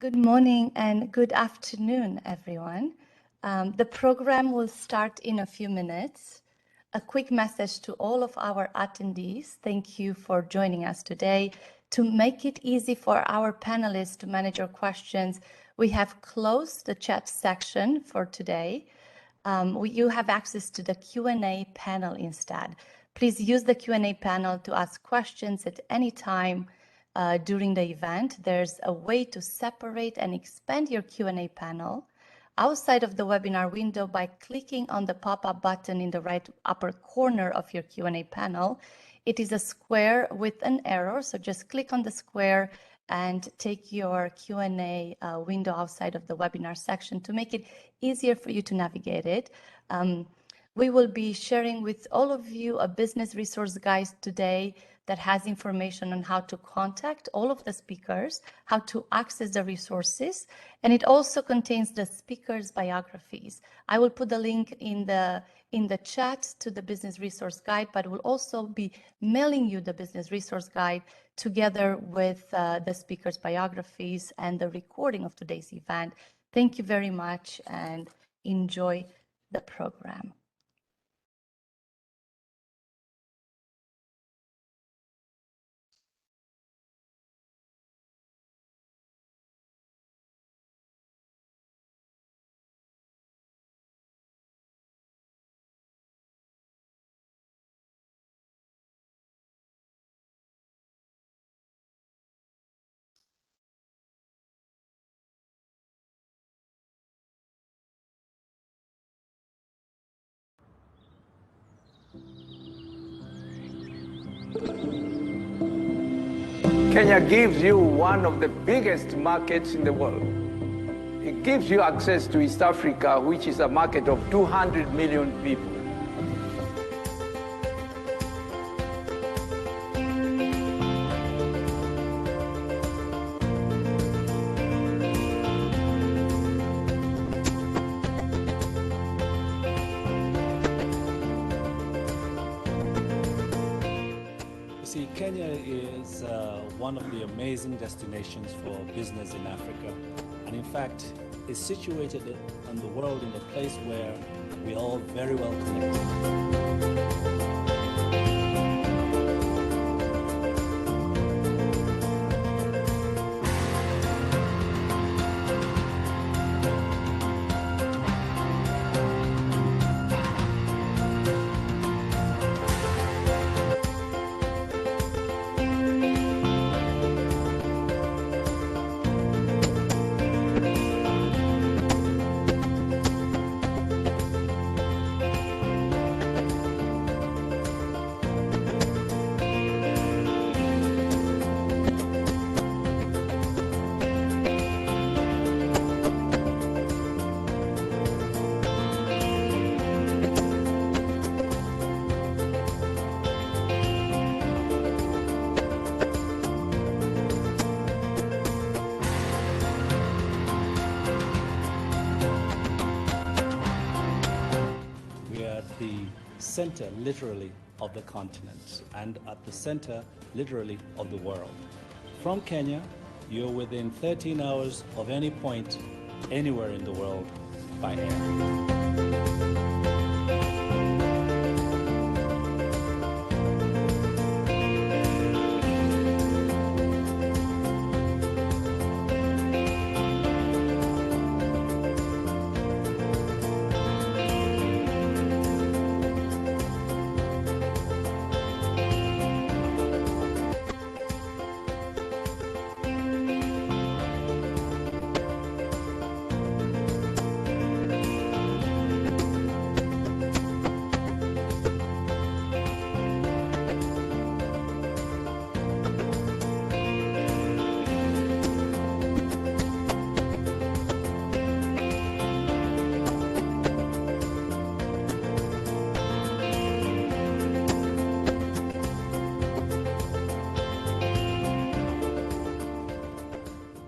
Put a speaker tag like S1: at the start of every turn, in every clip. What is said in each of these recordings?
S1: Good morning and good afternoon, everyone. The program will start in a few minutes. A quick message to all of our attendees. Thank you for joining us today. To make it easy for our panelists to manage your questions, we have closed the chat section for today. You have access to the Q&A panel instead. Please use the Q&A panel to ask questions at any time during the event. There's a way to separate and expand your Q&A panel outside of the webinar window by clicking on the pop-up button in the right upper corner of your Q&A panel. It is a square with an arrow, so just click on the square and take your Q&A window outside of the webinar section to make it easier for you to navigate it. We will be sharing with all of you a business resource guide today that has information on how to contact all of the speakers, how to access the resources, and it also contains the speakers' biographies. I will put the link in the chat to the business resource guide, but we'll also be mailing you the business resource guide together with the speakers' biographies and the recording of today's event. Thank you very much and enjoy the program.
S2: Kenya gives you one of the biggest markets in the world. It gives you access to East Africa, which is a market of 200 million people.
S3: See, Kenya is one of the amazing destinations for business in Africa. And in fact, is situated in the world in a place where we're all very well connected. Center, literally, of the continent, and at the center, literally, of the world. From Kenya, you're within 13 hours of any point anywhere in the world by air.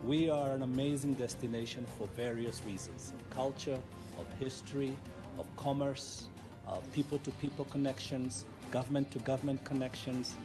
S3: We are an amazing destination for various reasons: of culture, of history, of commerce, people-to-people connections, government-to-government connections.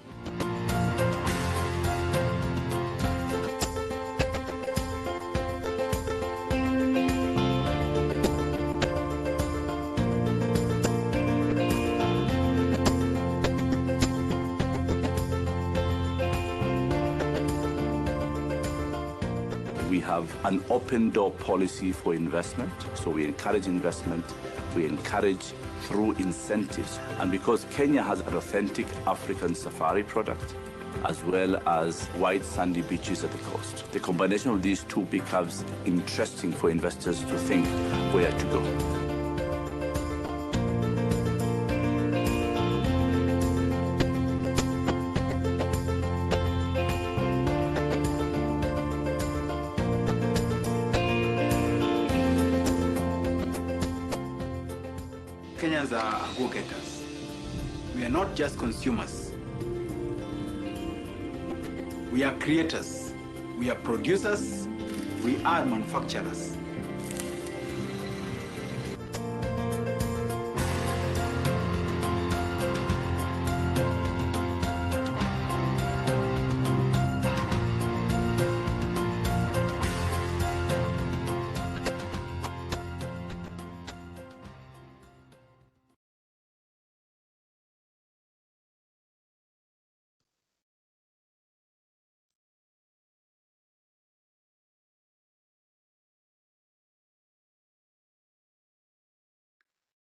S4: We have an open door policy for investment. So we encourage investment. We encourage through incentives. And because Kenya has an authentic African safari product, as well as white sandy beaches at the coast, the combination of these two becomes interesting for investors to think where to go.
S5: Kenyans are go-getters. We are not just consumers. We are creators. We are producers. We are manufacturers.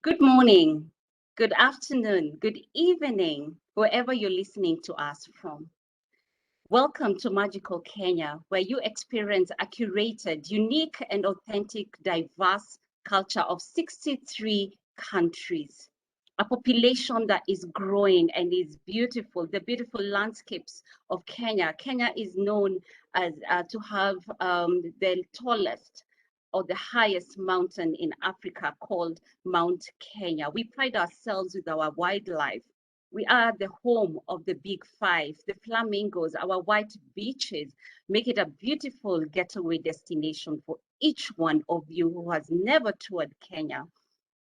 S6: Good morning, good afternoon, good evening, wherever you're listening to us from. Welcome to Magical Kenya, where you experience a curated, unique, and authentic, diverse culture of 63 countries. A population that is growing and is beautiful, the beautiful landscapes of Kenya. Kenya is known as to have the tallest or the highest mountain in Africa called Mount Kenya. We pride ourselves with our wildlife. We are the home of the big five, the flamingos, our white beaches, make it a beautiful getaway destination for each one of you who has never toured Kenya.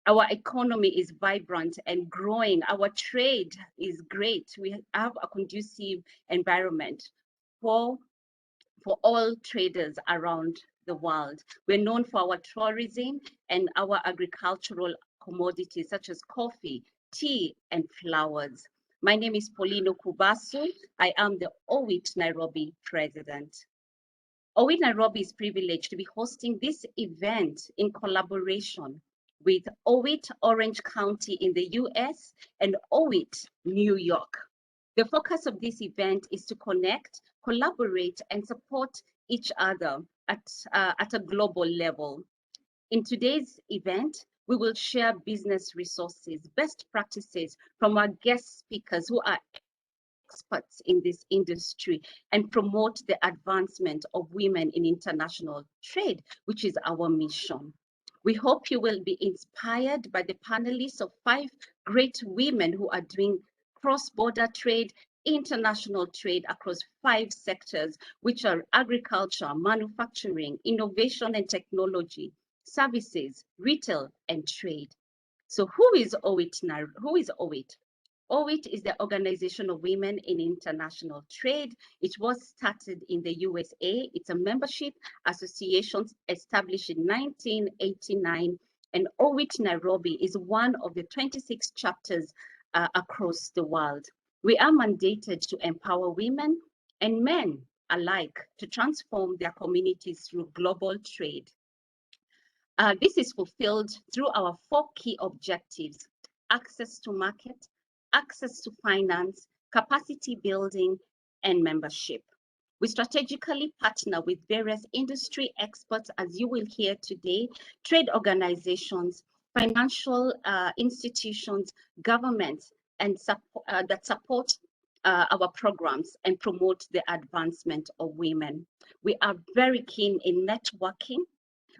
S6: Our economy is vibrant and growing. Our trade is great. We have a conducive environment for all traders around the world. We're known for our tourism and our agricultural commodities such as coffee, tea, and flowers. My name is Paulino Kubasu. I am the OWIT Nairobi president. OWIT Nairobi is privileged to be hosting this event in collaboration with OWIT Orange County in the US and OWIT New York. The focus of this event is to connect, collaborate, and support each other at a global level. In today's event, we will share business resources, best practices from our guest speakers who are experts in this industry, and promote the advancement of women in international trade, which is our mission. We hope you will be inspired by the panelists of 5 great women who are doing cross-border trade, international trade across 5 sectors, which are agriculture, manufacturing, innovation and technology, services, retail, and trade. So who is OWIT now? Who is OWIT? OWIT is the Organization of Women in International Trade. It was started in the USA. It's a membership association established in 1989, and OWIT Nairobi is one of the 26 chapters across the world. We are mandated to empower women and men alike to transform their communities through global trade. This is fulfilled through our 4 key objectives: access to market, access to finance, capacity building, and membership. We strategically partner with various industry experts, as you will hear today, trade organizations, financial institutions, governments, and that support our programs and promote the advancement of women. We are very keen in networking.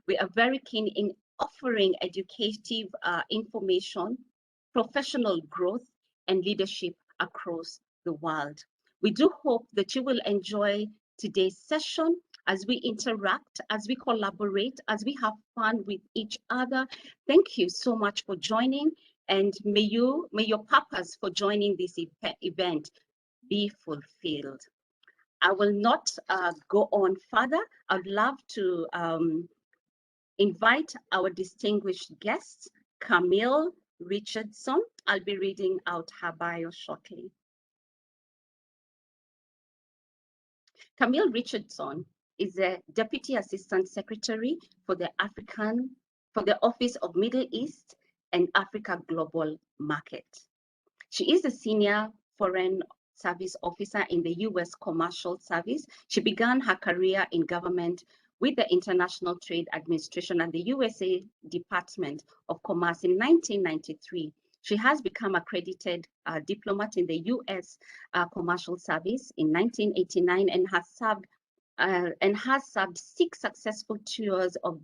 S6: We are very keen in offering educative information, professional growth, and leadership across the world. We do hope that you will enjoy today's session as we interact, as we collaborate, as we have fun with each other. Thank you so much for joining, and may your purpose for joining this event be fulfilled. I will not go on further. I'd love to invite our distinguished guest, Camille Richardson. I'll be reading out her bio shortly. Camille Richardson is the Deputy Assistant Secretary for the Office of Middle East and Africa Global Market. She is a Senior Foreign Service Officer in the U.S. Commercial Service. She began her career in government with the International Trade Administration and the USA Department of Commerce in 1993. She has become accredited diplomat in the U.S. Commercial Service in 1989 and has served 6 successful tours of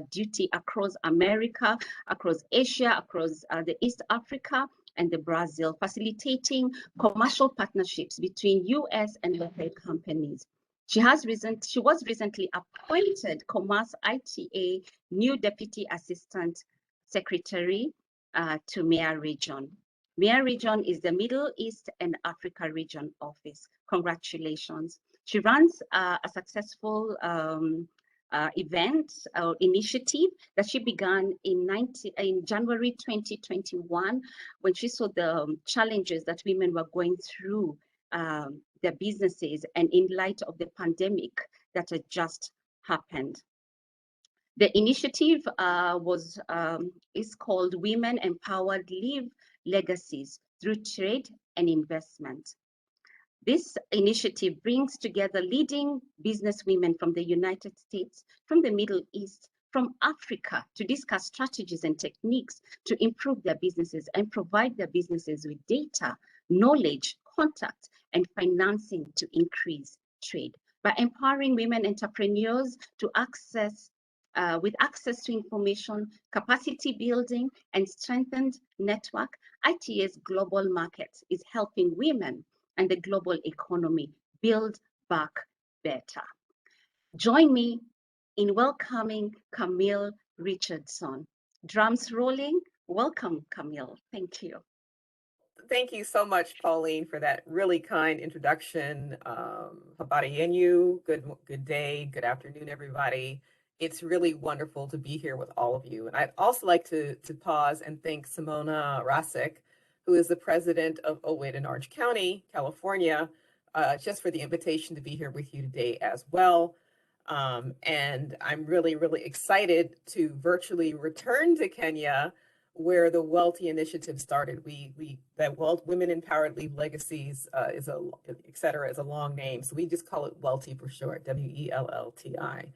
S6: duty across America, across Asia, across the East Africa, and the Brazil, facilitating commercial partnerships between U.S. and local companies. She was recently appointed Commerce ITA new Deputy Assistant Secretary to MEA region. MEA region is the Middle East and Africa region office. Congratulations. She runs a successful initiative that she began in January 2021 when she saw the challenges that women were going through their businesses and in light of the pandemic that had just happened. The initiative is called Women Empowered Leave Legacies Through Trade and Investment. This initiative brings together leading businesswomen from the United States, from the Middle East, from Africa to discuss strategies and techniques to improve their businesses and provide their businesses with data, knowledge, contact, and financing to increase trade. By empowering women entrepreneurs to with access to information, capacity building, and strengthened network, ITA's global market is helping women and the global economy build back better. Join me in welcoming Camille Richardson. Drums rolling. Welcome, Camille. Thank you.
S7: Thank you so much, Pauline, for that really kind introduction. Habari yenu, good day, good afternoon, everybody. It's really wonderful to be here with all of you. And I'd also like to pause and thank Simona Rasek, who is the president of OWIT in Orange County, California, just for the invitation to be here with you today as well. And I'm really, really excited to virtually return to Kenya, where the Wealthy Initiative started. Women Empowered Leave Legacies is a long name. So we just call it Wealthy for short, WELLTI.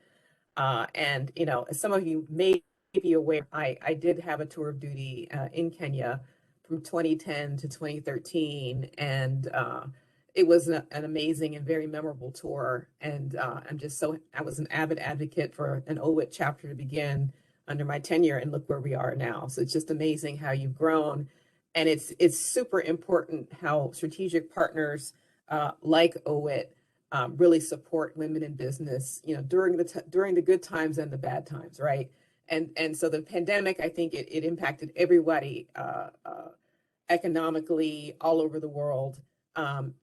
S7: And, you know, as some of you may be aware, I did have a tour of duty in Kenya from 2010 to 2013. And it was an amazing and very memorable tour. And I was an avid advocate for an OWIT chapter to begin under my tenure, and look where we are now. So it's just amazing how you've grown. And it's super important how strategic partners like OWIT really support women in business, you know, during the good times and the bad times, right? And so the pandemic, I think it impacted everybody economically all over the world,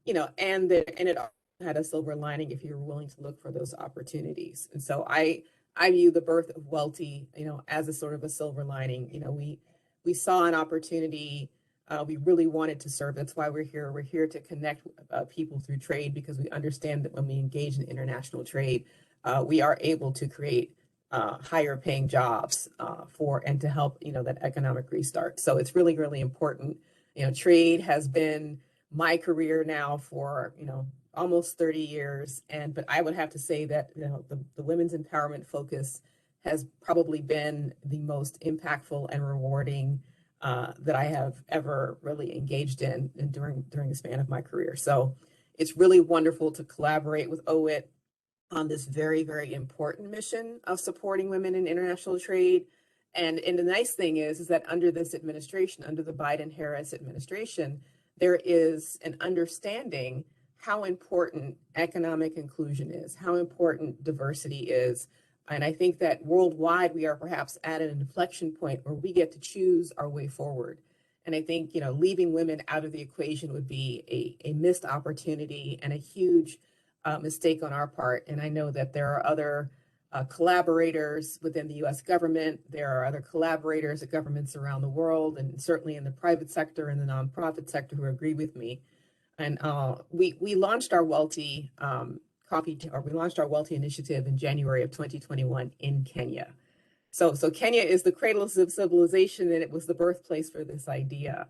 S7: you know, and it had a silver lining if you were willing to look for those opportunities. And so I view the birth of Wealthy, you know, as a sort of a silver lining. You know, we saw an opportunity. We really wanted to serve. That's why we're here. We're here to connect people through trade, because we understand that when we engage in international trade, we are able to create higher paying jobs and to help, you know, that economic restart. So it's really, really important. You know, trade has been my career now for, you know, almost 30 years. But I would have to say that, you know, the women's empowerment focus has probably been the most impactful and rewarding that I have ever really engaged in during the span of my career. So it's really wonderful to collaborate with OWIT on this very, very important mission of supporting women in international trade. And the nice thing is that under this administration, under the Biden-Harris administration, there is an understanding how important economic inclusion is, how important diversity is. And I think that worldwide, we are perhaps at an inflection point where we get to choose our way forward. And I think, you know, leaving women out of the equation would be a missed opportunity and a huge mistake on our part. And I know that there are other collaborators within the US government. There are other collaborators at governments around the world, and certainly in the private sector and the nonprofit sector, who agree with me. And we launched our Wealthy we launched our Wealthy initiative in January of 2021 in Kenya. So Kenya is the cradle of civilization, and it was the birthplace for this idea.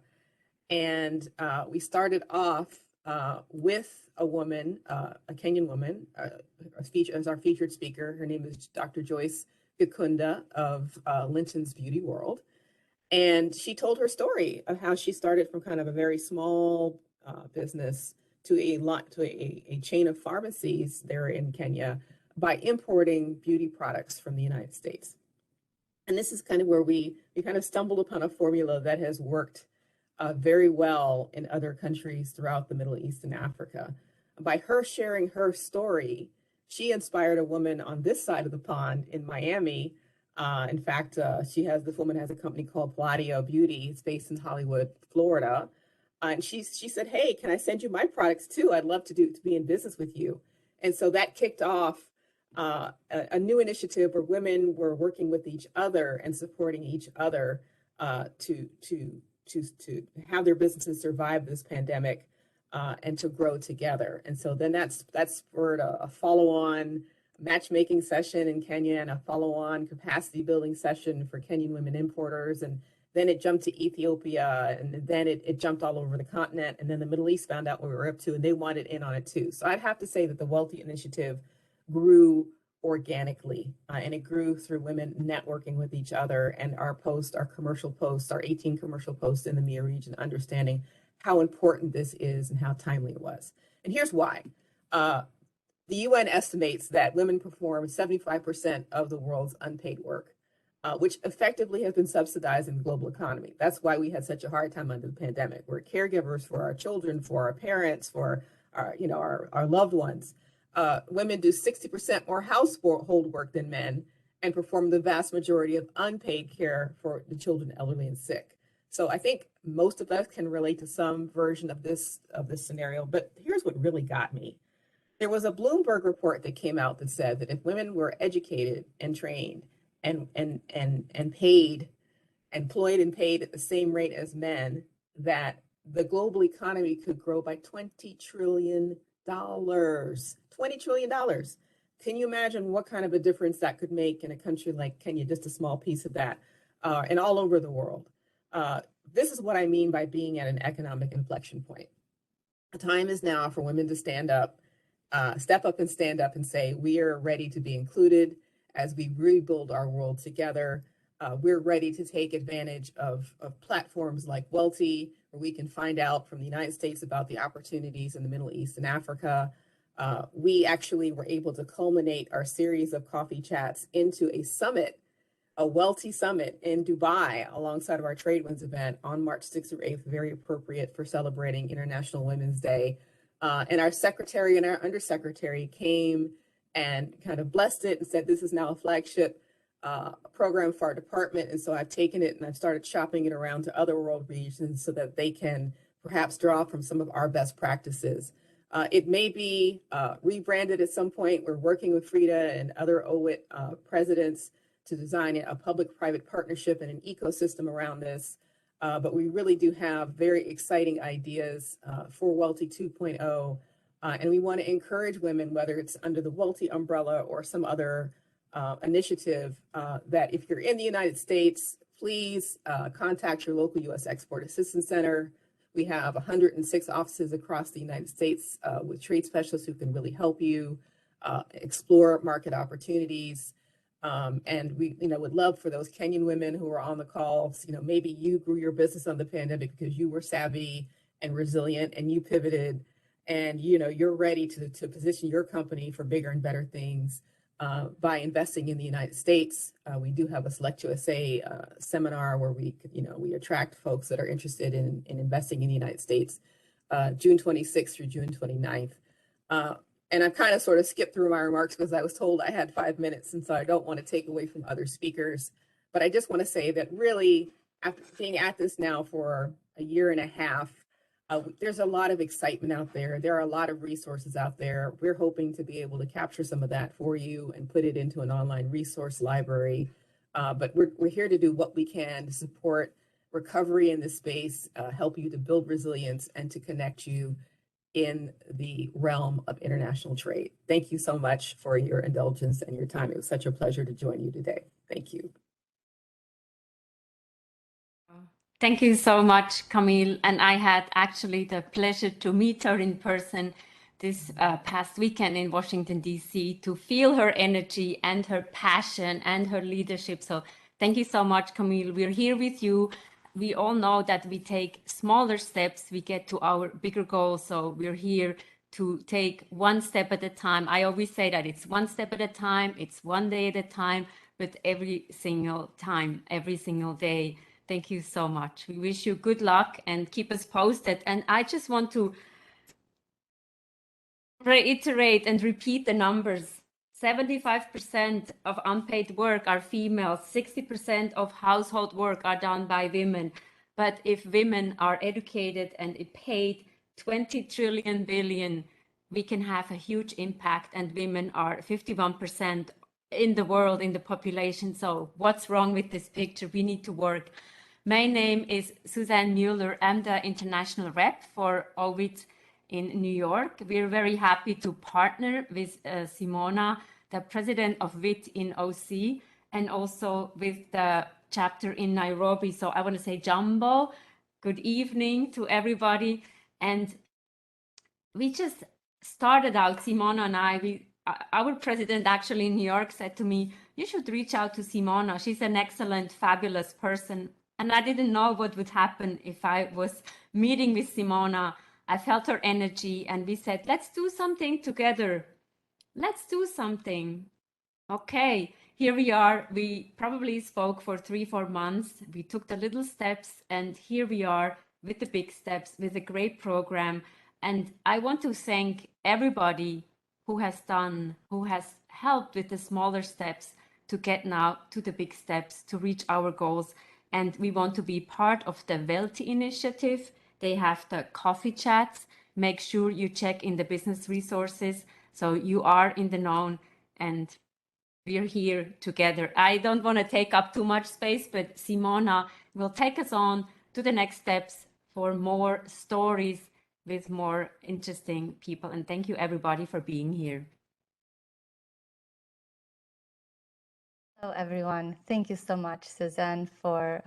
S7: And we started off with a woman, a Kenyan woman, as our featured speaker. Her name is Dr. Joyce Gikunda of Linton's Beauty World. And she told her story of how she started from kind of a very small business to a chain of pharmacies there in Kenya by importing beauty products from the United States. And this is kind of where we kind of stumbled upon a formula that has worked very well in other countries throughout the Middle East and Africa. By her sharing her story, she inspired a woman on this side of the pond in Miami. In fact, this woman has a company called Palladio Beauty. It's based in Hollywood, Florida. And she said, "Hey, can I send you my products too? I'd love to be in business with you." And so that kicked off a new initiative where women were working with each other and supporting each other to have their businesses survive this pandemic and to grow together. And so then that spurred a follow-on matchmaking session in Kenya and a follow-on capacity building session for Kenyan women importers. And then it jumped to Ethiopia, and then it jumped all over the continent. And then the Middle East found out what we were up to, and they wanted in on it too. So I'd have to say that the Wealthy Initiative grew organically, and it grew through women networking with each other, and our commercial posts, our 18 commercial posts in the MEA region, understanding how important this is and how timely it was. And here's why. The UN estimates that women perform 75% of the world's unpaid work, which effectively has been subsidized in the global economy. That's why we had such a hard time under the pandemic. We're caregivers for our children, for our parents, for our loved ones. Women do 60% more household work than men and perform the vast majority of unpaid care for the children, elderly, and sick. So I think most of us can relate to some version of this scenario. But here's what really got me. There was a Bloomberg report that came out that said that if women were educated and trained and paid, employed and paid at the same rate as men, that the global economy could grow by $20 trillion. $20 trillion. Can you imagine what kind of a difference that could make in a country like Kenya? Just a small piece of that, and all over the world. This is what I mean by being at an economic inflection point. The time is now for women to stand up, step up and stand up and say, we are ready to be included as we rebuild our world together. We're ready to take advantage of platforms like Wealthy, where we can find out from the United States about the opportunities in the Middle East and Africa. We actually were able to culminate our series of coffee chats into a summit, a Wealthy summit in Dubai, alongside of our Trade Winds event on March 6th or 8th, very appropriate for celebrating International Women's Day. And our secretary and our undersecretary came and kind of blessed it and said, this is now a flagship program for our department. And so I've taken it and I've started shopping it around to other world regions so that they can perhaps draw from some of our best practices. It may be rebranded at some point. We're working with Frida and other OWIT presidents to design a public-private partnership and an ecosystem around this. But we really do have very exciting ideas for Wealthy 2.0. And we want to encourage women, whether it's under the Wealthy umbrella or some other initiative, that if you're in the United States, please contact your local U.S. Export Assistance Center. We have 106 offices across the United States with trade specialists who can really help you explore market opportunities. And we, would love for those Kenyan women who are on the calls, maybe you grew your business on the pandemic because you were savvy and resilient and you pivoted and, you're ready to position your company for bigger and better things by investing in the United States. We do have a Select USA seminar where we attract folks that are interested in investing in the United States, June 26th through June 29th. And I've kind of sort of skipped through my remarks because I was told I had 5 minutes, and so I don't want to take away from other speakers. But I just want to say that really, after being at this now for a year and a half, there's a lot of excitement out there. There are a lot of resources out there. We're hoping to be able to capture some of that for you and put it into an online resource library. But we're here to do what we can to support recovery in this space, help you to build resilience and to connect you in the realm of international trade. Thank you so much for your indulgence and your time. It was such a pleasure to join you today. Thank you.
S8: Thank you so much, Camille. And I had actually the pleasure to meet her in person this past weekend in Washington, D.C., to feel her energy and her passion and her leadership. So thank you so much, Camille. We're here with you. We all know that we take smaller steps, we get to our bigger goals. So we're here to take one step at a time. I always say that it's one step at a time, it's one day at a time, but every single time, every single day. Thank you so much. We wish you good luck and keep us posted. And I just want to reiterate and repeat the numbers. 75% of unpaid work are females. 60% of household work are done by women. But if women are educated and paid 20 trillion billion, we can have a huge impact. And women are 51% in the world, in the population. So what's wrong with this picture? We need to work. My name is Suzanne Mueller. I'm the international rep for OWIT in New York. We're very happy to partner with Simona, the president of WIT in OC, and also with the chapter in Nairobi. So I want to say Jumbo, good evening to everybody. And we just started out, Simona and I, our president actually in New York said to me, you should reach out to Simona. She's an excellent, fabulous person. And I didn't know what would happen if I was meeting with Simona. I felt her energy and we said, let's do something together. Let's do something. Okay, here we are. We probably spoke for 3-4 months. We took the little steps and here we are with the big steps, with a great program. And I want to thank everybody who has helped with the smaller steps to get now to the big steps to reach our goals. And we want to be part of the Wealthy initiative. They have the coffee chats. Make sure you check in the business resources so you are in the know and we're here together. I don't want to take up too much space, but Simona will take us on to the next steps for more stories with more interesting people. And thank you everybody for being here.
S1: Hello, everyone. Thank you so much, Suzanne, for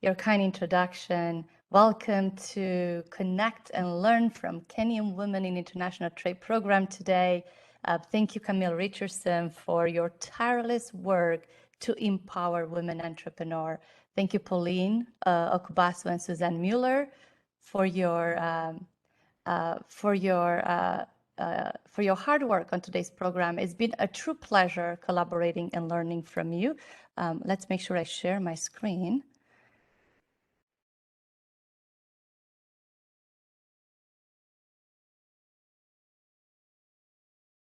S1: your kind introduction. Welcome to Connect and Learn from Kenyan Women in International Trade program today. Thank you, Camille Richardson, for your tireless work to empower women entrepreneurs. Thank you, Pauline Okubasu and Suzanne Mueller, for your hard work on today's program. It's been a true pleasure collaborating and learning from you. Let's make sure I share my screen.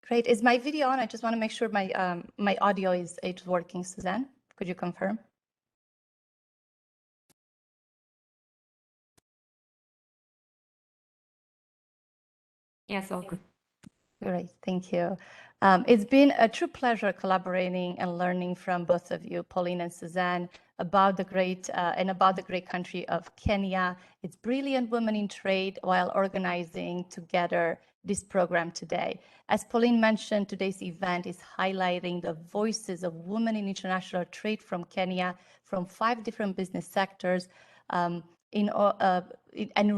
S1: Great. Is my video on? I just want to make sure my audio is working. Suzanne, could you confirm?
S8: Yes, all good.
S1: Great, thank you. It's been a true pleasure collaborating and learning from both of you, Pauline and Suzanne, about the great country of Kenya, its brilliant women in trade, while organizing together this program today. As Pauline mentioned, today's event is highlighting the voices of women in international trade from Kenya, from 5 different business sectors, and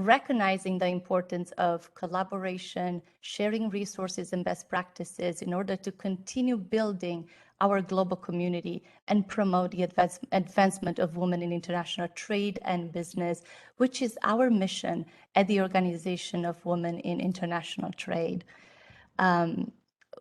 S1: recognizing the importance of collaboration, sharing resources and best practices in order to continue building our global community and promote the advancement of women in international trade and business, which is our mission at the Organization of Women in International Trade.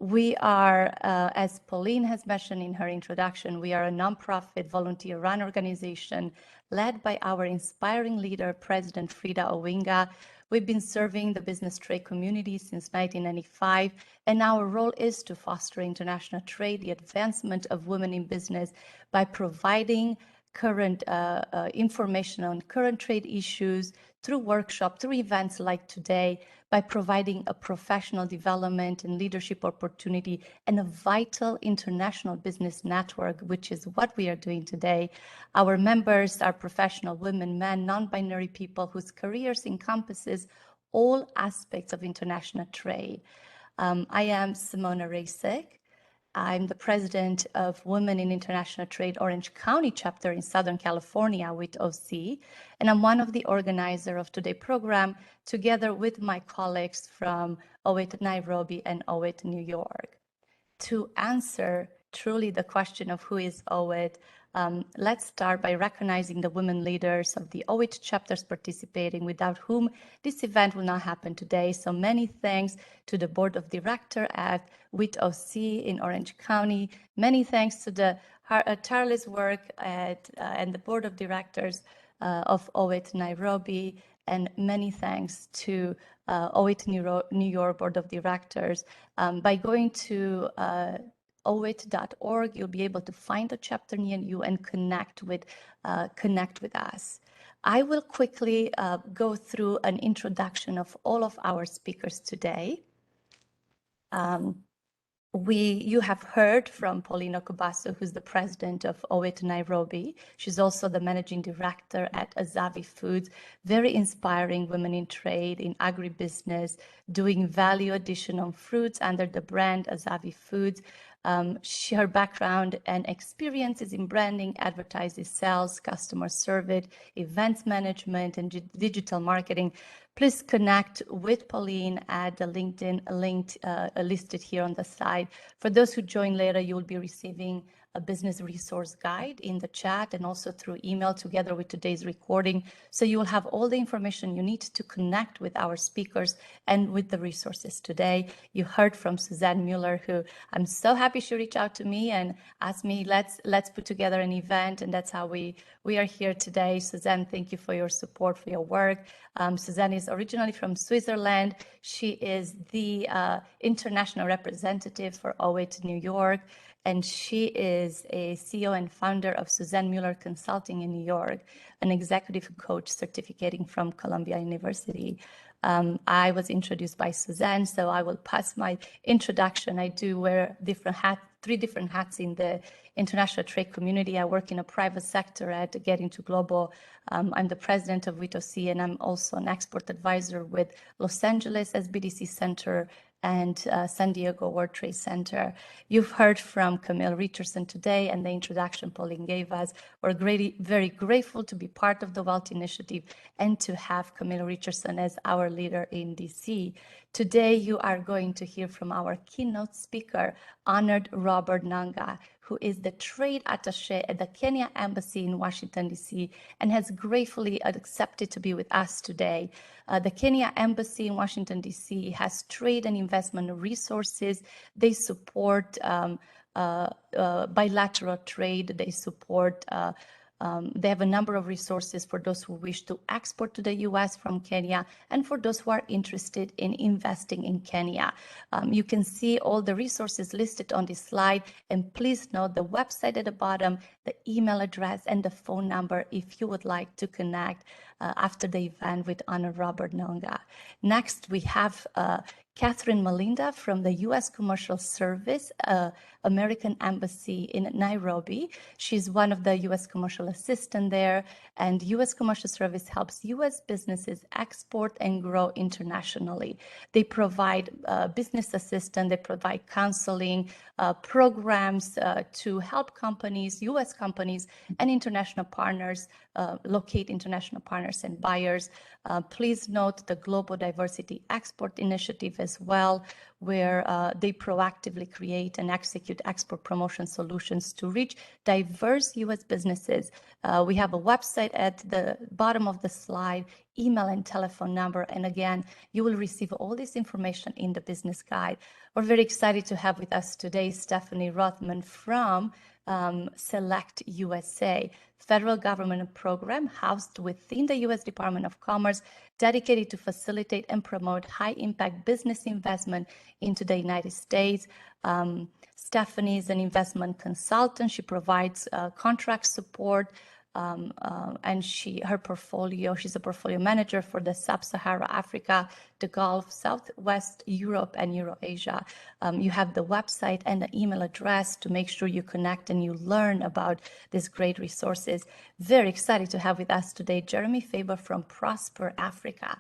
S1: We are, as Pauline has mentioned in her introduction, we are a nonprofit volunteer-run organization led by our inspiring leader, President Frida Owinga. We've been serving the business trade community since 1995, and our role is to foster international trade, the advancement of women in business by providing current information on current trade issues through workshops, through events like today, by providing a professional development and leadership opportunity and a vital international business network, which is what we are doing today. Our members are professional women, men, non-binary people whose careers encompasses all aspects of international trade. I am Simona Rasek. I'm the president of Women in International Trade Orange County Chapter in Southern California, WITOC, and I'm one of the organizers of today's program, together with my colleagues from OWIT Nairobi and OWIT New York. To answer truly the question of who is OWIT, let's start by recognizing the women leaders of the OWIT chapters participating, without whom this event will not happen today. So many thanks to the board of directors at WITOC in Orange County. Many thanks to the tireless work and the board of directors of OWIT Nairobi, and many thanks to OWIT New York Board of Directors. By going to owit.org, you'll be able to find a chapter near you and connect with us. I will quickly go through an introduction of all of our speakers today. You have heard from Paulina Kubasu, who's the president of OWIT Nairobi. She's also the managing director at Azavi Foods, very inspiring women in trade, in agribusiness, doing value addition on fruits under the brand Azavi Foods. Her background and experiences in branding, advertising, sales, customer service, events management, and digital marketing. Please connect with Pauline at the LinkedIn link listed here on the side. For those who join later, you will be receiving a business resource guide in the chat and also through email together with today's recording. So you will have all the information you need to connect with our speakers and with the resources today. You heard from Suzanne Mueller, who I'm so happy she reached out to me and asked me, let's put together an event. And that's how we are here today. Suzanne, thank you for your support, for your work. Suzanne is originally from Switzerland. She is the international representative for OWIT New York. And she is a CEO and founder of Suzanne Mueller Consulting in New York, an executive coach certificating from Columbia University. I was introduced by Suzanne, so I will pass my introduction. I do wear three different hats in the international trade community. I work in a private sector at Getting to Global. I'm the president of WITOC, and I'm also an export advisor with Los Angeles SBDC Center and San Diego World Trade Center. You've heard from Camille Richardson today and the introduction Pauline gave us. We're very grateful to be part of the WELT Initiative and to have Camille Richardson as our leader in DC. Today, you are going to hear from our keynote speaker, Honored Robert Nanga, who is the trade attaché at the Kenya Embassy in Washington, D.C., and has gratefully accepted to be with us today. The Kenya Embassy in Washington, D.C. has trade and investment resources. They support bilateral trade. They support they have a number of resources for those who wish to export to the U.S. from Kenya and for those who are interested in investing in Kenya. You can see all the resources listed on this slide, and please note the website at the bottom, the email address, and the phone number if you would like to connect after the event with Honored Robert Nanga. Next, we have Catherine Melinda from the U.S. Commercial Service, American Embassy in Nairobi. She's one of the U.S. Commercial Assistant there, and U.S. Commercial Service helps U.S. businesses export and grow internationally. They provide business assistance, they provide counseling, programs to help companies, U.S. companies and international partners locate international partners and buyers. Please note the Global Diversity Export Initiative as well, where they proactively create and execute export promotion solutions to reach diverse U.S. businesses. We have a website at the bottom of the slide, email and telephone number. And again, you will receive all this information in the business guide. We're very excited to have with us today Stephanie Rothman from Select USA, federal government program housed within the U.S. Department of Commerce, dedicated to facilitate and promote high-impact business investment into the United States. Stephanie is an investment consultant. She provides contract support, and she's a portfolio manager for the Sub-Saharan Africa, the Gulf, Southwest Europe, and Eurasia. You have the website and the email address to make sure you connect and you learn about these great resources. Very excited to have with us today Jeremy Faber from Prosper Africa.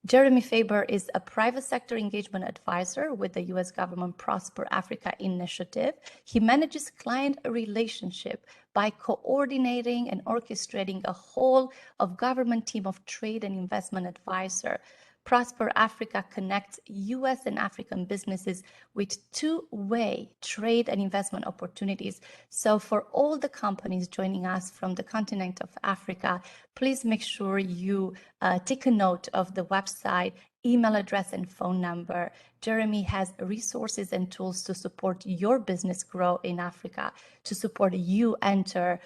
S1: Jeremy Faber is a private sector engagement advisor with the U.S. government Prosper Africa Initiative. He manages client relationship by coordinating and orchestrating a whole of government team of trade and investment advisor. Prosper Africa connects U.S. and African businesses with two-way trade and investment opportunities. So for all the companies joining us from the continent of Africa, please make sure you take a note of the website, email address, and phone number. Jeremy has resources and tools to support your business grow in Africa, to support you enter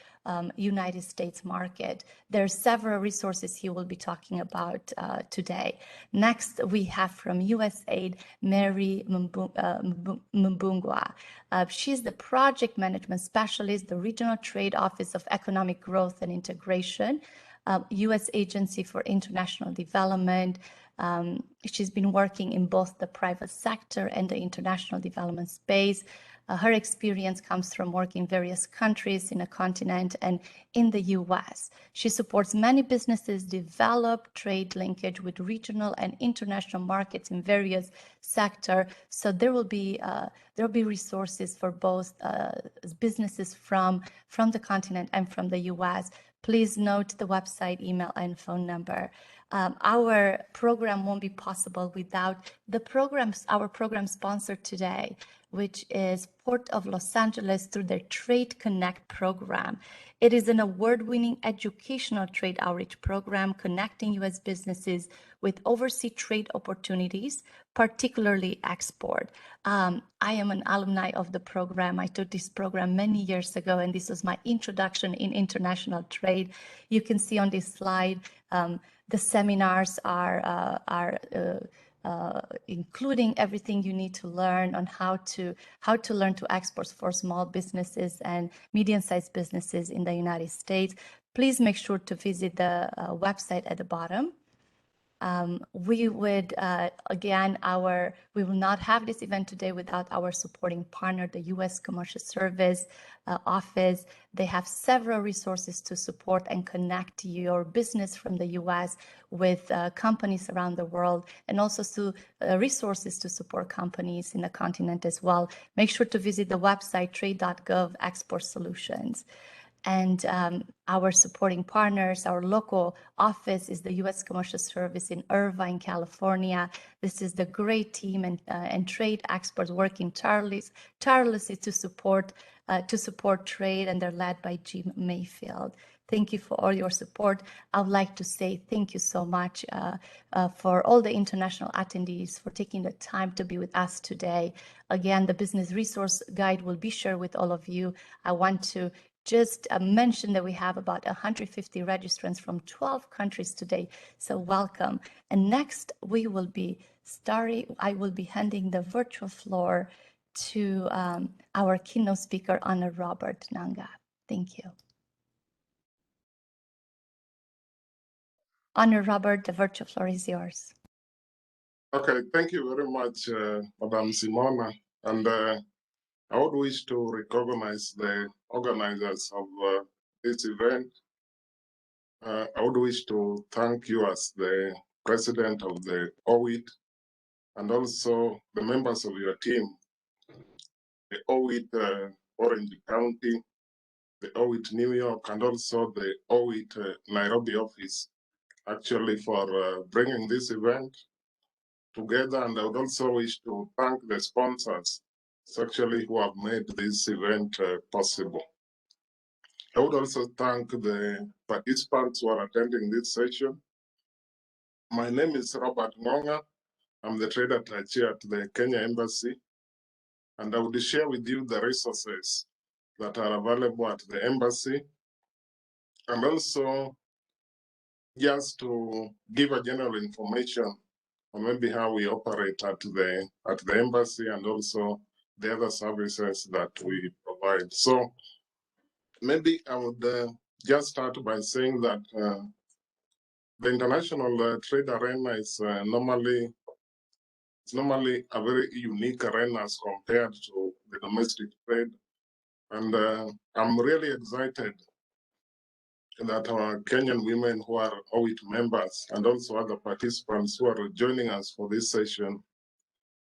S1: United States market. There are several resources he will be talking about today. Next, we have from USAID, Mary Mbungwa. She's the project management specialist, the Regional Trade Office of Economic Growth and Integration, U.S. Agency for International Development. She's been working in both the private sector and the international development space. Her experience comes from working in various countries in the continent and in the U.S. She supports many businesses develop trade linkage with regional and international markets in various sectors. So there will be resources for both businesses from the continent and from the U.S. Please note the website, email, and phone number. Our program won't be possible without our program sponsor today, which is Port of Los Angeles through their Trade Connect program. It is an award-winning educational trade outreach program connecting U.S. businesses with overseas trade opportunities, particularly export. I am an alumni of the program. I took this program many years ago, and this was my introduction in international trade. You can see on this slide, the seminars are including everything you need to learn on how to learn to export for small businesses and medium-sized businesses in the United States. Please make sure to visit the website at the bottom. We would, we will not have this event today without our supporting partner, the U.S. Commercial Service Office. They have several resources to support and connect your business from the U.S. with companies around the world, and also resources to support companies in the continent as well. Make sure to visit the website, trade.gov Export Solutions. And our supporting partners, our local office is the U.S. Commercial Service in Irvine, California. This is the great team and trade experts working tirelessly to support trade, and they're led by Jim Mayfield. Thank you for all your support. I would like to say thank you so much for all the international attendees for taking the time to be with us today. Again, the business resource guide will be shared with all of you. I want to just mention that we have about 150 registrants from 12 countries today, so welcome. And next, I will be handing the virtual floor to our keynote speaker, Honor Robert Nanga. Thank you. Honor Robert, the virtual floor is yours.
S9: Okay, thank you very much, Madam Simona. And I would wish to recognize the organizers of this event. I would wish to thank you as the president of the OWIT, and also the members of your team, the OWIT Orange County, the OWIT New York, and also the OWIT Nairobi office, actually for bringing this event together. And I would also wish to thank the sponsors actually who have made this event possible. I would also thank the participants who are attending this session. My name is Robert Ngonga. I'm the trade attaché at the Kenya Embassy, and I would share with you the resources that are available at the embassy, and also just to give a general information on maybe how we operate at the embassy, and also the other services that we provide. So maybe I would just start by saying that the international trade arena is normally a very unique arena as compared to the domestic trade. And I'm really excited that our Kenyan women who are OWIT members and also other participants who are joining us for this session.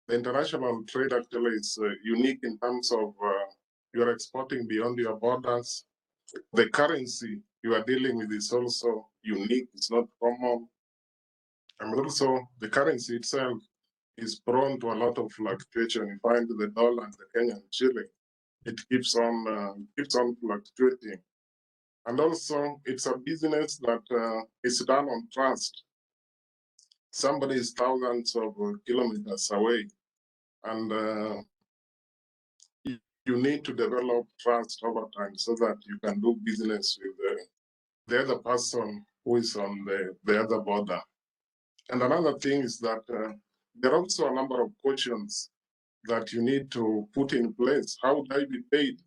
S9: The international trade actually is unique in terms of you are exporting beyond your borders. The currency you are dealing with is also unique, it's not common. And also the currency itself is prone to a lot of fluctuation. You find the dollar and the Kenyan shilling, it keeps on fluctuating. And also it's a business that is done on trust. Somebody is thousands of kilometers away, and you need to develop trust over time so that you can do business with the other person who is on the other border. And another thing is that there are also a number of questions that you need to put in place. How would I be paid?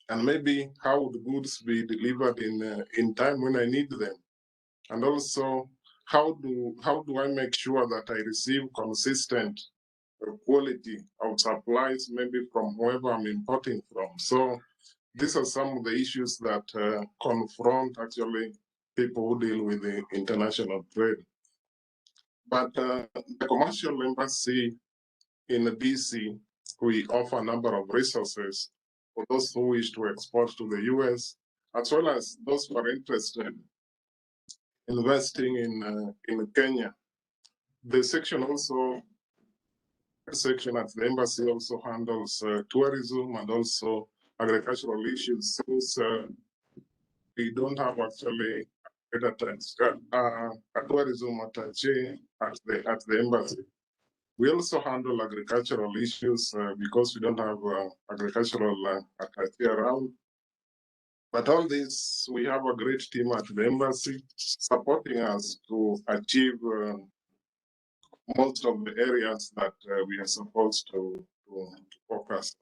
S9: And maybe how would goods be delivered in time when I need them? And also, how do I make sure that I receive consistent quality of supplies, maybe from whoever I'm importing from? So these are some of the issues that confront actually people who deal with the international trade. But the commercial embassy in DC, we offer a number of resources for those who wish to export to the US, as well as those who are interested in investing in Kenya. The section at the embassy also handles tourism and also agricultural issues, since we don't have actually a tourism attaché at the embassy. We also handle agricultural issues because we don't have agricultural attaché around. But all this, we have a great team at the embassy supporting us to achieve most of the areas that we are supposed to focus.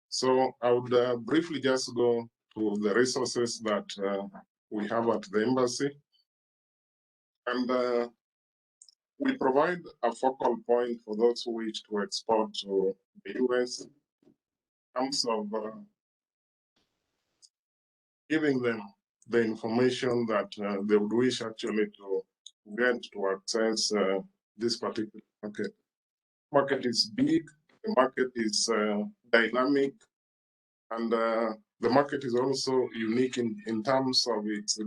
S9: So I would briefly just go to the resources that we have at the embassy. And we provide a focal point for those who wish to export to the US in terms of giving them the information that they would wish actually to get to access this particular market. Market is big, the market is dynamic, and the market is also unique in terms of its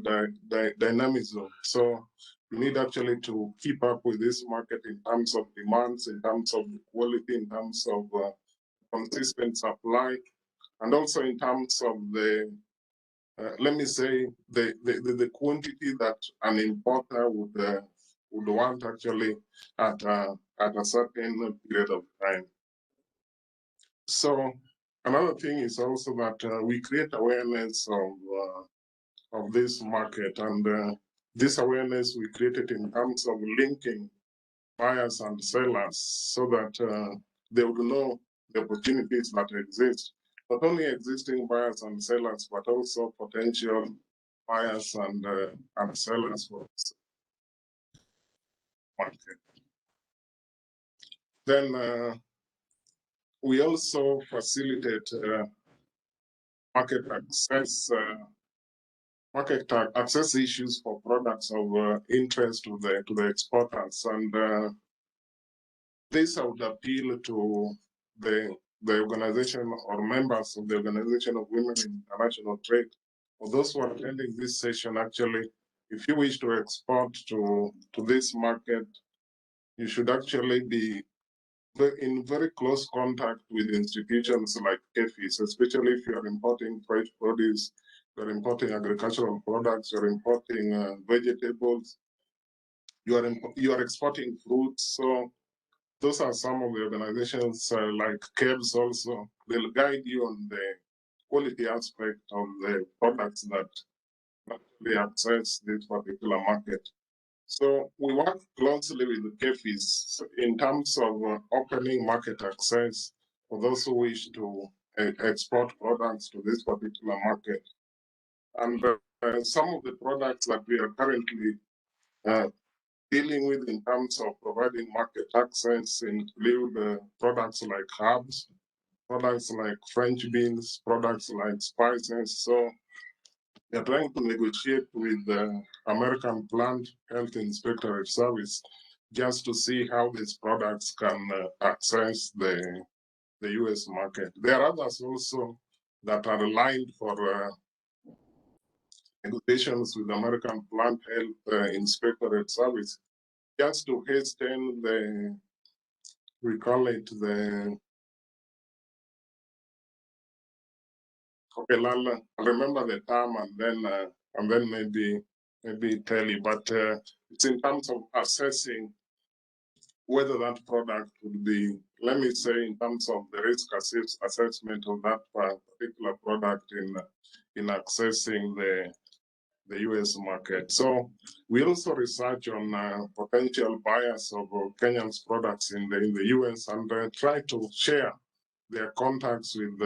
S9: dynamism. So you need actually to keep up with this market in terms of demands, in terms of the quality, in terms of consistent supply, and also in terms of the let me say the quantity that an importer would want actually at a certain period of time. So another thing is also that we create awareness of this market, and this awareness we created in terms of linking buyers and sellers so that they would know the opportunities that exist. Not only existing buyers and sellers, but also potential buyers and sellers for this market. Then we also facilitate market access issues for products of interest to the exporters, and this would appeal to the organization or members of the Organization of Women in International Trade. For those who are attending this session, actually, if you wish to export to this market, you should actually be in very close contact with institutions like KEFIS, especially if you are importing fresh produce, you're importing agricultural products, you're importing vegetables, you are exporting fruits. So those are some of the organizations like KEBS also. They'll guide you on the quality aspect of the products that they access this particular market. So we work closely with the KEFIS in terms of opening market access for those who wish to export products to this particular market. And some of the products that we are currently dealing with in terms of providing market access include products like herbs, products like French beans, products like spices. So We are trying to negotiate with the American Plant Health Inspectorate Service just to see how these products can access the US market. There are others also that are aligned for negotiations with the American Plant Health Inspectorate Service just to hasten the, we call it the, okay, I'll remember the term and then maybe tell you, but it's in terms of assessing whether that product would be, let me say, in terms of the risk assessment of that particular product in accessing the US market. So we also research on potential buyers of Kenyan's products in the US and try to share their contacts with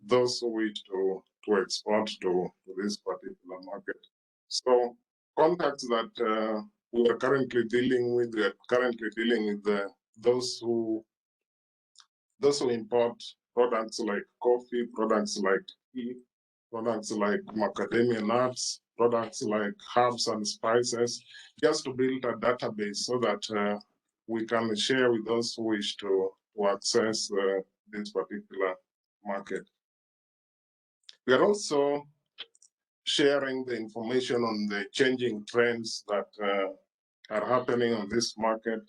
S9: those who wish to export to this particular market. So contacts that we are currently dealing with, those who import products like coffee, products like tea, products like macadamia nuts, products like herbs and spices, just to build a database so that we can share with those who wish to access this particular market. We are also sharing the information on the changing trends that are happening on this market.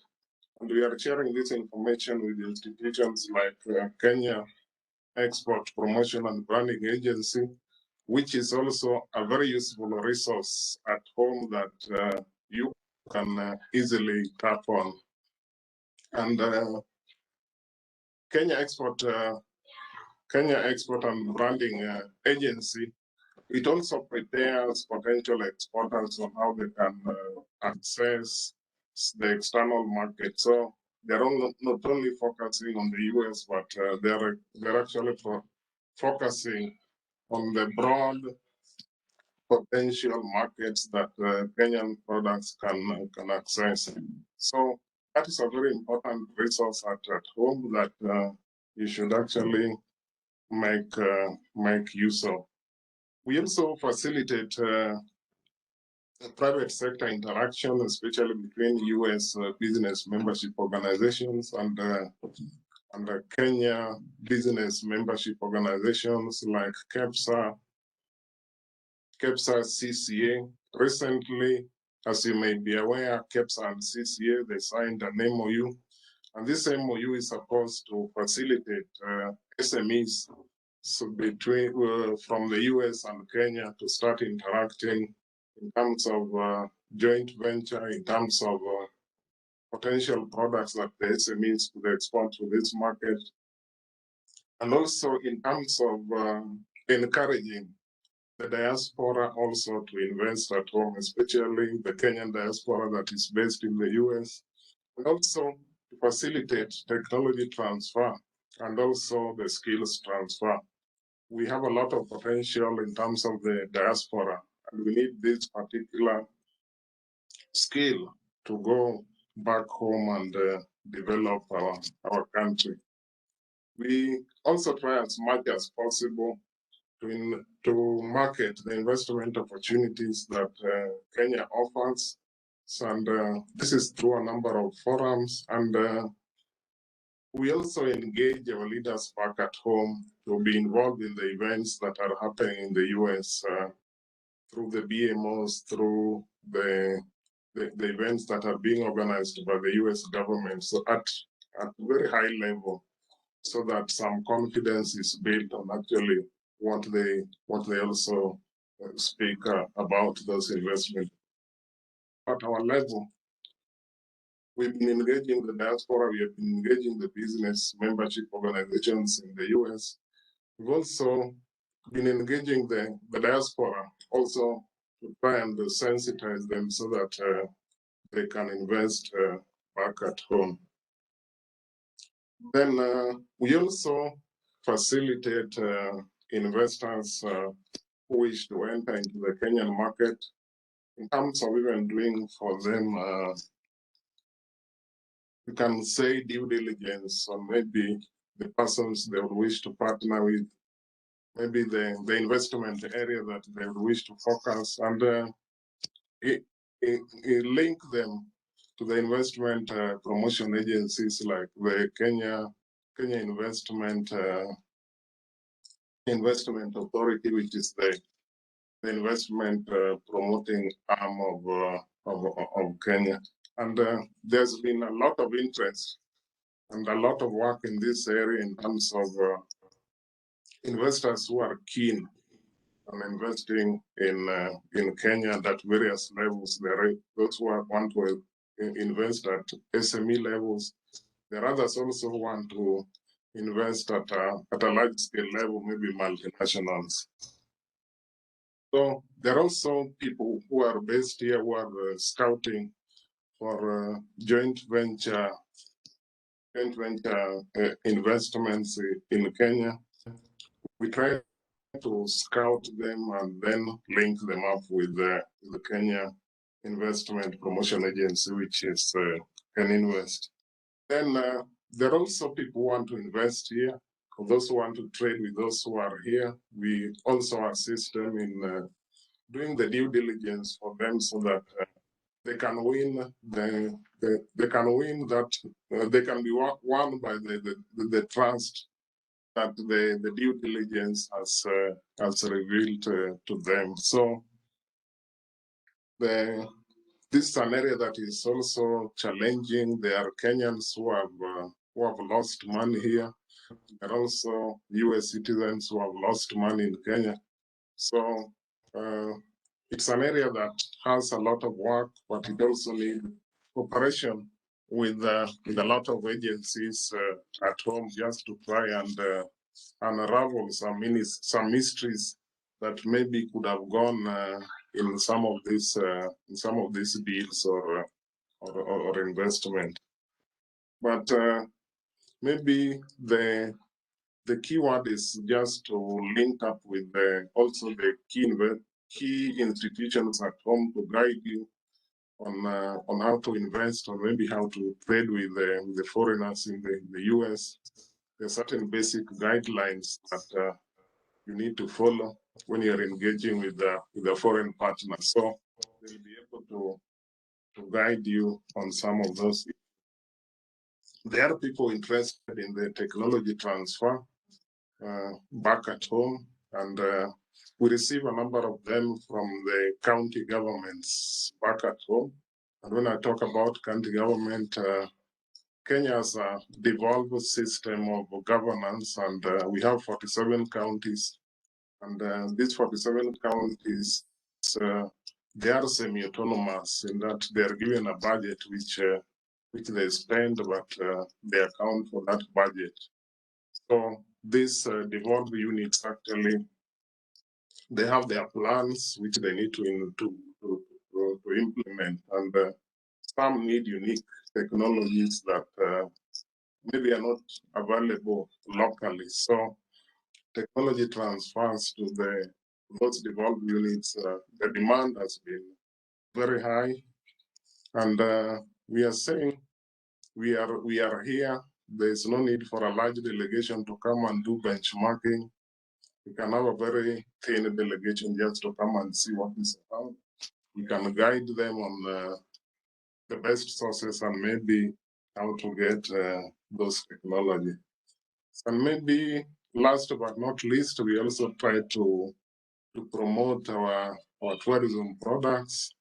S9: And we are sharing this information with institutions like Kenya Export Promotion and Branding Agency, which is also a very useful resource at home that you can easily tap on. And Kenya Export and Branding Agency, it also prepares potential exporters on how they can access the external market. So they're not only focusing on the US, but they're actually focusing on the broad potential markets that Kenyan products can access. So that is a very important resource at home that you should actually make use of. We also facilitate private sector interaction, especially between US business membership organizations and Kenya business membership organizations like KEPSA, CCA. Recently, as you may be aware, KEPSA and CCA, they signed an MOU, and this MOU is supposed to facilitate SMEs between from the US and Kenya to start interacting in terms of joint venture, in terms of potential products that the SMEs could export to this market, and also in terms of encouraging the diaspora also to invest at home, especially the Kenyan diaspora that is based in the US, and also to facilitate technology transfer and also the skills transfer. We have a lot of potential in terms of the diaspora, and we need this particular skill to go back home and develop our country. We also try as much as possible to market the investment opportunities that Kenya offers. And this is through a number of forums. And we also engage our leaders back at home to be involved in the events that are happening in the US through the BMOs, through the events that are being organized by the US government. So at very high level, so that some confidence is built on actually what they also speak about those investments. At our level, we've been engaging the diaspora, we have been engaging the business membership organizations in the US. We've also been engaging the diaspora also to try and sensitize them so that they can invest back at home. Then we also facilitate investors who wish to enter into the Kenyan market in terms of even doing for them, you can say due diligence on maybe the persons they would wish to partner with, maybe the investment area that they wish to focus, and link them to the investment promotion agencies like the Kenya Investment Authority, which is the investment promoting arm of Kenya. And there's been a lot of interest and a lot of work in this area in terms of investors who are keen on investing in Kenya at various levels. There are those who want to invest at SME levels. There are others also who want to invest at a large scale level, maybe multinationals. So there are also people who are based here who are scouting for joint venture investments in Kenya. We try to scout them and then link them up with the Kenya Investment Promotion Agency, which is Keninvest. Then there are also people who want to invest here. For those who want to trade with those who are here, we also assist them in doing the due diligence for them so that they can win they can be won by the trust that the due diligence has revealed to them. So this is an area that is also challenging. There are Kenyans who have lost money here. There are also US citizens who have lost money in Kenya. So it's an area that has a lot of work, but it also needs cooperation with a lot of agencies at home just to try and unravel some mysteries that maybe could have gone in some of these deals or investment. But maybe the key word is just to link up with also the key institutions at home to guide you on how to invest or maybe how to trade with the foreigners in the US. There are certain basic guidelines that you need to follow when you're engaging with the foreign partner. So they'll be able to guide you on some of those. There are people interested in the technology transfer back at home, and we receive a number of them from the county governments back at home. And when I talk about county government, Kenya has a devolved system of governance, and we have 47 counties. And these 47 counties, they are semi-autonomous in that they are given a budget which they spend, but they account for that budget. So these devolved units actually, they have their plans which they need to implement, and some need unique technologies that maybe are not available locally. So technology transfers to those devolved units. The demand has been very high, and we are saying we are here. There's no need for a large delegation to come and do benchmarking. We can have a very thin delegation just to come and see what is about. We can guide them on the best sources and maybe how to get those technology. And maybe last but not least, we also try to promote our tourism products.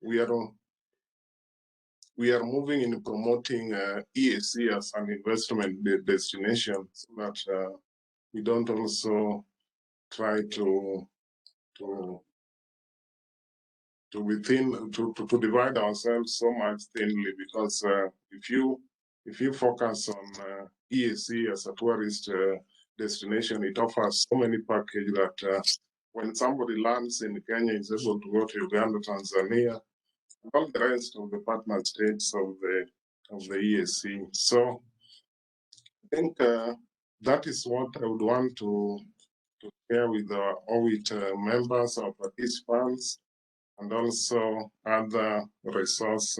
S9: We are moving in promoting EAC as an investment destination, so that we don't also try to divide ourselves so much thinly, because if you focus on EAC as a tourist destination, it offers so many packages that when somebody lands in Kenya, is able to go to Uganda, Tanzania, and all the rest of the partner states of the EAC. So I think that is what I would want to share with our OWIT members or participants, and also other resource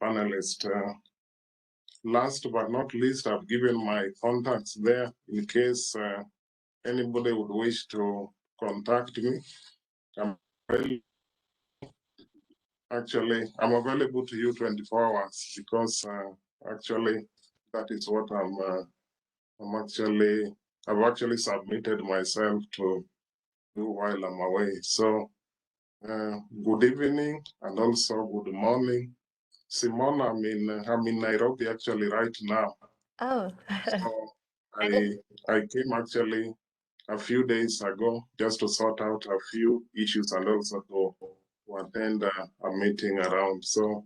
S9: panelists. last but not least, I've given my contacts there in case anybody would wish to contact me. I'm available to you 24 hours because actually that is what I've actually submitted myself to do while I'm away. So good evening and also good morning. Simona, I'm in Nairobi actually right now.
S1: Oh.
S9: So I came actually a few days ago just to sort out a few issues and also to attend a meeting around. So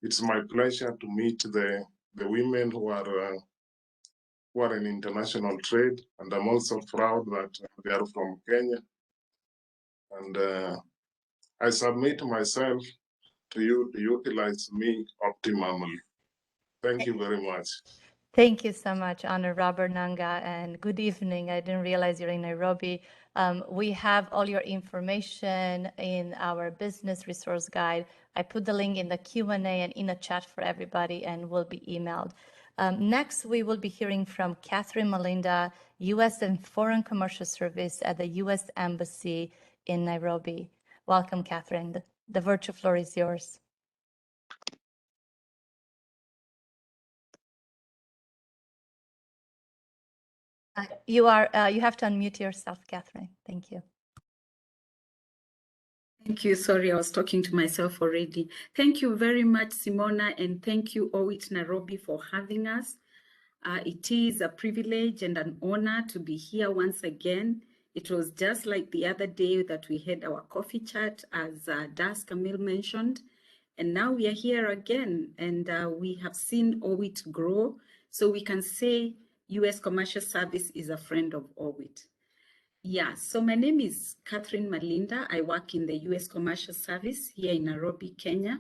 S9: it's my pleasure to meet the women who are in international trade, and I'm also proud that they are from Kenya. And I submit myself to you to utilize me optimally. Thank you very much.
S1: Thank you so much, Honor Robert Nanga, and good evening. I didn't realize you're in Nairobi. We have all your information in our business resource guide. I put the link in the Q&A and in the chat for everybody and will be emailed. Next, we will be hearing from Catherine Malinda, U.S. and Foreign Commercial Service at the U.S. Embassy in Nairobi. Welcome, Catherine. The virtual floor is yours. You have to unmute yourself, Catherine. Thank you.
S10: Thank you. Sorry, I was talking to myself already. Thank you very much, Simona, and thank you, OWIT Nairobi, for having us. It is a privilege and an honor to be here once again. It was just like the other day that we had our coffee chat, as Das Camille mentioned, and now we are here again, and we have seen OWIT grow, so we can say U.S. Commercial Service is a friend of OWIT. Yeah, so my name is Catherine Malinda. I work in the U.S. Commercial Service here in Nairobi, Kenya.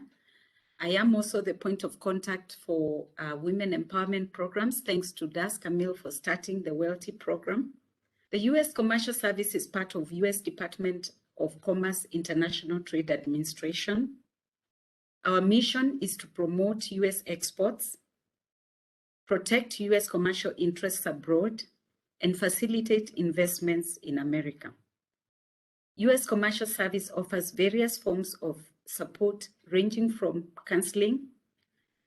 S10: I am also the point of contact for women empowerment programs, thanks to Das Camille for starting the Wealthy program. The U.S. Commercial Service is part of U.S. Department of Commerce International Trade Administration. Our mission is to promote U.S. exports, protect U.S. commercial interests abroad, and facilitate investments in America. U.S. Commercial Service offers various forms of support ranging from counseling,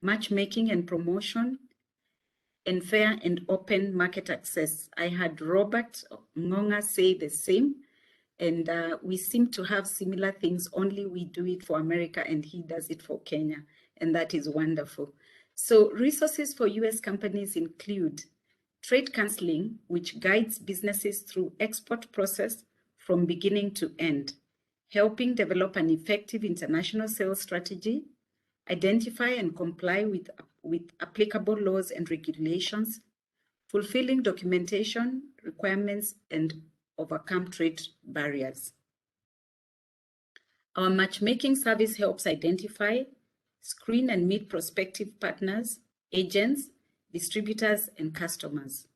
S10: matchmaking and promotion, and fair and open market access. I heard Robert Ngonga say the same, and we seem to have similar things, only we do it for America and he does it for Kenya, and that is wonderful. So resources for U.S. companies include trade counseling, which guides businesses through export process from beginning to end, helping develop an effective international sales strategy, identify and comply with applicable laws and regulations, fulfilling documentation requirements, and overcome trade barriers. Our matchmaking service helps identify, screen, and meet prospective partners, agents, distributors, and customers.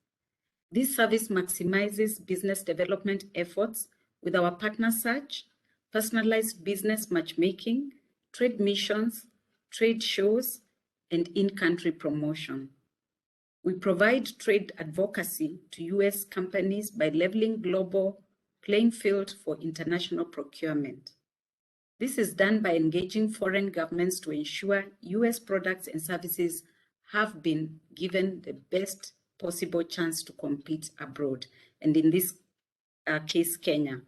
S10: This service maximizes business development efforts with our partner search, personalized business matchmaking, trade missions, trade shows, and in-country promotion. We provide trade advocacy to U.S. companies by leveling global playing field for international procurement. This is done by engaging foreign governments to ensure U.S. products and services have been given the best possible chance to compete abroad, and in this case, Kenya.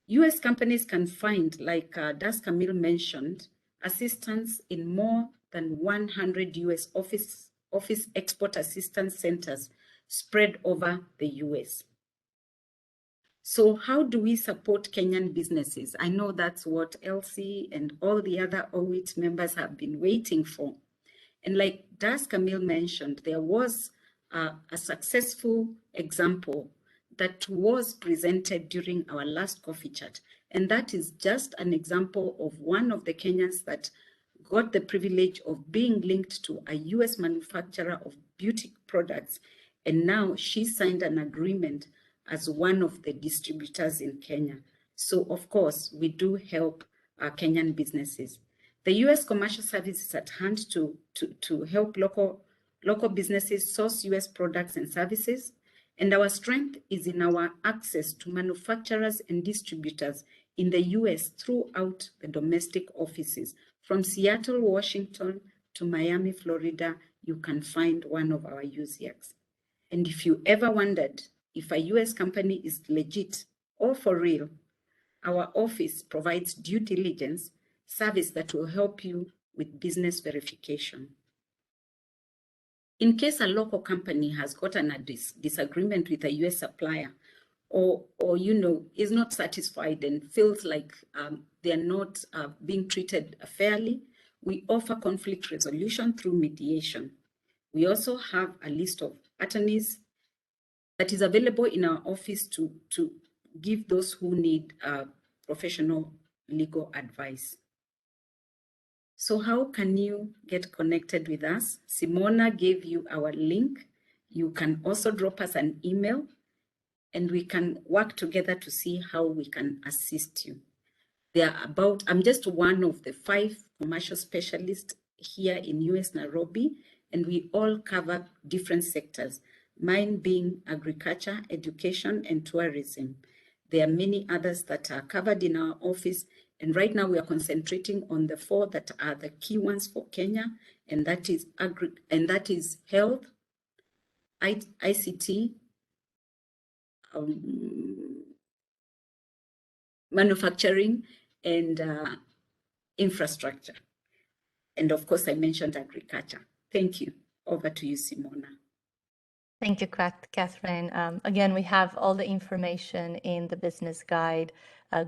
S10: U.S. companies can find, like Das Camille mentioned, assistance in more than 100 U.S. office export assistance centers spread over the U.S. So how do we support Kenyan businesses? I know that's what Elsie and all the other OWIT members have been waiting for. And like Das Camille mentioned, there was a successful example that was presented during our last coffee chat. And that is just an example of one of the Kenyans that got the privilege of being linked to a US manufacturer of beauty products. And now she signed an agreement as one of the distributors in Kenya. So of course, we do help our Kenyan businesses. The U.S. Commercial Service is at hand to help local Local businesses source US products and services, and our strength is in our access to manufacturers and distributors in the US throughout the domestic offices. From Seattle, Washington to Miami, Florida, you can find one of our USIACs. And if you ever wondered if a US company is legit or for real, our office provides due diligence service that will help you with business verification. In case a local company has gotten a disagreement with a US supplier, or is not satisfied and feels like they're not being treated fairly, we offer conflict resolution through mediation. We also have a list of attorneys that is available in our office to give those who need professional legal advice. So how can you get connected with us? Simona gave you our link. You can also drop us an email and we can work together to see how we can assist you. I'm just one of the 5 commercial specialists here in US Nairobi, and we all cover different sectors, mine being agriculture, education, and tourism. There are many others that are covered in our office, and right now we are concentrating on the 4 that are the key ones for Kenya, and that is health, ICT, manufacturing, and infrastructure. And of course, I mentioned agriculture. Thank you. Over to you, Simona.
S1: Thank you, Catherine. Again, we have all the information in the business guide,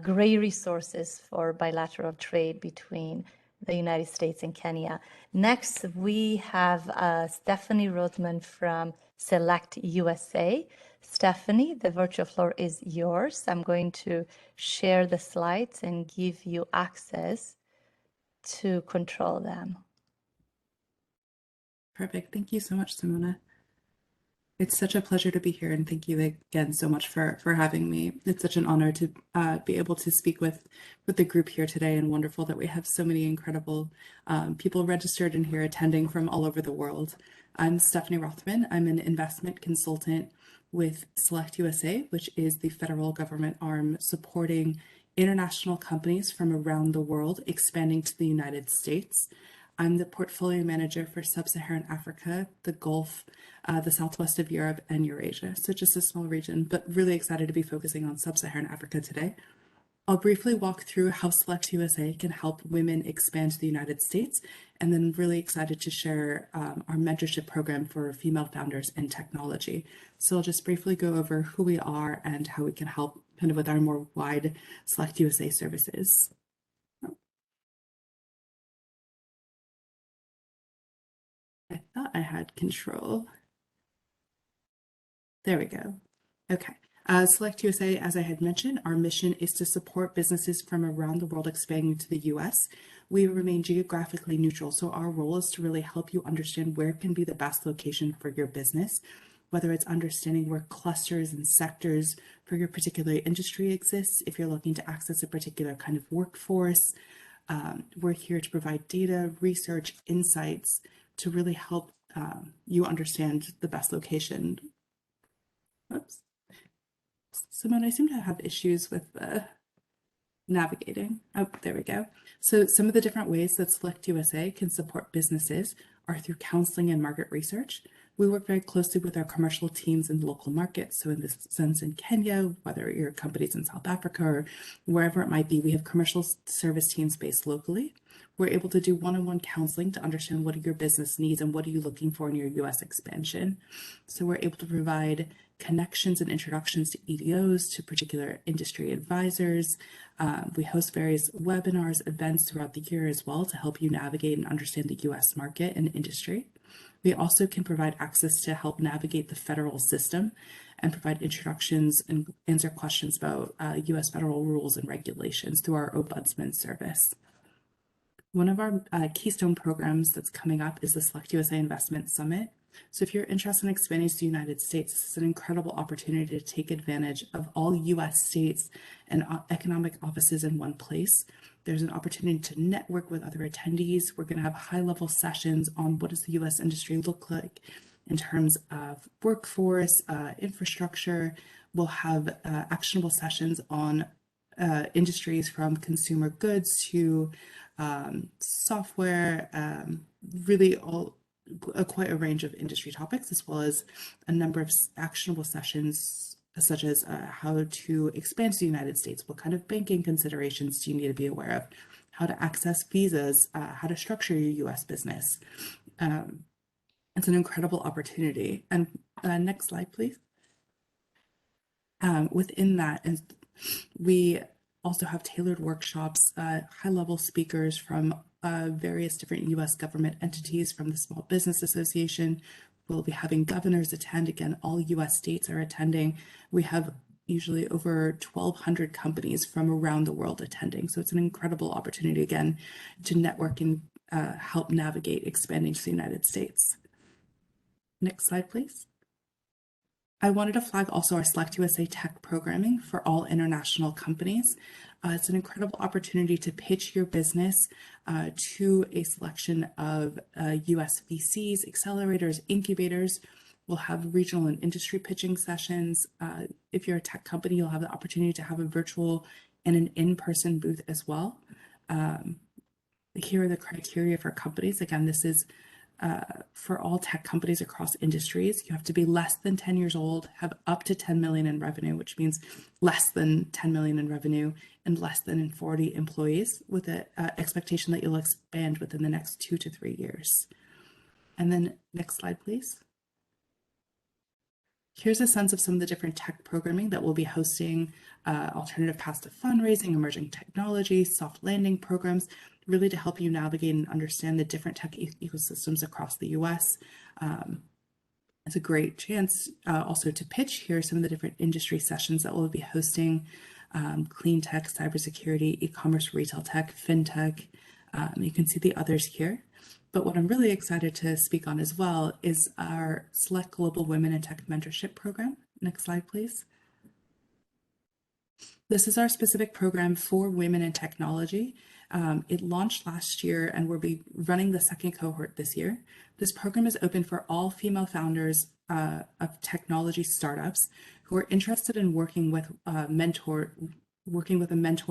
S1: great resources for bilateral trade between the United States and Kenya. Next, we have Stephanie Rothman from Select USA. Stephanie, the virtual floor is yours. I'm going to share the slides and give you access to control them.
S11: Perfect. Thank you so much, Simona. It's such a pleasure to be here, and thank you again so much for having me. It's such an honor to be able to speak with the group here today, and wonderful that we have so many incredible people registered and here attending from all over the world. I'm Stephanie Rothman. I'm an investment consultant with Select USA, which is the federal government arm supporting international companies from around the world expanding to the United States. I'm the portfolio manager for Sub-Saharan Africa, the Gulf, the Southwest of Europe, and Eurasia. So just a small region, but really excited to be focusing on Sub-Saharan Africa today. I'll briefly walk through how Select USA can help women expand to the United States, and then really excited to share our mentorship program for female founders in technology. So I'll just briefly go over who we are and how we can help kind of with our more wide Select USA services. I thought I had control. There we go. Okay. Select USA, as I had mentioned, our mission is to support businesses from around the world expanding to the US. We remain geographically neutral, so our role is to really help you understand where can be the best location for your business, whether it's understanding where clusters and sectors for your particular industry exists, if you're looking to access a particular kind of workforce. We're here to provide data, research, insights, to really help you understand the best location. Oops. Simone, I seem to have issues with navigating. Oh, there we go. So some of the different ways that Select USA can support businesses are through counseling and market research. We work very closely with our commercial teams in local markets. So in this sense, in Kenya, whether your company's in South Africa or wherever it might be, we have commercial service teams based locally. We're able to do one-on-one counseling to understand what are your business needs and what are you looking for in your US expansion. So we're able to provide connections and introductions to EDOs, to particular industry advisors. We host various webinars, events throughout the year as well to help you navigate and understand the US market and industry. We also can provide access to help navigate the federal system and provide introductions and answer questions about US federal rules and regulations through our Ombudsman service. One of our keystone programs that's coming up is the Select USA Investment Summit. So if you're interested in expanding to the United States, this is an incredible opportunity to take advantage of all US states and economic offices in one place. There's an opportunity to network with other attendees. We're going to have high-level sessions on what does the US industry look like in terms of workforce, infrastructure. We'll have actionable sessions on industries from consumer goods to software, really quite a range of industry topics, as well as a number of actionable sessions such as how to expand to the United States, what kind of banking considerations do you need to be aware of, how to access visas, how to structure your US business. It's an incredible opportunity. And next slide, please. Within that, we also have tailored workshops, high-level speakers from various different US government entities, from the Small Business Association. We'll be having governors attend. Again, all US states are attending. We have usually over 1,200 companies from around the world attending. So it's an incredible opportunity, again, to network and help navigate expanding to the United States. Next slide, please. I wanted to flag also our Select USA Tech programming for all international companies. It's an incredible opportunity to pitch your business to a selection of US VCs, accelerators, incubators. We'll have regional and industry pitching sessions. If you're a tech company, you'll have the opportunity to have a virtual and an in-person booth as well. Here are the criteria for companies. Again, this is for all tech companies across industries. You have to be less than 10 years old, have up to 10 million in revenue, which means less than 10 million in revenue and less than 40 employees, with an expectation that you'll expand within the next 2 to 3 years. And then next slide, please. Here's a sense of some of the different tech programming that we'll be hosting: alternative paths to fundraising, emerging technology, soft landing programs, really to help you navigate and understand the different tech ecosystems across the US. It's a great chance also to pitch. Here are some of the different industry sessions that we'll be hosting: clean tech, cybersecurity, e-commerce, retail tech, fintech. You can see the others here. But what I'm really excited to speak on as well is our Select Global Women in Tech Mentorship Program. Next slide, please. This is our specific program for women in technology. It launched last year and we'll be running the second cohort this year. This program is open for all female founders of technology startups who are interested in working with a mentor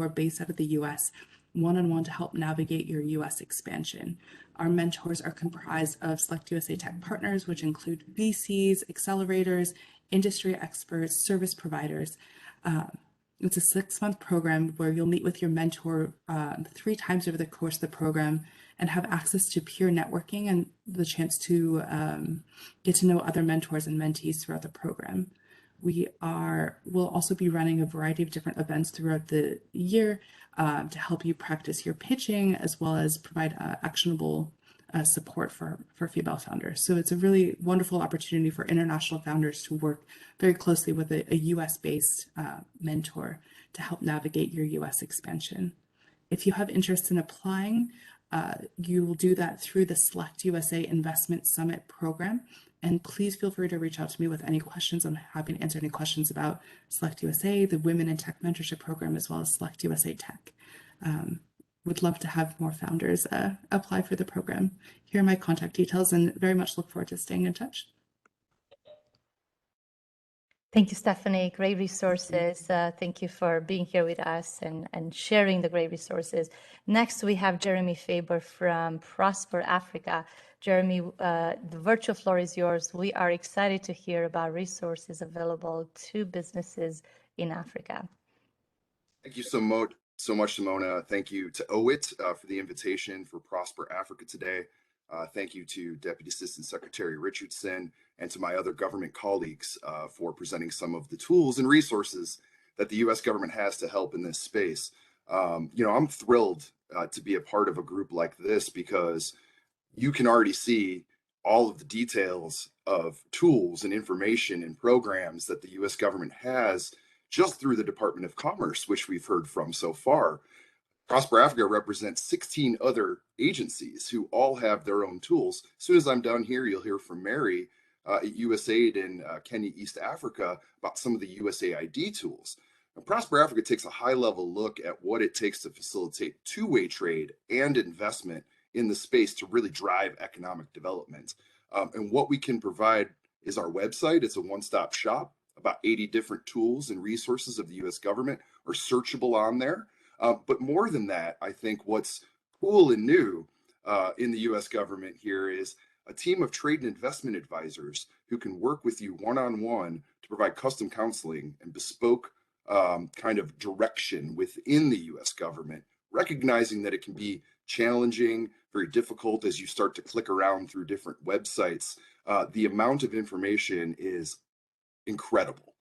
S11: based out of the US, one-on-one, to help navigate your US expansion. Our mentors are comprised of Select USA Tech partners, which include VCs, accelerators, industry experts, service providers. It's a 6-month program where you'll meet with your mentor 3 times over the course of the program and have access to peer networking and the chance to get to know other mentors and mentees throughout the program. We'll also be running a variety of different events throughout the year to help you practice your pitching, as well as provide actionable support for female founders. So it's a really wonderful opportunity for international founders to work very closely with a US-based mentor to help navigate your US expansion. If you have interest in applying, you will do that through the Select USA Investment Summit program. And please feel free to reach out to me with any questions. I'm happy to answer any questions about Select USA, the Women in Tech Mentorship Program, as well as Select USA Tech. Would love to have more founders apply for the program. Here are my contact details, and very much look forward to staying in touch.
S1: Thank you, Stephanie. Great resources. Thank you for being here with us and sharing the great resources. Next, we have Jeremy Faber from Prosper Africa. Jeremy, the virtual floor is yours. We are excited to hear about resources available to businesses in Africa.
S12: Thank you so much, Simona. Thank you to OWIT for the invitation for Prosper Africa today. Thank you to Deputy Assistant Secretary Richardson and to my other government colleagues for presenting some of the tools and resources that the U.S. government has to help in this space. I'm thrilled to be a part of a group like this because you can already see all of the details of tools and information and programs that the U.S. government has just through the Department of Commerce, which we've heard from so far. Prosper Africa represents 16 other agencies who all have their own tools. As soon as I'm done here, you'll hear from Mary at USAID in Kenya, East Africa, about some of the USAID tools. And Prosper Africa takes a high-level look at what it takes to facilitate two-way trade and investment in the space to really drive economic development. And what we can provide is our website. It's a one-stop shop. About 80 different tools and resources of the US government are searchable on there. But more than that, I think what's cool and new in the US government here is a team of trade and investment advisors who can work with you one-on-one to provide custom counseling and bespoke kind of direction within the US government, recognizing that it can be challenging, very difficult as you start to click around through different websites. The amount of information is incredible.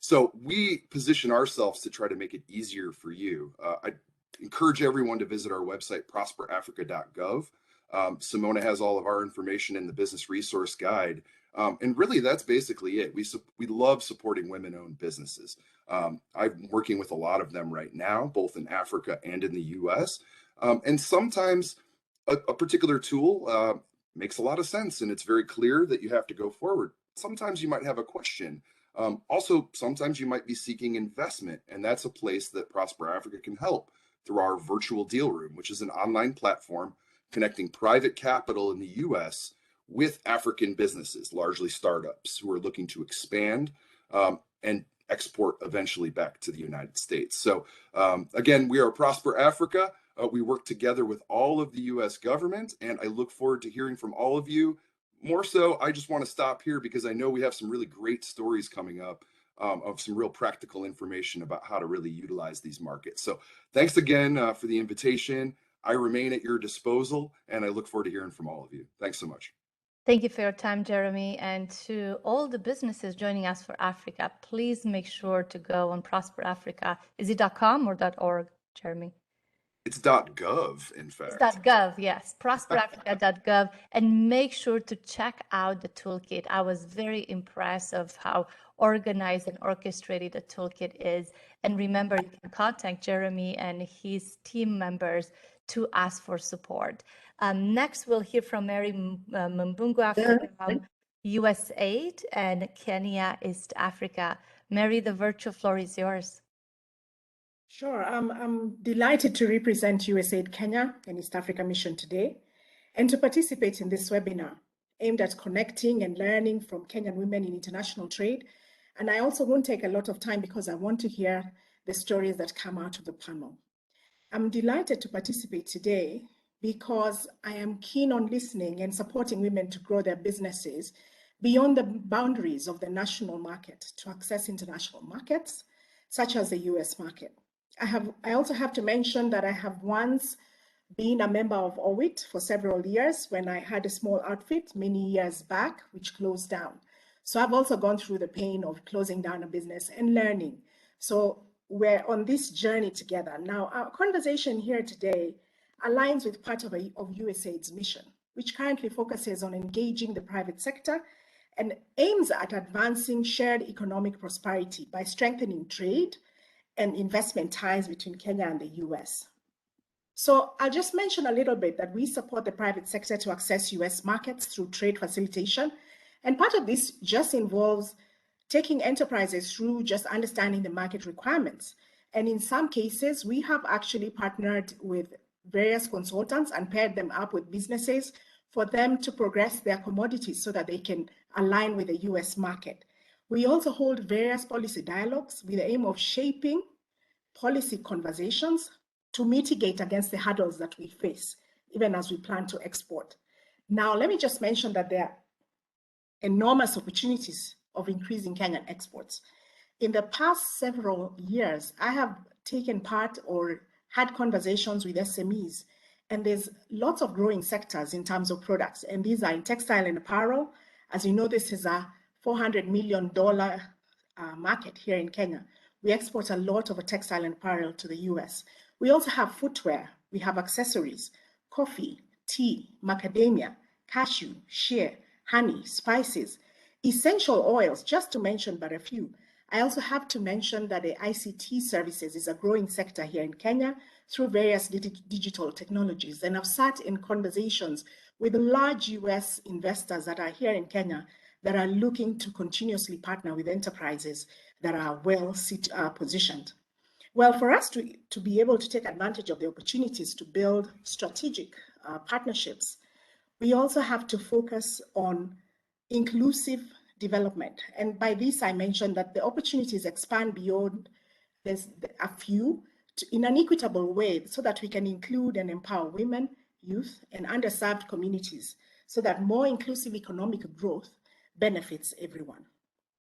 S12: So we position ourselves to try to make it easier for you. I encourage everyone to visit our website, prosperafrica.gov. Simona has all of our information in the business resource guide. And really, that's basically it. We love supporting women-owned businesses. I'm working with a lot of them right now, both in Africa and in the US. And sometimes a particular tool makes a lot of sense, and it's very clear that you have to go forward. Sometimes you might have a question. Also, sometimes you might be seeking investment, and that's a place that Prosper Africa can help through our virtual deal room, which is an online platform connecting private capital in the US with African businesses, largely startups who are looking to expand and export eventually back to the United States. So again, we are Prosper Africa. We work together with all of the US government, and I look forward to hearing from all of you. More so, I just want to stop here because I know we have some really great stories coming up of some real practical information about how to really utilize these markets. So thanks again for the invitation. I remain at your disposal, and I look forward to hearing from all of you. Thanks so much.
S1: Thank you for your time, Jeremy. And to all the businesses joining us for Africa, please make sure to go on Prosper Africa. Is it .com or .org, Jeremy?
S12: It's .gov, in fact.
S1: It's .gov, yes, prosperafrica.gov, and make sure to check out the toolkit. I was very impressed of how organized and orchestrated the toolkit is. And remember, you can contact Jeremy and his team members to ask for support. Next, we'll hear from Mary Mbungu from USAID and Kenya, East Africa. Mary, the virtual floor is yours.
S13: Sure, I'm delighted to represent USAID Kenya and East Africa Mission today and to participate in this webinar aimed at connecting and learning from Kenyan women in international trade. And I also won't take a lot of time because I want to hear the stories that come out of the panel. I'm delighted to participate today because I am keen on listening and supporting women to grow their businesses beyond the boundaries of the national market to access international markets, such as the US market. I also have to mention that I have once been a member of OWIT for several years when I had a small outfit many years back, which closed down. So I've also gone through the pain of closing down a business and learning. So we're on this journey together. Now, our conversation here today aligns with part of USAID's mission, which currently focuses on engaging the private sector and aims at advancing shared economic prosperity by strengthening trade and investment ties between Kenya and the US. So I'll just mention a little bit that we support the private sector to access US markets through trade facilitation. And part of this just involves taking enterprises through just understanding the market requirements. And in some cases, we have actually partnered with various consultants and paired them up with businesses for them to progress their commodities so that they can align with the US market. We also hold various policy dialogues with the aim of shaping policy conversations to mitigate against the hurdles that we face, even as we plan to export. Now, let me just mention that there are enormous opportunities of increasing Kenyan exports. In the past several years, I have taken part or had conversations with SMEs, and there's lots of growing sectors in terms of products, and these are in textile and apparel. As you know, this is a $400 million market here in Kenya. We export a lot of textile and apparel to the US. We also have footwear, we have accessories, coffee, tea, macadamia, cashew, shea, honey, spices, essential oils, just to mention but a few, I also have to mention that the ICT services is a growing sector here in Kenya through various digital technologies. And I've sat in conversations with large US investors that are here in Kenya that are looking to continuously partner with enterprises that are well positioned. Well, for us to be able to take advantage of the opportunities to build strategic partnerships, we also have to focus on inclusive development. And by this, I mentioned that the opportunities expand beyond a few in an equitable way so that we can include and empower women, youth, and underserved communities so that more inclusive economic growth benefits everyone.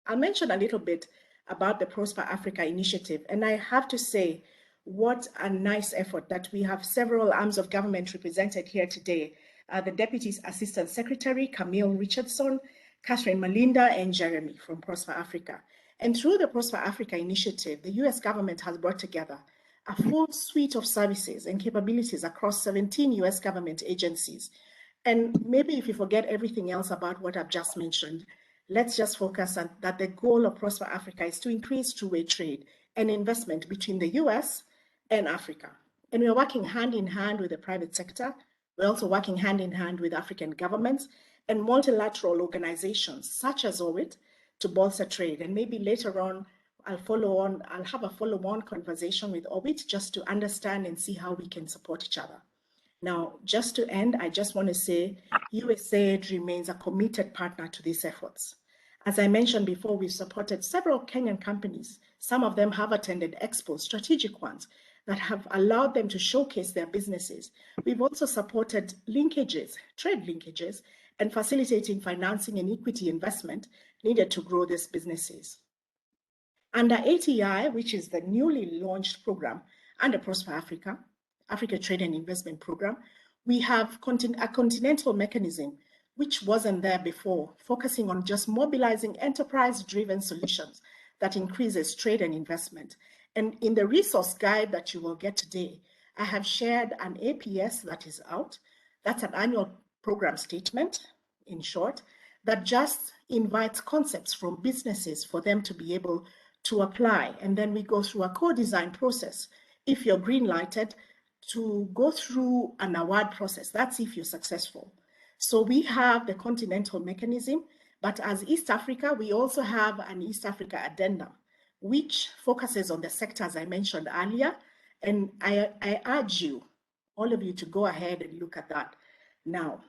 S13: I'll mention a little bit about the Prosper Africa initiative. And I have to say, what a nice effort that we have several arms of government represented here today. The Deputy Assistant Secretary, Camille Richardson, Catherine Malinda, and Jeremy from Prosper Africa. And through the Prosper Africa initiative, the US government has brought together a full suite of services and capabilities across 17 US government agencies. And maybe if you forget everything else about what I've just mentioned, let's just focus on that the goal of Prosper Africa is to increase two-way trade and investment between the US and Africa. And we're working hand in hand with the private sector. We're also working hand in hand with African governments and multilateral organizations such as OWIT to bolster trade. And maybe later on, I'll have a follow-on conversation with OWIT just to understand and see how we can support each other. Now, just to end, I just want to say USAID remains a committed partner to these efforts. As I mentioned before, we've supported several Kenyan companies. Some of them have attended expos, strategic ones, that have allowed them to showcase their businesses. We've also supported linkages, trade linkages, and facilitating financing and equity investment needed to grow these businesses. Under ATI, which is the newly launched program under Prosper Africa, Africa Trade and Investment Program, we have a continental mechanism which wasn't there before, focusing on just mobilizing enterprise-driven solutions that increases trade and investment. And in the resource guide that you will get today, I have shared an APS that is out. That's an annual program statement, in short, that just invites concepts from businesses for them to be able to apply. And then we go through a co-design process. If you're green-lighted, to go through an award process. That's if you're successful. So we have the continental mechanism, but as East Africa, we also have an East Africa addendum, which focuses on the sectors I mentioned earlier. And I urge you, all of you, to go ahead and look at that. Now,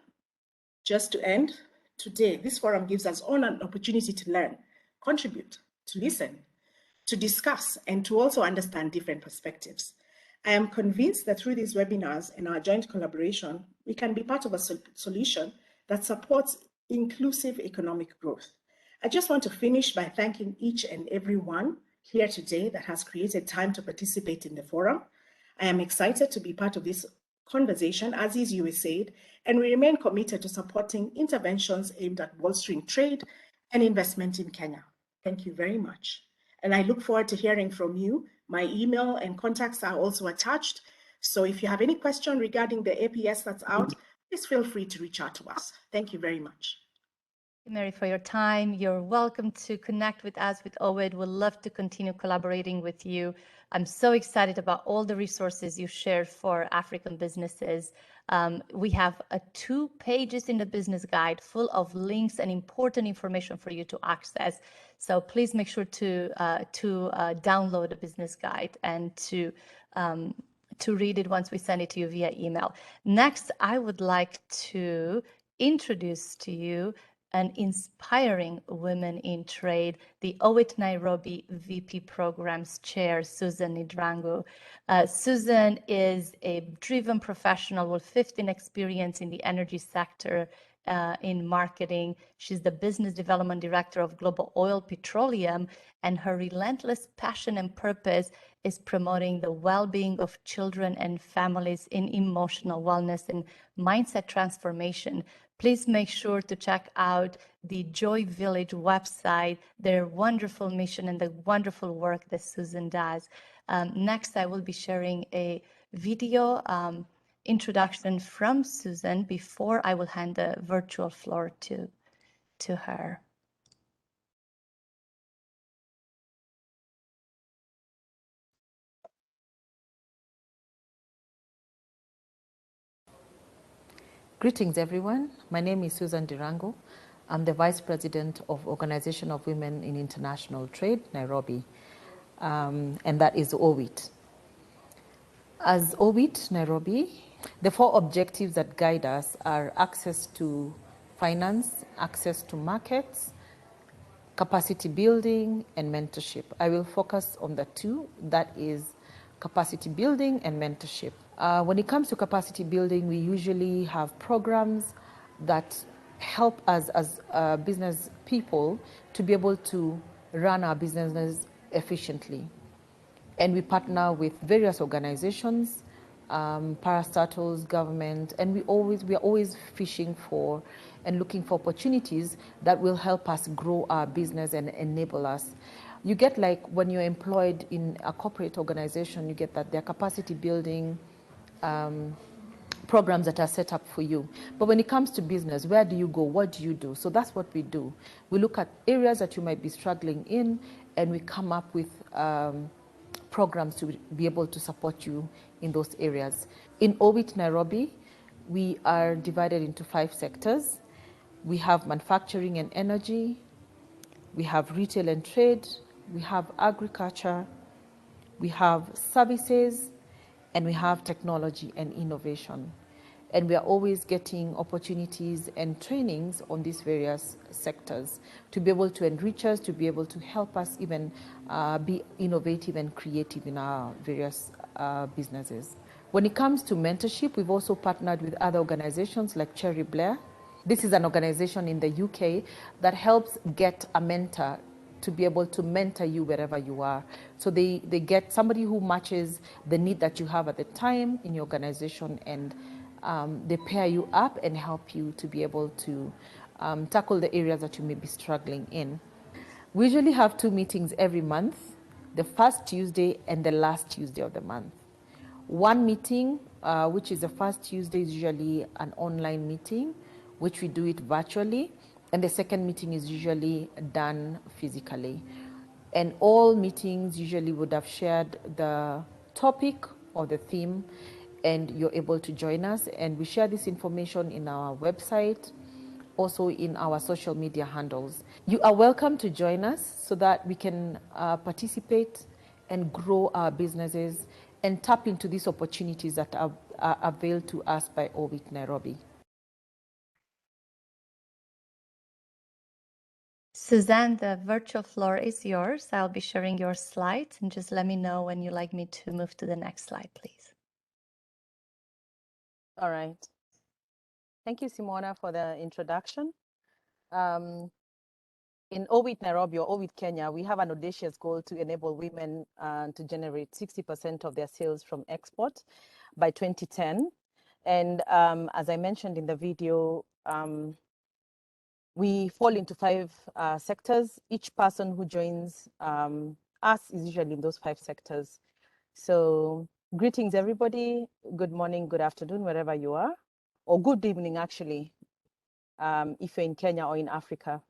S13: just to end, today, this forum gives us all an opportunity to learn, contribute, to listen, to discuss, and to also understand different perspectives. I am convinced that through these webinars and our joint collaboration, we can be part of a solution that supports inclusive economic growth. I just want to finish by thanking each and every one here today that has created time to participate in the forum. I am excited to be part of this conversation, as is USAID, and we remain committed to supporting interventions aimed at bolstering trade and investment in Kenya. Thank you very much. And I look forward to hearing from you. My email and contacts are also attached. So if you have any question regarding the APS that's out, please feel free to reach out to us. Thank you very much.
S1: Mary, for your time. You're welcome to connect with us with OWIT. We'd love to continue collaborating with you. I'm so excited about all the resources you shared for African businesses. We have 2 pages in the business guide full of links and important information for you to access. So please make sure to download the business guide and to read it once we send it to you via email. Next, I would like to introduce to you an inspiring women in trade, the OWIT Nairobi VP Programs Chair, Susan Ndrangu. Susan is a driven professional with 15 experience in the energy sector in marketing. She's the Business Development Director of Global Oil Petroleum, and her relentless passion and purpose is promoting the well-being of children and families in emotional wellness and mindset transformation. Please make sure to check out the Joy Village website, their wonderful mission and the wonderful work that Susan does. Next, I will be sharing a video introduction from Susan before I will hand the virtual floor to her.
S14: Greetings, everyone. My name is Susan Dirango. I'm the Vice President of Organization of Women in International Trade, Nairobi, and that is OWIT. As OWIT Nairobi, the 4 objectives that guide us are access to finance, access to markets, capacity building, and mentorship. I will focus on the 2, that is capacity building and mentorship. When it comes to capacity building, we usually have programs that help us as business people to be able to run our businesses efficiently. And we partner with various organizations, parastatals, government, and we are always fishing for and looking for opportunities that will help us grow our business and enable us. You get, like, when you're employed in a corporate organization, you get that their capacity building programs that are set up for you. But when it comes to business, where do you go? What do you do? So that's what we do. We look at areas that you might be struggling in, and we come up with programs to be able to support you in those areas. In OWIT Nairobi, we are divided into 5 sectors. We have manufacturing and energy, we have retail and trade, we have agriculture, we have services, and we have technology and innovation. And we are always getting opportunities and trainings on these various sectors to be able to enrich us, to be able to help us even be innovative and creative in our various businesses. When it comes to mentorship, we've also partnered with other organizations like Cherry Blair. This is an organization in the UK that helps get a mentor to be able to mentor you wherever you are. So they get somebody who matches the need that you have at the time in your organization, and they pair you up and help you to be able to tackle the areas that you may be struggling in. We usually have 2 meetings every month, the first Tuesday and the last Tuesday of the month. One meeting, which is the first Tuesday, is usually an online meeting, which we do it virtually, and the second meeting is usually done physically. And all meetings usually would have shared the topic or the theme, and you're able to join us. And we share this information in our website, also in our social media handles. You are welcome to join us so that we can participate and grow our businesses and tap into these opportunities that are availed to us by OWIT Nairobi.
S1: Suzanne, the virtual floor is yours. I'll be sharing your slides, and just let me know when you'd like me to move to the next slide, please.
S14: All right. Thank you, Simona, for the introduction. In OWIT Nairobi or OWIT Kenya, we have an audacious goal to enable women to generate 60% of their sales from export by 2010. And as I mentioned in the video, we fall into 5 sectors. Each person who joins us is usually in those 5 sectors. So greetings, everybody. Good morning, good afternoon, wherever you are, or good evening, actually, if you're in Kenya or in Africa.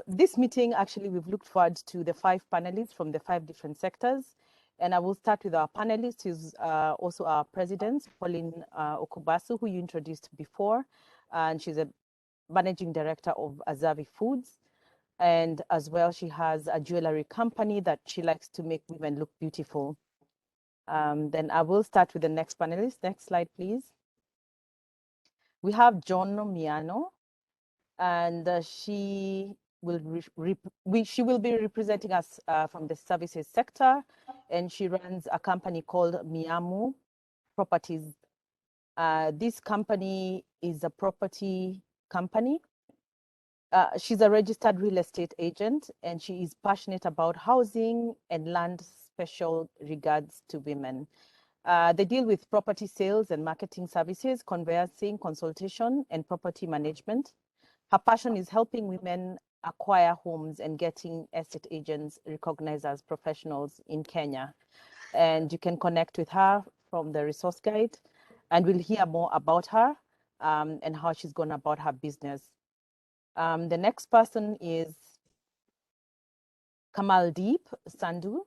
S14: This meeting, actually, we've looked forward to the 5 panelists from the 5 different sectors. And I will start with our panelist, who's also our president, Pauline Okubasu, who you introduced before. And she's a managing director of Azavi Foods. And as well, she has a jewelry company that she likes to make women look beautiful. Then I will start with the next panelist. Next slide, please. We have John Miano, and she will be representing us from the services sector, and she runs a company called Miamu Properties. This company is a property company. She's a registered real estate agent, and she is passionate about housing and land, special regards to women. They deal with property sales and marketing services, conveyancing, consultation, and property management. Her passion is helping women acquire homes and getting estate agents recognized as professionals in Kenya. And you can connect with her from the resource guide, and we'll hear more about her and how she's gone about her business. The next person is Kamaldeep Sandhu.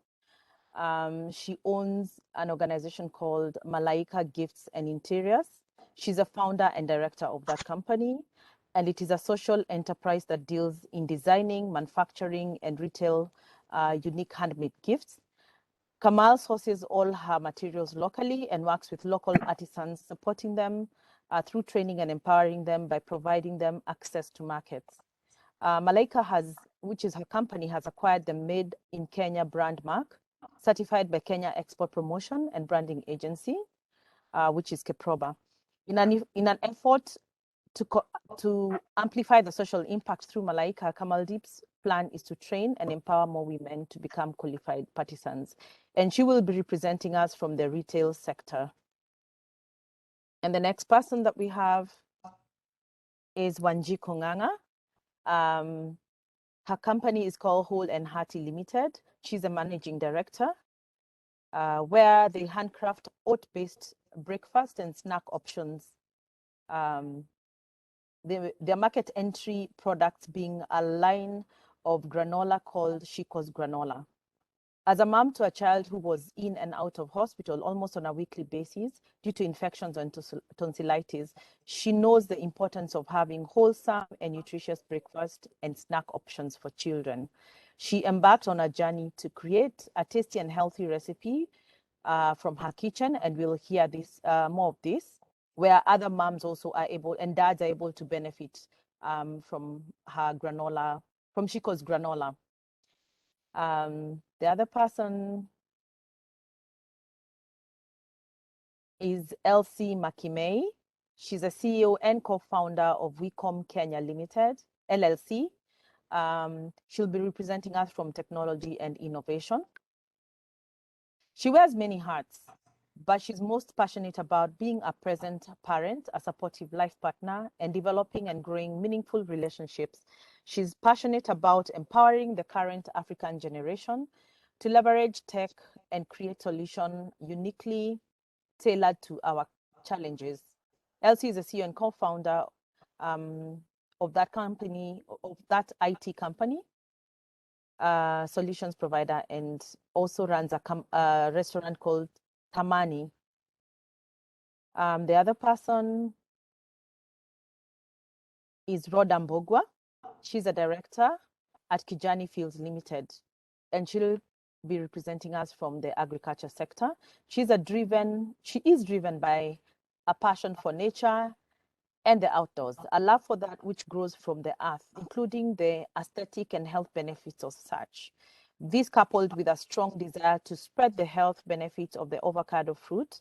S14: She owns an organization called Malaika Gifts and Interiors. She's a founder and director of that company, and it is a social enterprise that deals in designing, manufacturing, and retail unique handmade gifts. Kamal sources all her materials locally and works with local artisans, supporting them through training and empowering them by providing them access to markets. Malaika which is her company, has acquired the Made in Kenya brand mark, certified by Kenya Export Promotion and Branding Agency, which is Keproba. In an effort to amplify the social impact through Malaika, Kamaldeep's plan is to train and empower more women to become qualified partisans. And she will be representing us from the retail sector. And the next person that we have is Wanjiku Ng'ang'a. Her company is called Whole and Hearty Limited. She's a managing director, where they handcraft oat-based breakfast and snack options. Their market entry products being a line of granola called Shiko's Granola. As a mom to a child who was in and out of hospital almost on a weekly basis due to infections and tonsillitis, she knows the importance of having wholesome and nutritious breakfast and snack options for children. She embarked on a journey to create a tasty and healthy recipe from her kitchen, and we'll hear this more of this, where other moms also are able, and dads are able to benefit from her granola, from Shiko's Granola. The other person is Elsie Makimei. She's a CEO and co-founder of WICOM Kenya Limited, LLC. She'll be representing us from technology and innovation. She wears many hats, but she's most passionate about being a present parent, a supportive life partner, and developing and growing meaningful relationships. She's passionate about empowering the current African generation to leverage tech and create solutions uniquely tailored to our challenges. Elsie is a CEO and co-founder of that company, of that IT company, solutions provider, and also runs a restaurant called Tamani. The other person is Rhoda Mbogwa. She's a director at Kijani Fields Limited, and she'll be representing us from the agriculture sector. She is driven by a passion for nature and the outdoors, a love for that which grows from the earth, including the aesthetic and health benefits of such. This coupled with a strong desire to spread the health benefits of the avocado fruit,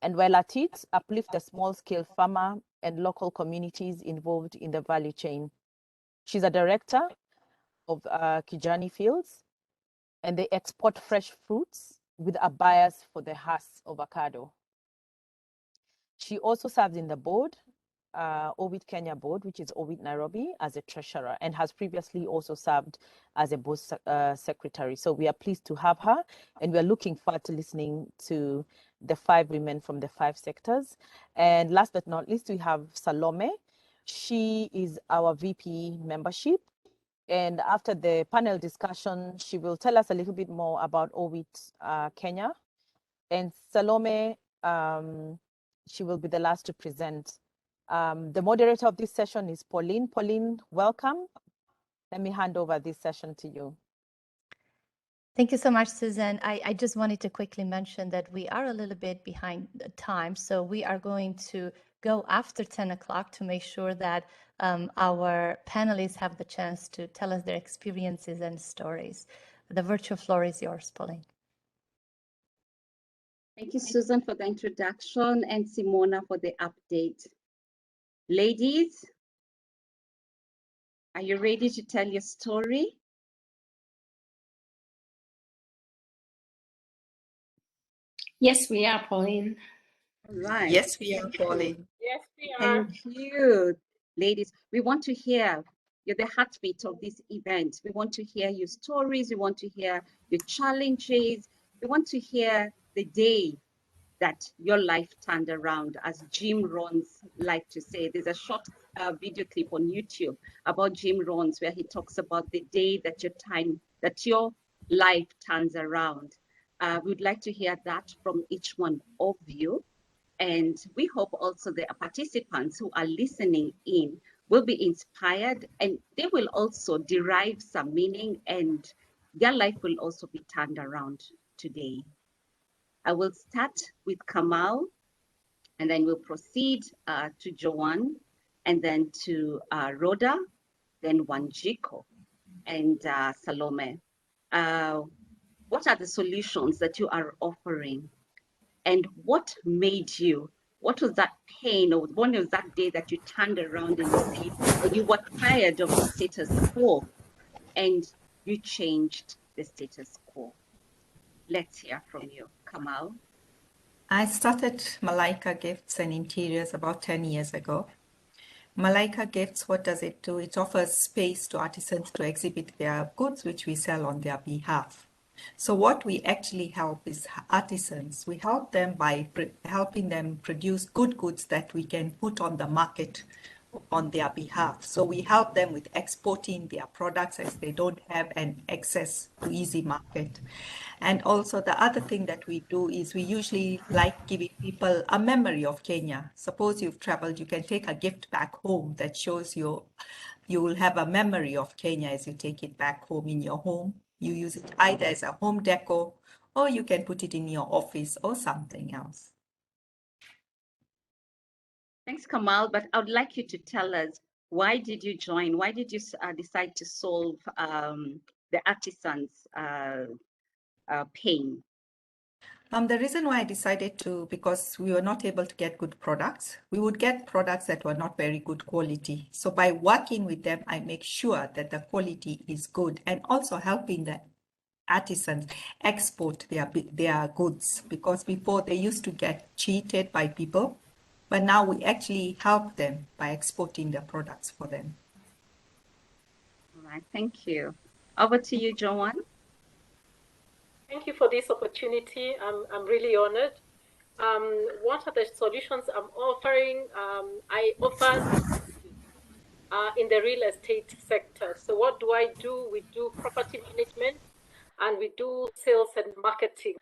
S14: and while at it, uplift the small-scale farmer and local communities involved in the value chain. She's a director of Kijani Fields, and they export fresh fruits with a bias for the Hass avocado. She also serves in the board, OWIT Kenya board, which is OWIT Nairobi, as a treasurer, and has previously also served as a board secretary. So we are pleased to have her, and we are looking forward to listening to the 5 women from the 5 sectors. And last but not least, we have Salome. She is our VP membership. And after the panel discussion, she will tell us a little bit more about OWIT Kenya. And Salome, she will be the last to present. The moderator of this session is Pauline. Pauline, welcome. Let me hand over this session to you.
S1: Thank you so much, Susan. I just wanted to quickly mention that we are a little bit behind the time, so we are going to go after 10 o'clock to make sure that our panelists have the chance to tell us their experiences and stories. The virtual floor is yours, Pauline.
S6: Thank you, Susan, for the introduction, and Simona for the update. Ladies, are you ready to tell your story?
S15: Yes, we are, Pauline.
S6: All right.
S15: Yes, we are, Pauline.
S6: Yes, we are. Thank you. Ladies, we want to hear, you're the heartbeat of this event. We want to hear your stories. We want to hear your challenges. We want to hear the day that your life turned around, as Jim Rohns like to say. There's a short video clip on YouTube about Jim Rohns where he talks about the day that your life turns around. We would like to hear that from each one of you. And we hope also the participants who are listening in will be inspired, and they will also derive some meaning, and their life will also be turned around today. I will start with Kamal, and then we'll proceed to Joanne, and then to Rhoda, then Wanjiko, and Salome. What are the solutions that you are offering? And what made you, what was that pain, or when was that day that you turned around and you said, or you were tired of the status quo and you changed the status quo? Let's hear from you, Kamal.
S16: I started Malaika Gifts and Interiors about 10 years ago. Malaika Gifts, what does it do? It offers space to artisans to exhibit their goods, which we sell on their behalf. So what we actually help is artisans. We help them by helping them produce good goods that we can put on the market on their behalf. So we help them with exporting their products as they don't have an access to easy market. And also the other thing that we do is we usually like giving people a memory of Kenya. Suppose you've traveled, you can take a gift back home that shows you will have a memory of Kenya as you take it back home in your home. You use it either as a home decor, or you can put it in your office or something else.
S6: Thanks, Kamal, but I would like you to tell us, why did you join? Why did you decide to solve the artisans' pain?
S16: The reason why I decided to, because we were not able to get good products. We would get products that were not very good quality. So by working with them, I make sure that the quality is good, and also helping the artisans export their goods, because before they used to get cheated by people, but now we actually help them by exporting the products for them.
S6: All right, thank you. Over to you, Joanne.
S17: Thank you for this opportunity. I'm really honored. What are the solutions I'm offering? I offer in the real estate sector. So what do I do? We do property management, and we do sales and marketing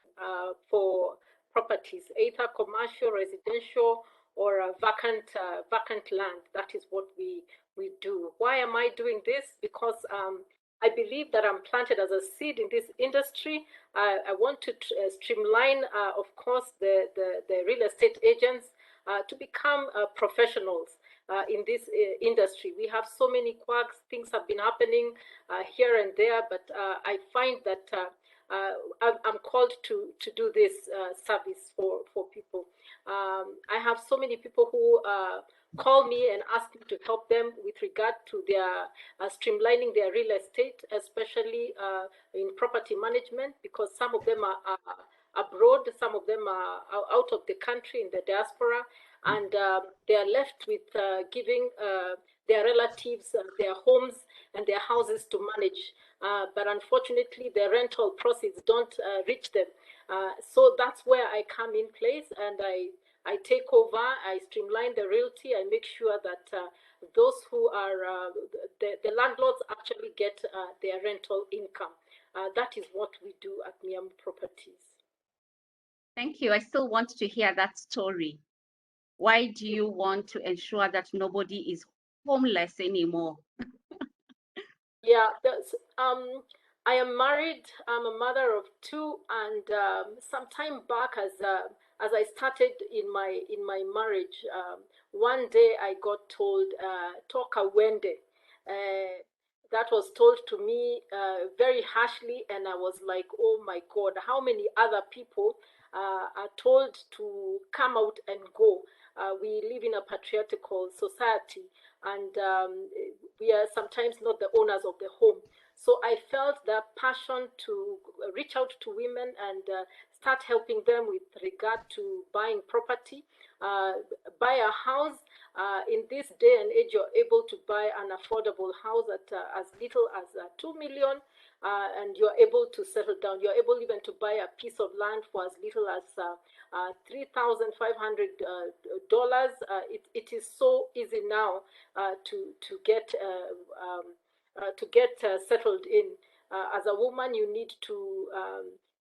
S17: for properties, either commercial, residential, or vacant land. That is what we do. Why am I doing this? Because I believe that I'm planted as a seed in this industry. I want to streamline, of course, the real estate agents to become professionals in this industry. We have so many quirks, things have been happening here and there, but I find that I'm called to do this service for people. I have so many people who call me and ask me to help them with regard to their streamlining their real estate, especially in property management, because some of them are abroad, some of them are out of the country in the diaspora, and they are left with giving their relatives their homes and their houses to manage. But unfortunately, the rental proceeds don't reach them. So that's where I come in place, and I take over, I streamline the realty, I make sure that those who are, the landlords actually get their rental income. That is what we do at Miam Properties.
S6: Thank you. I still want to hear that story. Why do you want to ensure that nobody is homeless anymore?
S17: Yeah, I am married. I'm a mother of two, and some time back, as I started in my marriage, one day I got told, "Toka wende." That was told to me very harshly, and I was like, "Oh my God, how many other people are told to come out and go?" We live in a patriarchal society, and we are sometimes not the owners of the home. So I felt the passion to reach out to women and start helping them with regard to buying property, buy a house. In this day and age, you're able to buy an affordable house at as little as 2 million, and you're able to settle down. You're able even to buy a piece of land for as little as $3,500. It is so easy now to get settled in. As a woman, you need to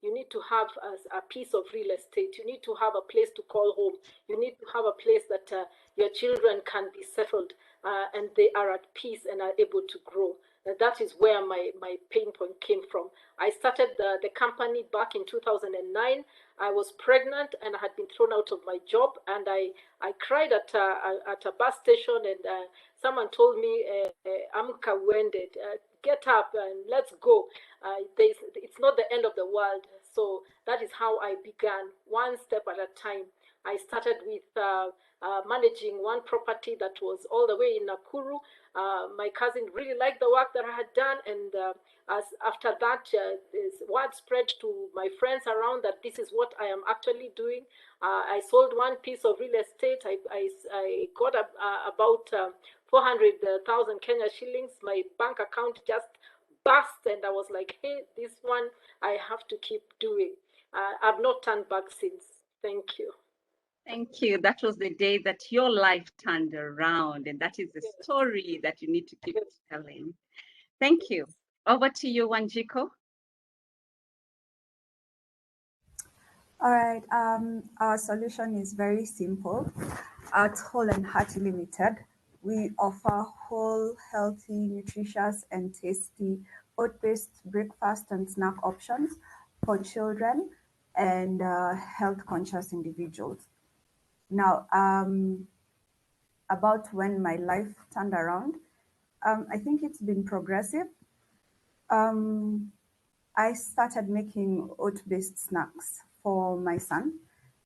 S17: You need to have a piece of real estate. You need to have a place to call home. You need to have a place that your children can be settled and they are at peace and are able to grow. That is where my pain point came from. I started the company back in 2009. I was pregnant and I had been thrown out of my job, and I cried at a bus station, and someone told me, Amka Wende, get up and let's go. It's not the end of the world. So that is how I began, one step at a time. I started with managing one property that was all the way in Nakuru. My cousin really liked the work that I had done, and after that, this word spread to my friends around that this is what I am actually doing. I sold one piece of real estate. I got about 400,000 Kenya shillings. My bank account just burst, and I was like, hey, this one I have to keep doing. I've not turned back since. Thank you.
S6: Thank you. That was the day that your life turned around, and that is the story that you need to keep telling. Thank you. Over to you, Wanjiko.
S18: All right, our solution is very simple. At Whole and Hearty Limited, we offer whole, healthy, nutritious, and tasty oat-based breakfast and snack options for children and health-conscious individuals. Now, about when my life turned around, I think it's been progressive. I started making oat-based snacks for my son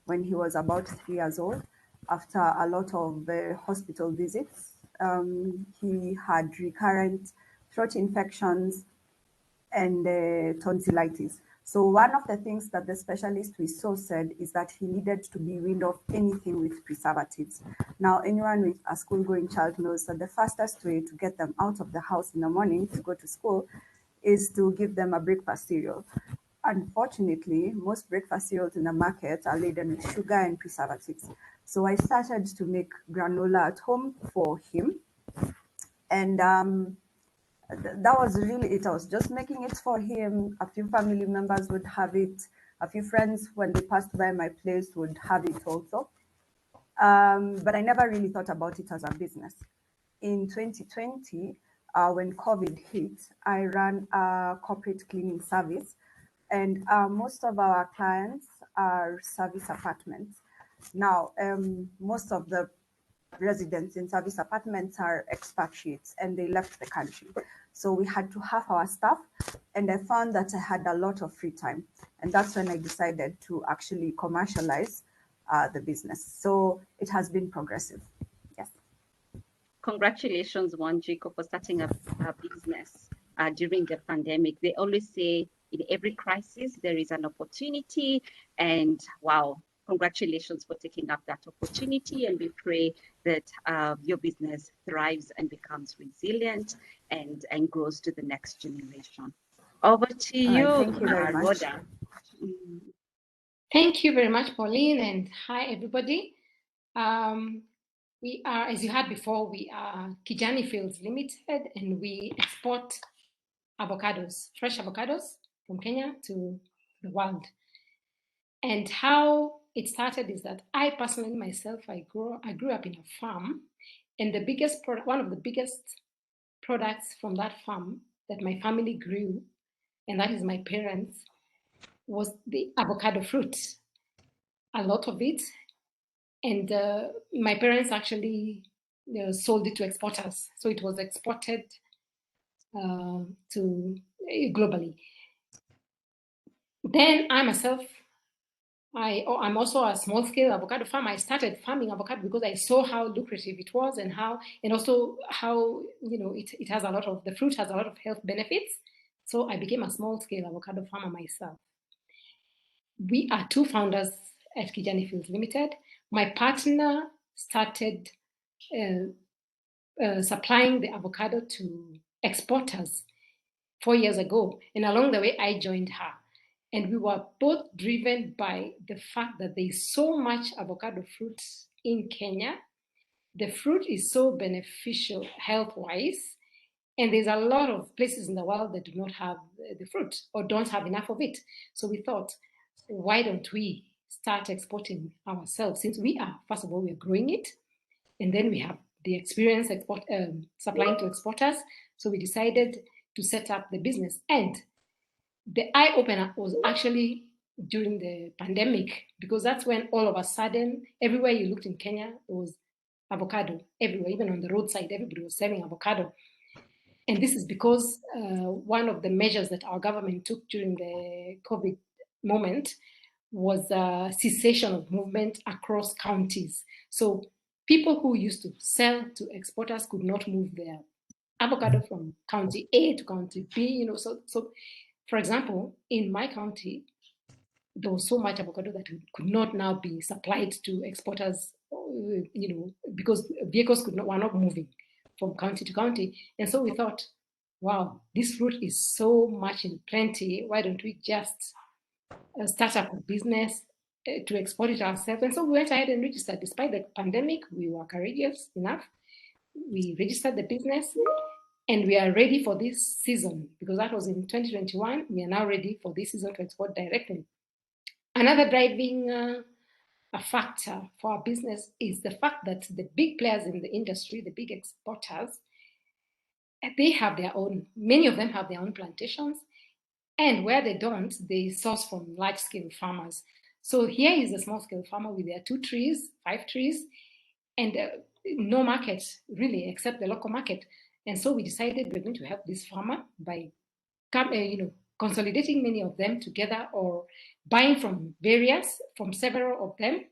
S18: when he was about 3 years old. After a lot of hospital visits, he had recurrent throat infections and tonsillitis. So one of the things that the specialist we saw said is that he needed to be rid of anything with preservatives. Now, anyone with a school-going child knows that the fastest way to get them out of the house in the morning to go to school is to give them a breakfast cereal. Unfortunately, most breakfast cereals in the market are laden with sugar and preservatives. So I started to make granola at home for him. And that was really it. I was just making it for him. A few family members would have it. A few friends, when they passed by my place, would have it also. But I never really thought about it as a business. In 2020, when COVID hit, I ran a corporate cleaning service, and most of our clients are service apartments. Now, most of the residents in service apartments are expatriates, and they left the country. So we had to have our staff, and I found that I had a lot of free time. And that's when I decided to actually commercialize the business. So it has been progressive. Yes.
S6: Congratulations, Wanjiko, for starting a business during the pandemic. They always say in every crisis, there is an opportunity. And wow, congratulations for taking up that opportunity. And we pray that your business thrives and becomes resilient and grows to the next generation. Over to you,
S18: Thank you very much.
S6: Rhoda.
S15: Thank you very much, Pauline, and hi, everybody. We are, as you heard before, we are Kijani Fields Limited, and we export avocados, fresh avocados from Kenya to the world. And how it started is that I personally myself, I grew up in a farm, and the biggest product, one of the biggest products from that farm that my family grew, and that is my parents, was the avocado fruit. A lot of it. And my parents actually sold it to exporters. So it was exported to globally. Then I myself, I'm also a small scale avocado farmer. I started farming avocado because I saw how lucrative it was and also how, it has a lot of, the fruit has a lot of health benefits. So I became a small scale avocado farmer myself. We are two founders at Kijani Fields Limited. My partner started supplying the avocado to exporters 4 years ago. And along the way, I joined her. And we were both driven by the fact that there is so much avocado fruit in Kenya. The fruit is so beneficial health-wise, And there's a lot of places in the world that do not have the fruit or don't have enough of it. So we thought, why don't we start exporting ourselves? Since we are, first of all, we're growing it, and then we have the experience supplying to exporters. So we decided to set up the business. And the eye-opener was actually during the pandemic, because that's when all of a sudden, everywhere you looked in Kenya, it was avocado everywhere, even on the roadside, everybody was selling avocado. And this is because one of the measures that our government took during the COVID moment was a cessation of movement across counties. So people who used to sell to exporters could not move their avocado from county A to county B, So for example, in my county, there was so much avocado that could not now be supplied to exporters, because vehicles were not moving from county to county. And so we thought, wow, this fruit is so much in plenty. Why don't we just start up a business to export it ourselves? And so we went ahead and registered. Despite the pandemic, we were courageous enough. We registered the business, and we are ready for this season, because that was in 2021. We are now ready for this season to export directly. Another driving a factor for our business is the fact that the big players in the industry, the big exporters, they have their own, many of them have their own plantations, and where they don't, they source from large-scale farmers. So here is a small-scale farmer with their 2 trees, 5 trees, and no market really except the local market. And so we decided we're going to help this farmer by consolidating many of them together, or buying from several of them,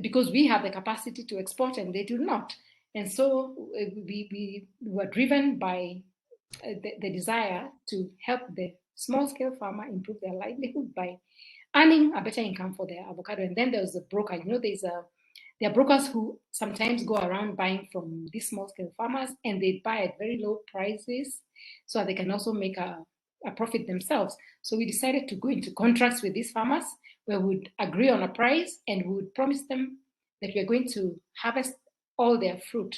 S15: because we have the capacity to export and they do not. And so we were driven by the desire to help the small-scale farmer improve their livelihood by earning a better income for their avocado. And then there's a broker. There are brokers who sometimes go around buying from these small-scale farmers, and they buy at very low prices so that they can also make a profit themselves. So we decided to go into contracts with these farmers where we would agree on a price, and we would promise them that we are going to harvest all their fruit,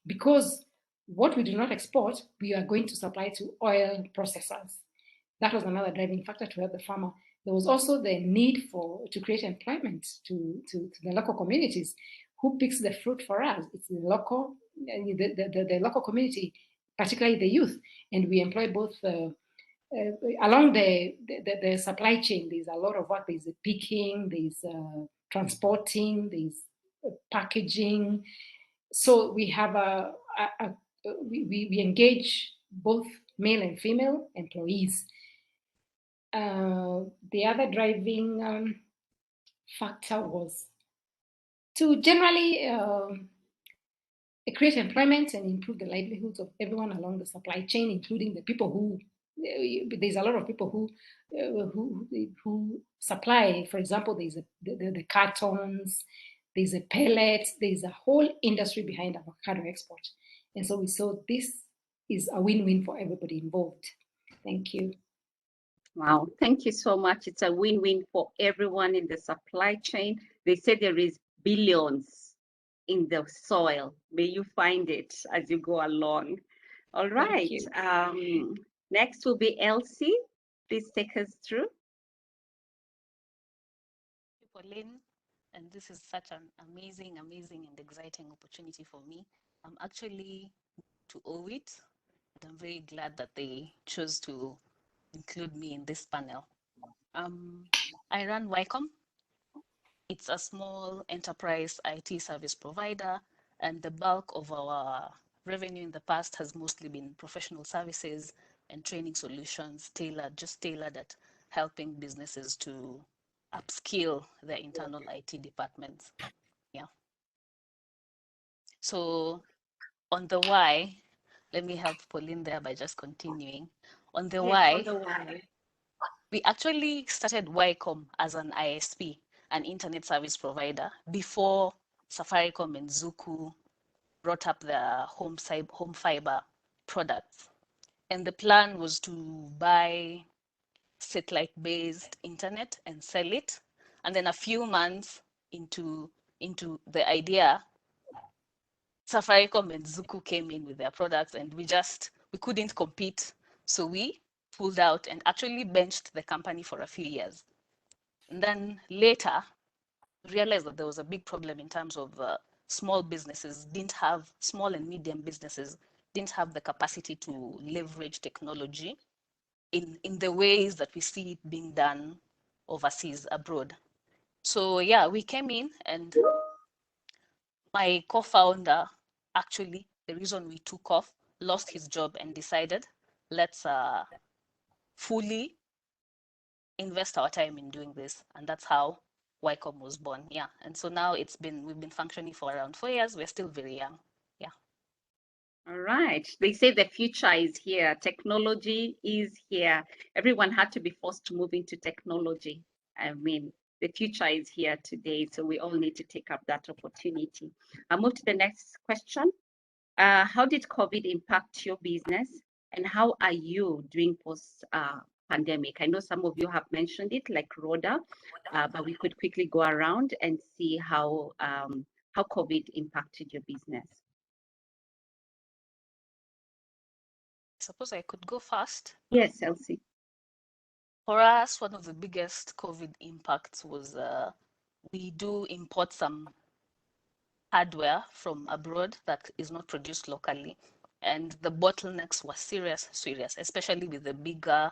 S15: because what we do not export, we are going to supply to oil processors. That was another driving factor to help the farmer. There was also the need to create employment to the local communities. Who picks the fruit for us? It's the local community, particularly the youth. And we employ both along the supply chain. There's a lot of work. There's the picking, there's transporting, there's packaging. So we have we engage both male and female employees. The other driving factor was to generally create employment and improve the livelihoods of everyone along the supply chain, including the people who, there's a lot of people who supply. For example, there's the cartons, there's a pellet, there's a whole industry behind avocado export. And so we saw this is a win-win for everybody involved. Thank you.
S6: Wow, thank you so much. It's a win-win for everyone in the supply chain. They say there is billions in the soil. May you find it as you go along. All right. Next will be Elsie. Please take us through.
S19: Pauline, and this is such an amazing and exciting opportunity for me. I'm actually to OWIT, and I'm very glad that they chose to include me in this panel. I run WICOM. It's a small enterprise IT service provider, and the bulk of our revenue in the past has mostly been professional services and training solutions tailored at helping businesses to upskill their internal IT departments. Yeah. So on the why, let me help Pauline there by just continuing. On the why, we actually started WICOM as an ISP, an internet service provider, before Safaricom and Zuku brought up the home fiber products. And the plan was to buy satellite-based internet and sell it. And then a few months into the idea, Safaricom and Zuku came in with their products, and we couldn't compete. So we pulled out and actually benched the company for a few years. And then later, realized that there was a big problem in terms of small and medium businesses didn't have the capacity to leverage technology in the ways that we see it being done overseas, abroad. So yeah, we came in, and my co-founder, actually, the reason we took off, lost his job and decided, let's fully invest our time in doing this. And that's how YCOM was born. Yeah. And so now we've been functioning for around 4 years. We're still very young. Yeah.
S6: All right. They say the future is here. Technology is here. Everyone had to be forced to move into technology. I mean, the future is here today, so we all need to take up that opportunity. I'll move to the next question. How did COVID impact your business, and how are you doing post pandemic? I know some of you have mentioned it, like Rhoda, but we could quickly go around and see how COVID impacted your business.
S19: Suppose I could go first.
S6: Yes, Elsie.
S19: For us, one of the biggest COVID impacts was we do import some hardware from abroad that is not produced locally. And the bottlenecks were serious, especially with the bigger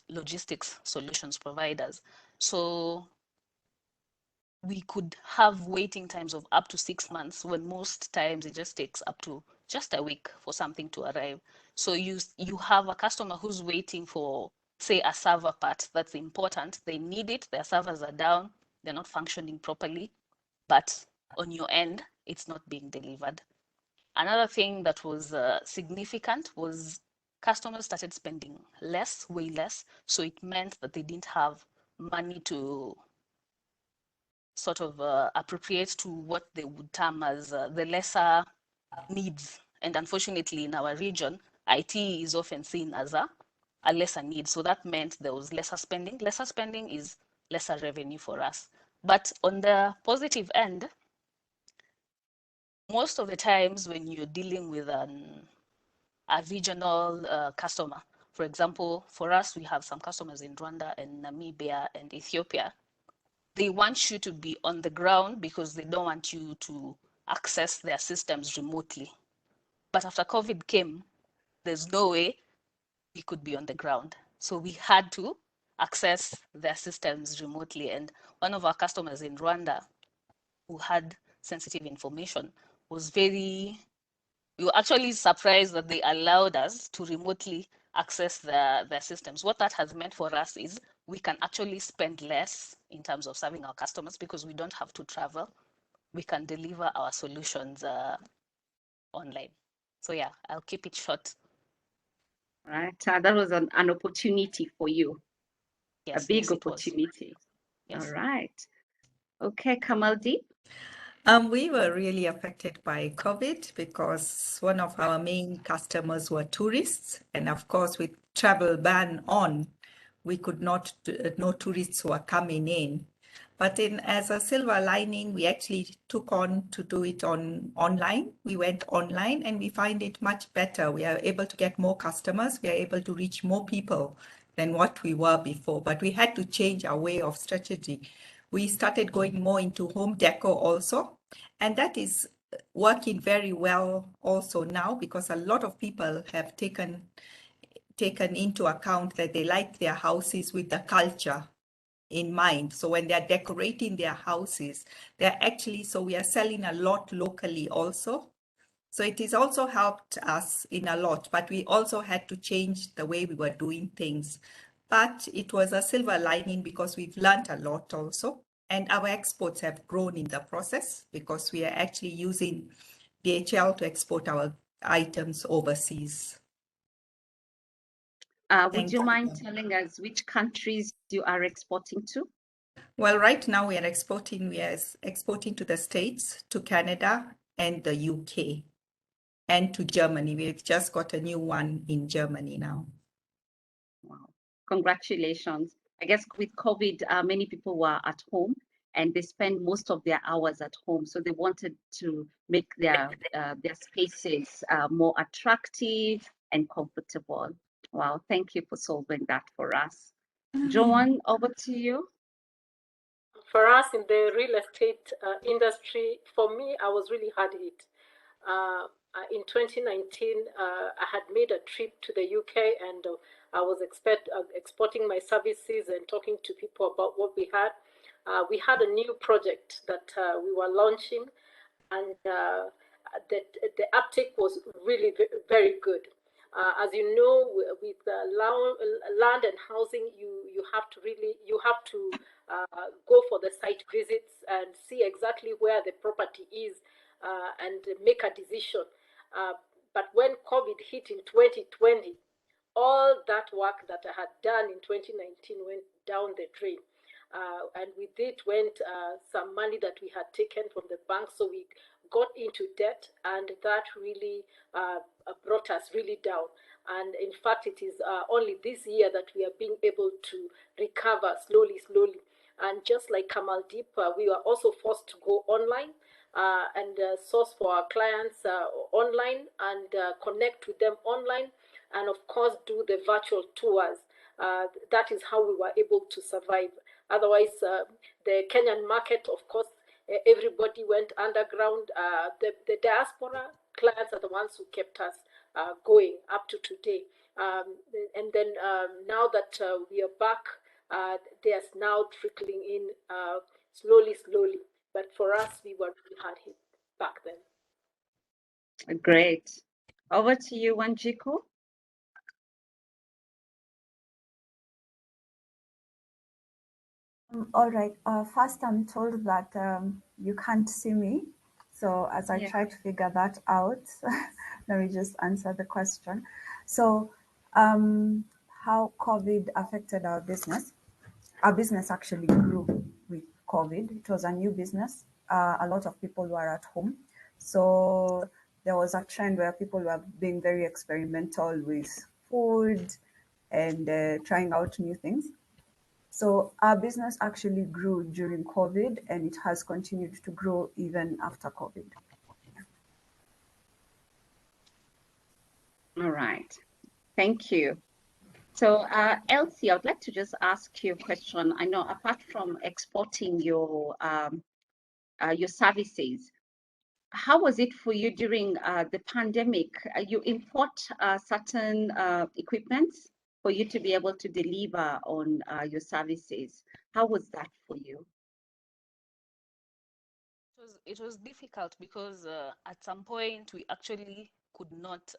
S19: logistics solutions providers. So we could have waiting times of up to 6 months, when most times it just takes up to just a week for something to arrive. So you have a customer who's waiting for, say, a server part that's important. They need it, their servers are down, they're not functioning properly, but on your end, it's not being delivered. Another thing that was significant was customers started spending less, way less. So it meant that they didn't have money to sort of appropriate to what they would term as the lesser needs. And unfortunately, in our region, IT is often seen as a lesser need. So that meant there was lesser spending. Lesser spending is lesser revenue for us. But on the positive end, most of the times when you're dealing with a regional customer, for example, for us, we have some customers in Rwanda and Namibia and Ethiopia. They want you to be on the ground because they don't want you to access their systems remotely. But after COVID came, there's no way we could be on the ground. So we had to access their systems remotely. And one of our customers in Rwanda, who had sensitive information, we were actually surprised that they allowed us to remotely access their systems. What that has meant for us is we can actually spend less in terms of serving our customers because we don't have to travel. We can deliver our solutions online. So yeah, I'll keep it short.
S6: Right. That was an opportunity for you.
S19: Yes,
S6: a big
S19: yes,
S6: opportunity.
S19: Yes.
S6: All right. Okay, Kamaldi.
S16: We were really affected by COVID because one of our main customers were tourists. And of course, with travel ban on, we could not, no tourists were coming in. But as a silver lining, we actually took on to do it online. We went online and we find it much better. We are able to get more customers. We are able to reach more people than what we were before. But we had to change our way of strategy. We started going more into home decor also. And that is working very well also now because a lot of people have taken into account that they like their houses with the culture in mind. So when they're decorating their houses, so we are selling a lot locally also. So it has also helped us in a lot, but we also had to change the way we were doing things. But it was a silver lining because we've learned a lot also. And our exports have grown in the process because we are actually using DHL to export our items overseas.
S6: Would you mind telling us which countries you are exporting to?
S16: Well, right now we are exporting to the States, to Canada, and the UK, and to Germany. We've just got a new one in Germany now.
S6: Wow. Congratulations. I guess with COVID, many people were at home and they spend most of their hours at home. So they wanted to make their spaces more attractive and comfortable. Wow, thank you for solving that for us. Joanne, over to you.
S17: For us in the real estate industry, for me, I was really hard hit. In 2019, I had made a trip to the UK, and I was exporting my services and talking to people about what we had. We had a new project that we were launching, and the uptake was really very good. As you know, with land and housing, you have to go for the site visits and see exactly where the property is and make a decision. But when COVID hit in 2020, all that work that I had done in 2019 went down the drain. And with it went some money that we had taken from the bank, so we got into debt, and that really brought us really down. And in fact, it is only this year that we are being able to recover slowly. And just like Kamaldeep, we were also forced to go online and source for our clients online and connect with them online, and of course do the virtual tours. That is how we were able to survive. Otherwise, the Kenyan market, of course, everybody went underground. The diaspora clients are the ones who kept us going up to today. And then now that we are back, there's now trickling in slowly. But for us, we were really hard hit back then.
S6: Great. Over to you, Wanjiku.
S18: All right. First, I'm told that you can't see me. So as I try to figure that out, let me just answer the question. So how COVID affected our business? Our business actually grew with COVID. It was a new business. A lot of people were at home. So there was a trend where people were being very experimental with food and trying out new things. So our business actually grew during COVID, and it has continued to grow even after COVID.
S6: All right, thank you. So Elsie, I'd like to just ask you a question. I know apart from exporting your services, how was it for you during the pandemic? You import certain equipment for you to be able to deliver on your services. How was that for you?
S19: It was difficult because at some point we actually could not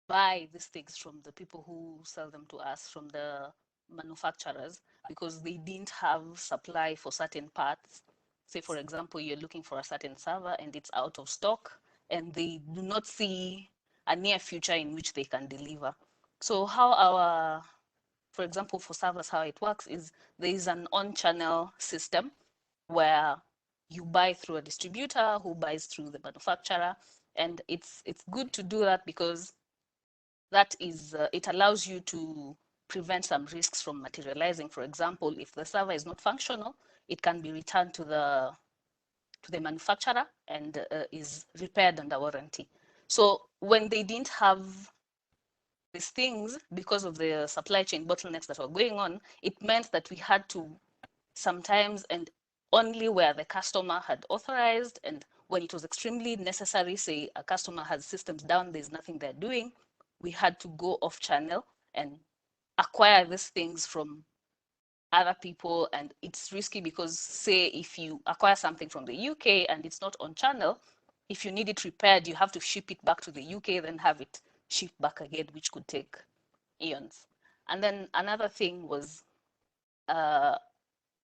S19: buy these things from the people who sell them to us, from the manufacturers, because they didn't have supply for certain parts. Say, for example, you're looking for a certain server and it's out of stock, and they do not see a near future in which they can deliver. So how for example, for servers, how it works is there is an on-channel system where you buy through a distributor who buys through the manufacturer, and it's good to do that because that is it allows you to prevent some risks from materializing. For example, if the server is not functional, it can be returned to the manufacturer and is repaired under warranty. So when they didn't have these things, because of the supply chain bottlenecks that were going on, it meant that we had to sometimes, and only where the customer had authorized, and when it was extremely necessary, say a customer has systems down, there's nothing they're doing, we had to go off channel and acquire these things from other people. And it's risky because, say, if you acquire something from the UK and it's not on channel, if you need it repaired, you have to ship it back to the UK, then have it shipped back again, which could take eons. And then another thing was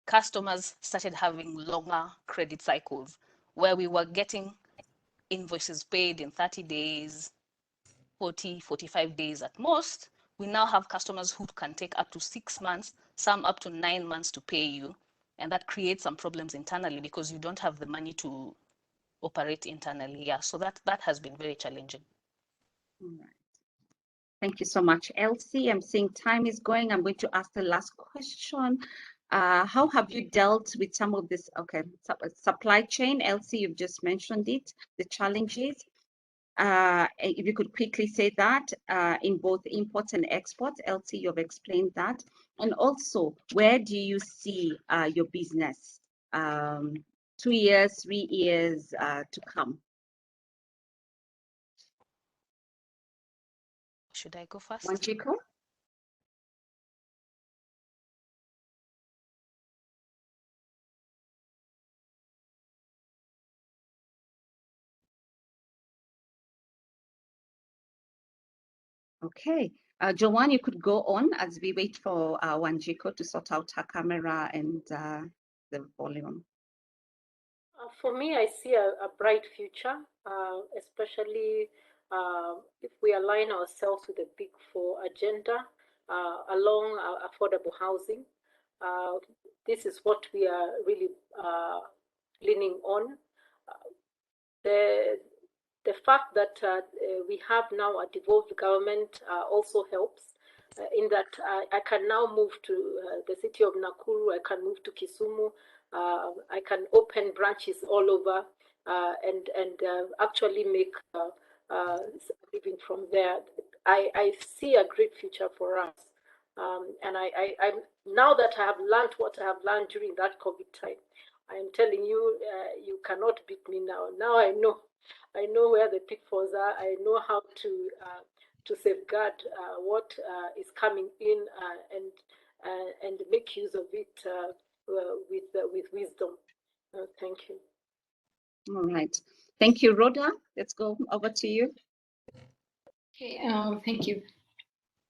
S19: customers started having longer credit cycles, where we were getting invoices paid in 30 days, 40, 45 days at most. We now have customers who can take up to 6 months, some up to 9 months to pay you. And that creates some problems internally because you don't have the money to operate internally. Yeah, so that has been very challenging.
S6: All right. Thank you so much, Elsie. I'm seeing time is going. I'm going to ask the last question. How have you dealt with some of this? Okay, supply chain, Elsie, you've just mentioned it, the challenges. If you could quickly say that in both imports and exports, Elsie, you've explained that. And also, where do you see your business 2 years, 3 years to come?
S19: Should I go first?
S6: Wanjiko? Okay, Joanne, you could go on as we wait for Wanjiko to sort out her camera and the volume.
S17: For me, I see a bright future, especially if we align ourselves with the Big Four agenda along affordable housing. This is what we are really leaning on. The fact that we have now a devolved government also helps in that I can now move to the city of Nakuru, I can move to Kisumu, I can open branches all over and actually make a living from there. I see a great future for us. And I'm now that I have learned what I have learned during that COVID time, I am telling you, you cannot beat me now. Now I know where the pitfalls are. I know how to safeguard what is coming in and make use of it with wisdom. Thank you.
S6: All right. Thank you, Rhoda. Let's go over to you.
S15: Okay, thank you.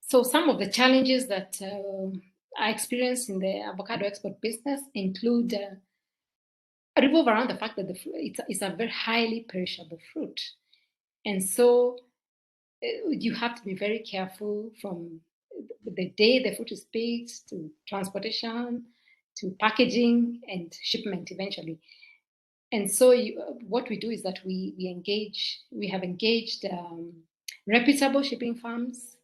S15: So some of the challenges that I experienced in the avocado export business include revolve around the fact that it's a very highly perishable fruit. And so you have to be very careful from the day the fruit is picked to transportation, to packaging and shipment eventually. And so what we do is that we have engaged reputable shipping firms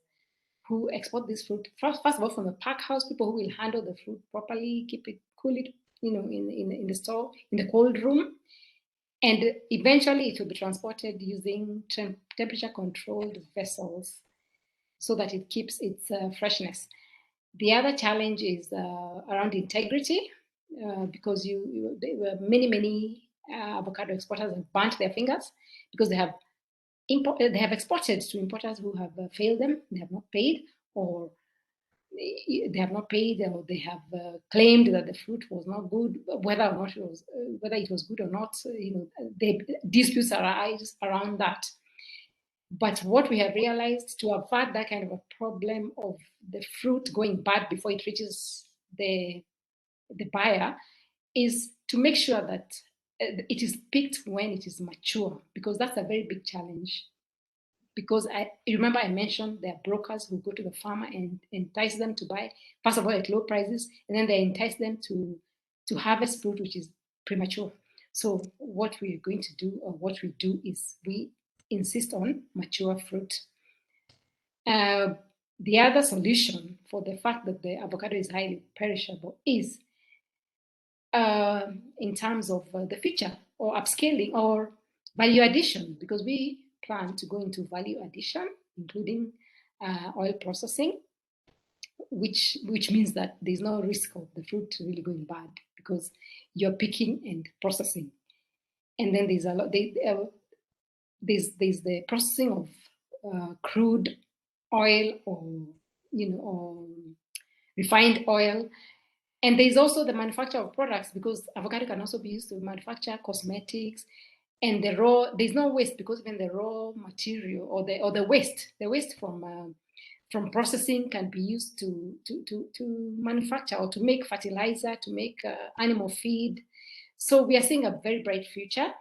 S15: who export this fruit, first of all from the pack house, people who will handle the fruit properly, keep it, cool it, in the store, in the cold room. And eventually it will be transported using temperature controlled vessels so that it keeps its freshness. The other challenge is around integrity because many avocado exporters have burnt their fingers because they have exported to importers who have failed them, they have not paid, or they have not paid, or they have claimed that the fruit was not good, whether it was good or not. The disputes arise around that. But what we have realized, to avoid that kind of a problem of the fruit going bad before it reaches the buyer, is to make sure that it is picked when it is mature, because that's a very big challenge. Because I remember I mentioned there are brokers who go to the farmer and entice them to buy, first of all, at low prices, and then they entice them to harvest fruit which is premature. So what we're going to do, or what we do, is we insist on mature fruit. The other solution for the fact that the avocado is highly perishable is in terms of the future, or upscaling, or value addition, because we plan to go into value addition, including oil processing, which means that there's no risk of the fruit really going bad because you're picking and processing. And then there's a lot. There's the processing of crude oil, or refined oil. And there's also the manufacture of products, because avocado can also be used to manufacture cosmetics. And there's no waste, because even the raw material or the waste from processing can be used to manufacture or to make fertilizer, to make animal feed. So we are seeing a very bright future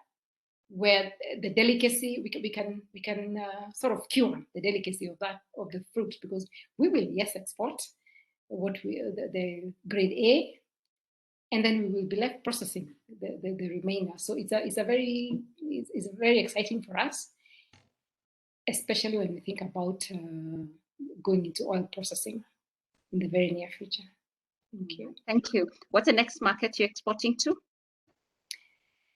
S15: where the delicacy, we can sort of cure the delicacy of the fruit, because we will, yes, export the grade A, and then we will be left processing the remainder. So it's very exciting for us, especially when we think about going into oil processing in the very near future. Thank you.
S6: Thank you. What's the next market you're exporting to?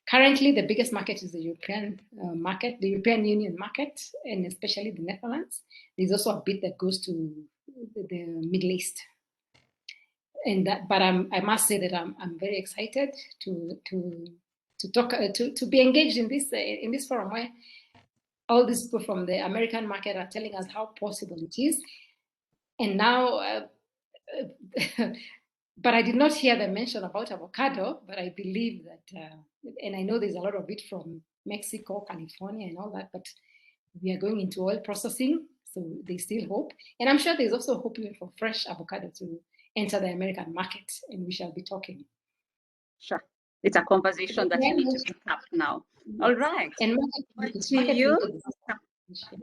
S15: Currently, the biggest market is the European market, the European Union market, and especially the Netherlands. There's also a bit that goes to the Middle East. And that, but I must say that I'm very excited to talk to be engaged in this forum where all these people from the American market are telling us how possible it is. And now, but I did not hear the mention about avocado, but I believe that, and I know there's a lot of it from Mexico, California, and all that, but we are going into oil processing, so there's still hope. And I'm sure there's also hope even for fresh avocado to enter the American market, and we shall be talking.
S6: Sure. It's a conversation that you need to pick up now. All right.
S15: And
S6: over to you.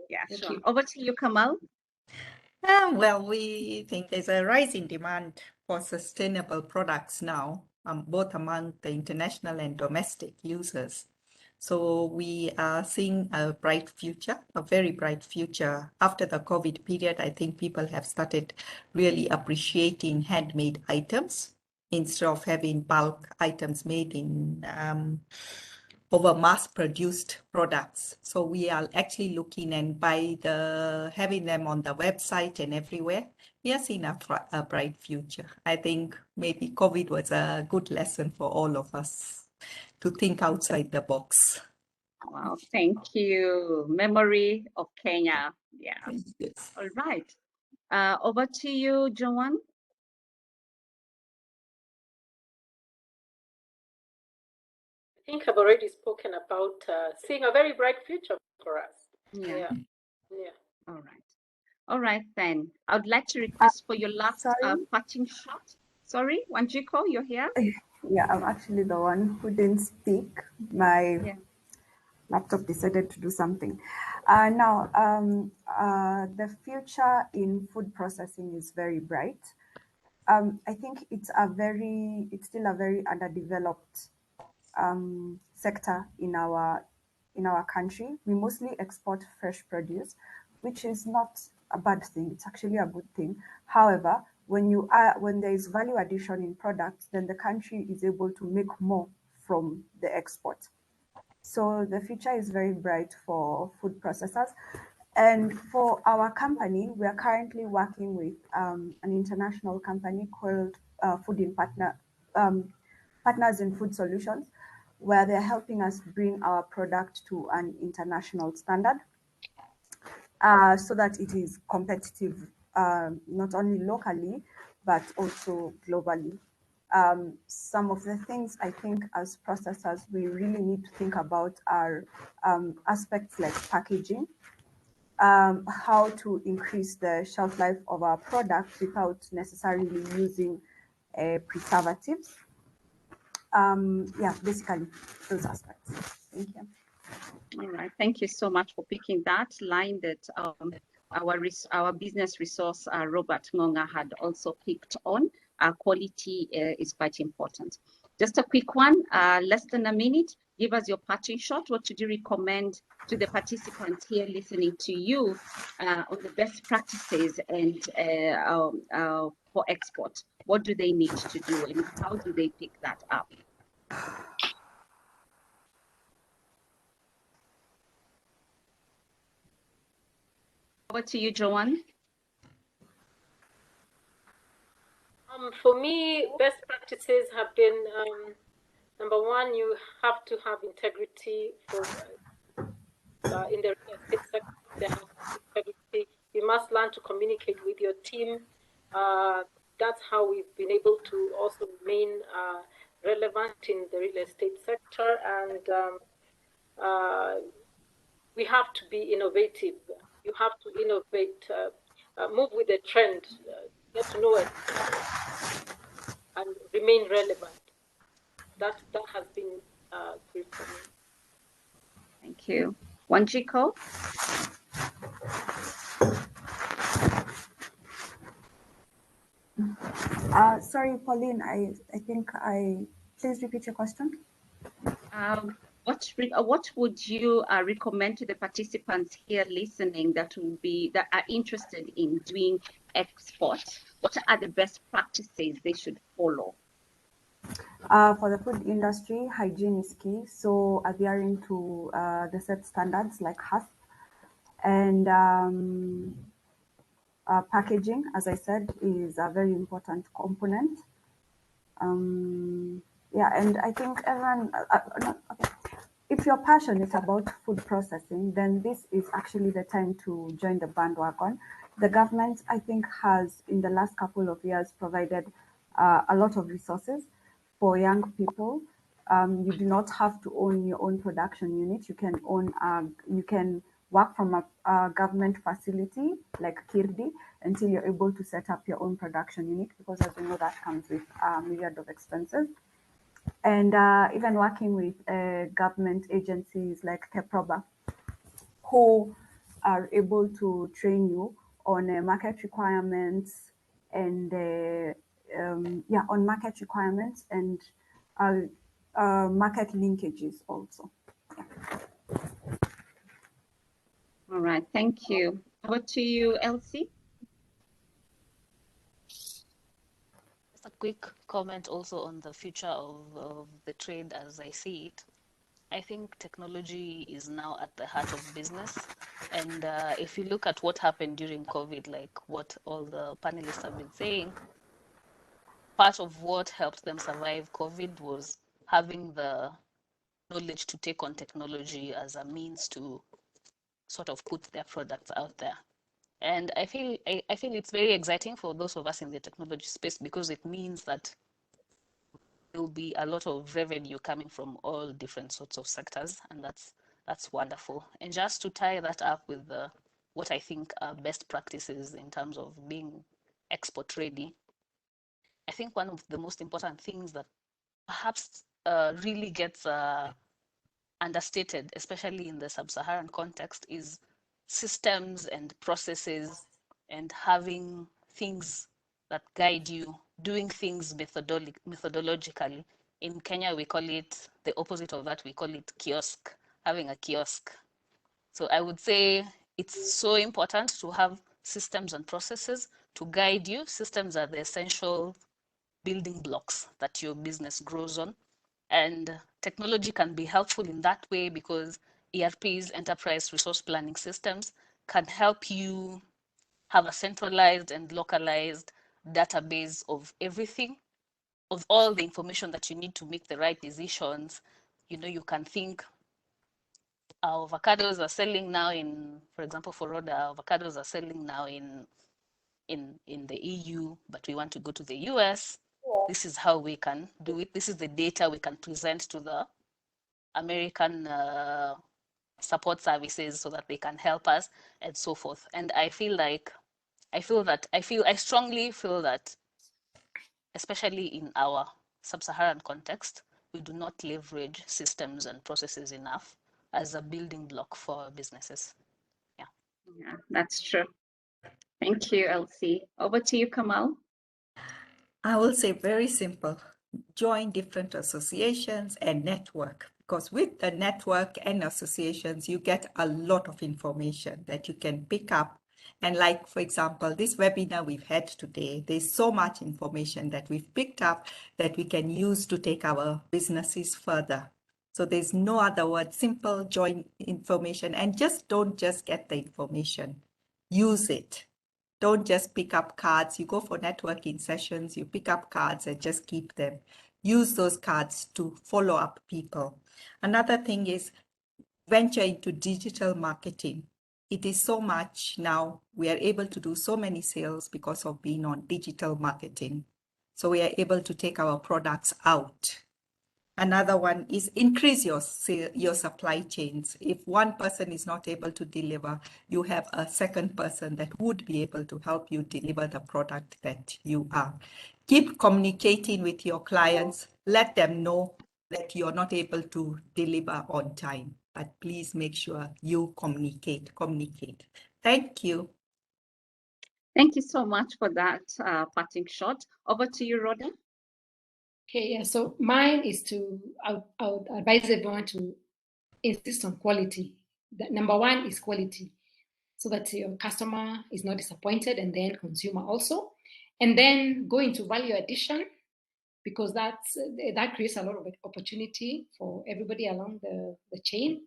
S6: Yeah, sure. Over to you, Kamal.
S16: Well, we think there's a rise in demand for sustainable products now, both among the international and domestic users. So we are seeing a bright future, a very bright future. After the COVID period, I think people have started really appreciating handmade items instead of having bulk items made in over mass-produced products. So we are actually looking, and by having them on the website and everywhere, we are seeing a bright future. I think maybe COVID was a good lesson for all of us to think outside the box.
S6: Wow, thank you. Memory of Kenya. Yeah.
S16: Yes.
S6: All right. Over to you, Joanne.
S17: I think I've already spoken about seeing a very bright future for us.
S6: Yeah.
S17: Yeah.
S6: All right. All right, then. I would like to request for your last parting shot. Sorry, Wanjiko, you're here?
S18: Yeah, I'm actually the one who didn't speak. My laptop decided to do something. Now, the future in food processing is very bright. I think it's still a very underdeveloped sector in our country. We mostly export fresh produce, which is not a bad thing. It's actually a good thing. However, when there is value addition in products, then the country is able to make more from the export. So the future is very bright for food processors. And for our company, we are currently working with an international company called Partners in Food Solutions, where they're helping us bring our product to an international standard so that it is competitive, not only locally, but also globally. Some of the things I think as processors we really need to think about are aspects like packaging, how to increase the shelf life of our product without necessarily using preservatives. Yeah, basically those aspects. Thank you.
S6: All right, thank you so much for picking that line that our business resource Robert Ngonga had also picked on. Quality is quite important. Just a quick one, less than a minute. Give us your parting shot. What should you recommend to the participants here listening to you on the best practices and for export? What do they need to do and how do they pick that up? Over to you, Joanne.
S17: For me, best practices have been number one, you have to have integrity for in the real estate sector. There has to be integrity. You must learn to communicate with your team. That's how we've been able to also remain relevant in the real estate sector, and we have to be innovative. You have to innovate, move with the trend, get to know it, and remain relevant. That has been great for me.
S6: Thank you. Wanjiko?
S18: Sorry, Pauline, I think please repeat your question.
S6: What would you recommend to the participants here listening that are interested in doing export? What are the best practices they should follow?
S18: For the food industry, hygiene is key. So adhering to the set standards like HACCP, and packaging, as I said, is a very important component. Yeah, and I think everyone, if you're passionate about food processing, then this is actually the time to join the bandwagon. The government, I think, has in the last couple of years provided a lot of resources for young people. You do not have to own your own production unit. You can you can work from a government facility like Kirdi until you're able to set up your own production unit, because as we know, that comes with a myriad of expenses. And even working with government agencies like Keproba, who are able to train you on market requirements and on market requirements and market linkages also.
S6: All right, thank you. Over to you, Elsie.
S19: Just a quick comment also on the future of the trade as I see it. I think technology is now at the heart of business. And if you look at what happened during COVID, like what all the panelists have been saying, part of what helped them survive COVID was having the knowledge to take on technology as a means to sort of put their products out there. And I feel it's very exciting for those of us in the technology space, because it means that there will be a lot of revenue coming from all different sorts of sectors, and that's wonderful. And just to tie that up with what I think are best practices in terms of being export ready, I think one of the most important things that perhaps really gets understated, especially in the sub-Saharan context, is systems and processes and having things that guide you, doing things methodologically. In Kenya, we call it the opposite of that. We call it kiosk, having a kiosk. So I would say it's so important to have systems and processes to guide you. Systems are the essential building blocks that your business grows on. And technology can be helpful in that way, because ERPs, enterprise resource planning systems, can help you have a centralized and localized database of everything, of all the information that you need to make the right decisions. You know, you can think our avocados are selling now in, for example, for Rhoda, avocados are selling now in the EU, but we want to go to the US. This is how we can do it. This is the data we can present to the American support services so that they can help us, and so forth. And I strongly feel that, especially in our sub-Saharan context, we do not leverage systems and processes enough as a building block for businesses.
S6: Yeah, that's true. Thank you, Elsie. Over to you, Kamal.
S16: I will say very simple. Join different associations and network, because with the network and associations, you get a lot of information that you can pick up. And like, for example, this webinar we've had today, there's so much information that we've picked up that we can use to take our businesses further. So there's no other word, simple, join information, and don't just get the information, use it. Don't just pick up cards. You go for networking sessions, you pick up cards and just keep them. Use those cards to follow up people. Another thing is venture into digital marketing. It is so much now. We are able to do so many sales because of being on digital marketing. So we are able to take our products out. Another one is increase your supply chains. If one person is not able to deliver, you have a second person that would be able to help you deliver the product that you are. Keep communicating with your clients. Let them know that you're not able to deliver on time, but please make sure you communicate. Thank you.
S6: Thank you so much for that parting shot. Over to you, Rhoda.
S15: Okay, yeah, so mine is I would advise everyone to insist on quality. Number one is quality, so that your customer is not disappointed, and then consumer also. And then go into value addition, because that creates a lot of opportunity for everybody along the chain.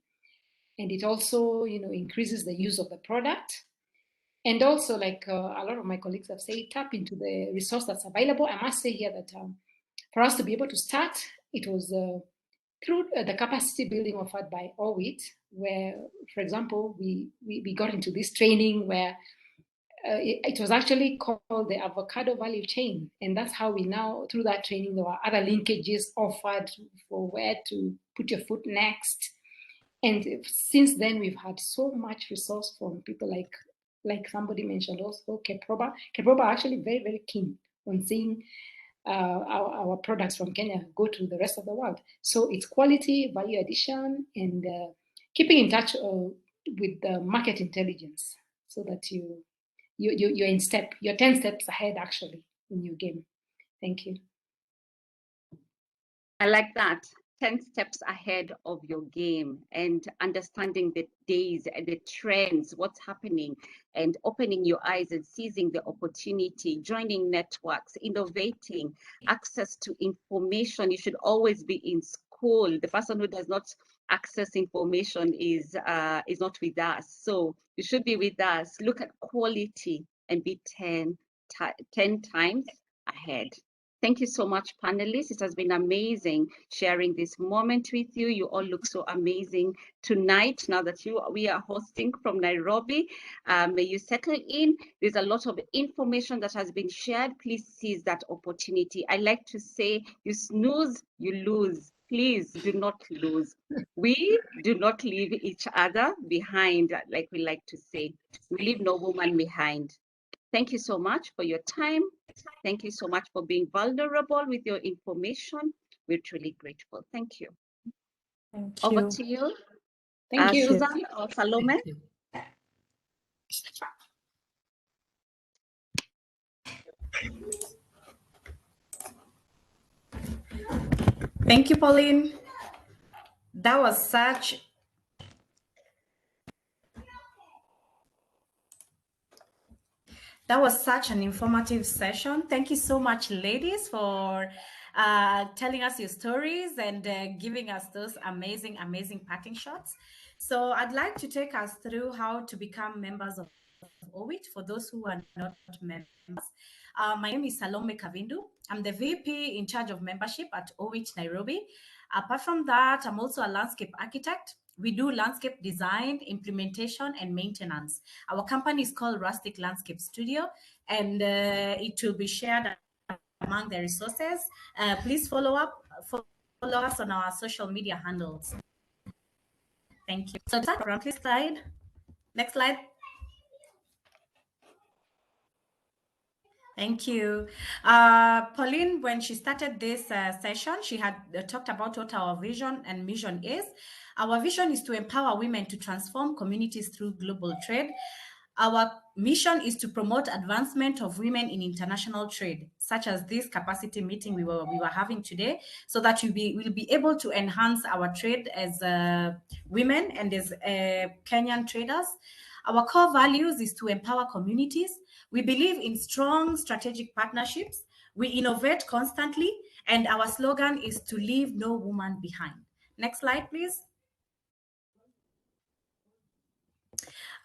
S15: And it also, increases the use of the product. And also, like a lot of my colleagues have said, tap into the resource that's available. I must say here that for us to be able to start, it was through the capacity building offered by OWIT, where, for example, we got into this training where it was actually called the avocado value chain. And that's how we now, through that training, there were other linkages offered for where to put your foot next. And since then, we've had so much resource from people like somebody mentioned also, Keproba. Keproba are actually very, very keen on seeing our products from Kenya go to the rest of the world. So it's quality, value addition, and keeping in touch with the market intelligence, so that you're in step. You're 10 steps ahead, actually, in your game. Thank you.
S6: I like that. 10 steps ahead of your game, and understanding the days and the trends, what's happening, and opening your eyes and seizing the opportunity, joining networks, innovating, access to information. You should always be in school. The person who does not access information is not with us. So you should be with us. Look at quality and be 10 times ahead. Thank you so much, panelists. It has been amazing sharing this moment with you. You all look so amazing tonight, now that we are hosting from Nairobi. May you settle in. There's a lot of information that has been shared. Please seize that opportunity. I like to say, you snooze, you lose. Please do not lose. We do not leave each other behind, like we like to say. We leave no woman behind. Thank you so much for your time. Thank you so much for being vulnerable with your information. We're truly grateful. Thank you.
S14: Thank
S6: Over
S14: you.
S6: to you.
S15: Thank you.
S6: Susan or Salome.
S20: Thank you, Pauline. That was such an informative session. Thank you so much, ladies, for telling us your stories and giving us those amazing, amazing parting shots. So I'd like to take us through how to become members of OWIT for those who are not members. My name is Salome Kavindu. I'm the VP in charge of membership at OWIT Nairobi. Apart from that, I'm also a landscape architect. We do landscape design, implementation, and maintenance. Our company is called Rustic Landscape Studio, and it will be shared among the resources. Please follow us on our social media handles. Thank you. So please slide. Next slide. Thank you. Pauline, when she started this session, she had talked about what our vision and mission is. Our vision is to empower women to transform communities through global trade. Our mission is to promote advancement of women in international trade, such as this capacity meeting we were having today, so that we'll be able to enhance our trade as women and as Kenyan traders. Our core values is to empower communities. We believe in strong strategic partnerships. We innovate constantly, and our slogan is to leave no woman behind. Next slide, please.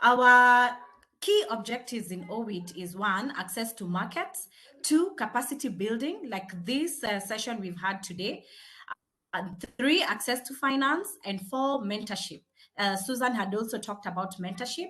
S20: Our key objectives in OWIT is 1, access to markets, 2, capacity building, like this session we've had today, 3, access to finance, and 4, mentorship. Susan had also talked about mentorship.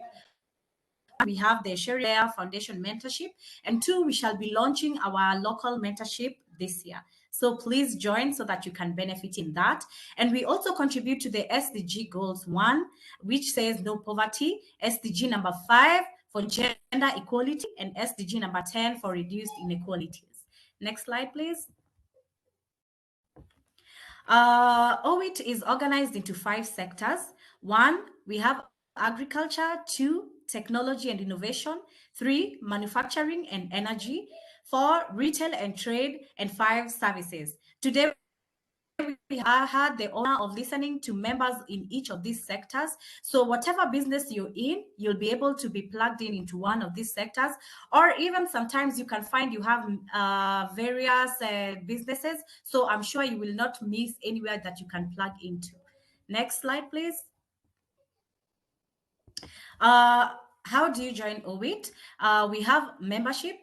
S20: We have the Sharia Foundation mentorship, and 2, we shall be launching our local mentorship this year. So please join so that you can benefit in that. And we also contribute to the SDG goals 1, which says no poverty, SDG number 5 for gender equality, and SDG number 10 for reduced inequalities. Next slide, please. OWIT is organized into 5 sectors. 1, we have agriculture. 2, technology and innovation. 3, manufacturing and energy. 4, retail and trade. And 5, services. Today we had the honor of listening to members in each of these sectors. So whatever business you're in, you'll be able to be plugged in into one of these sectors, or even sometimes you can find you have various businesses. So I'm sure you will not miss anywhere that you can plug into. Next slide, please. How do you join OWIT? We have membership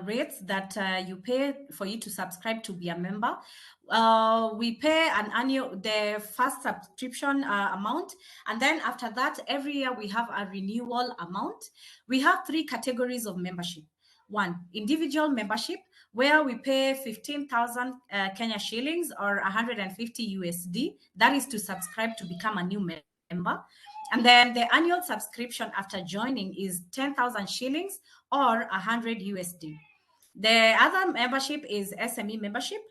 S20: rates that you pay for you to subscribe to be a member. We pay an annual, the first subscription amount, and then after that, every year we have a renewal amount. We have 3 categories of membership. 1, individual membership, where we pay 15,000 Kenya shillings or 150 USD. That is to subscribe to become a new member. And then the annual subscription after joining is 10,000 shillings or 100 USD. The other membership is SME membership,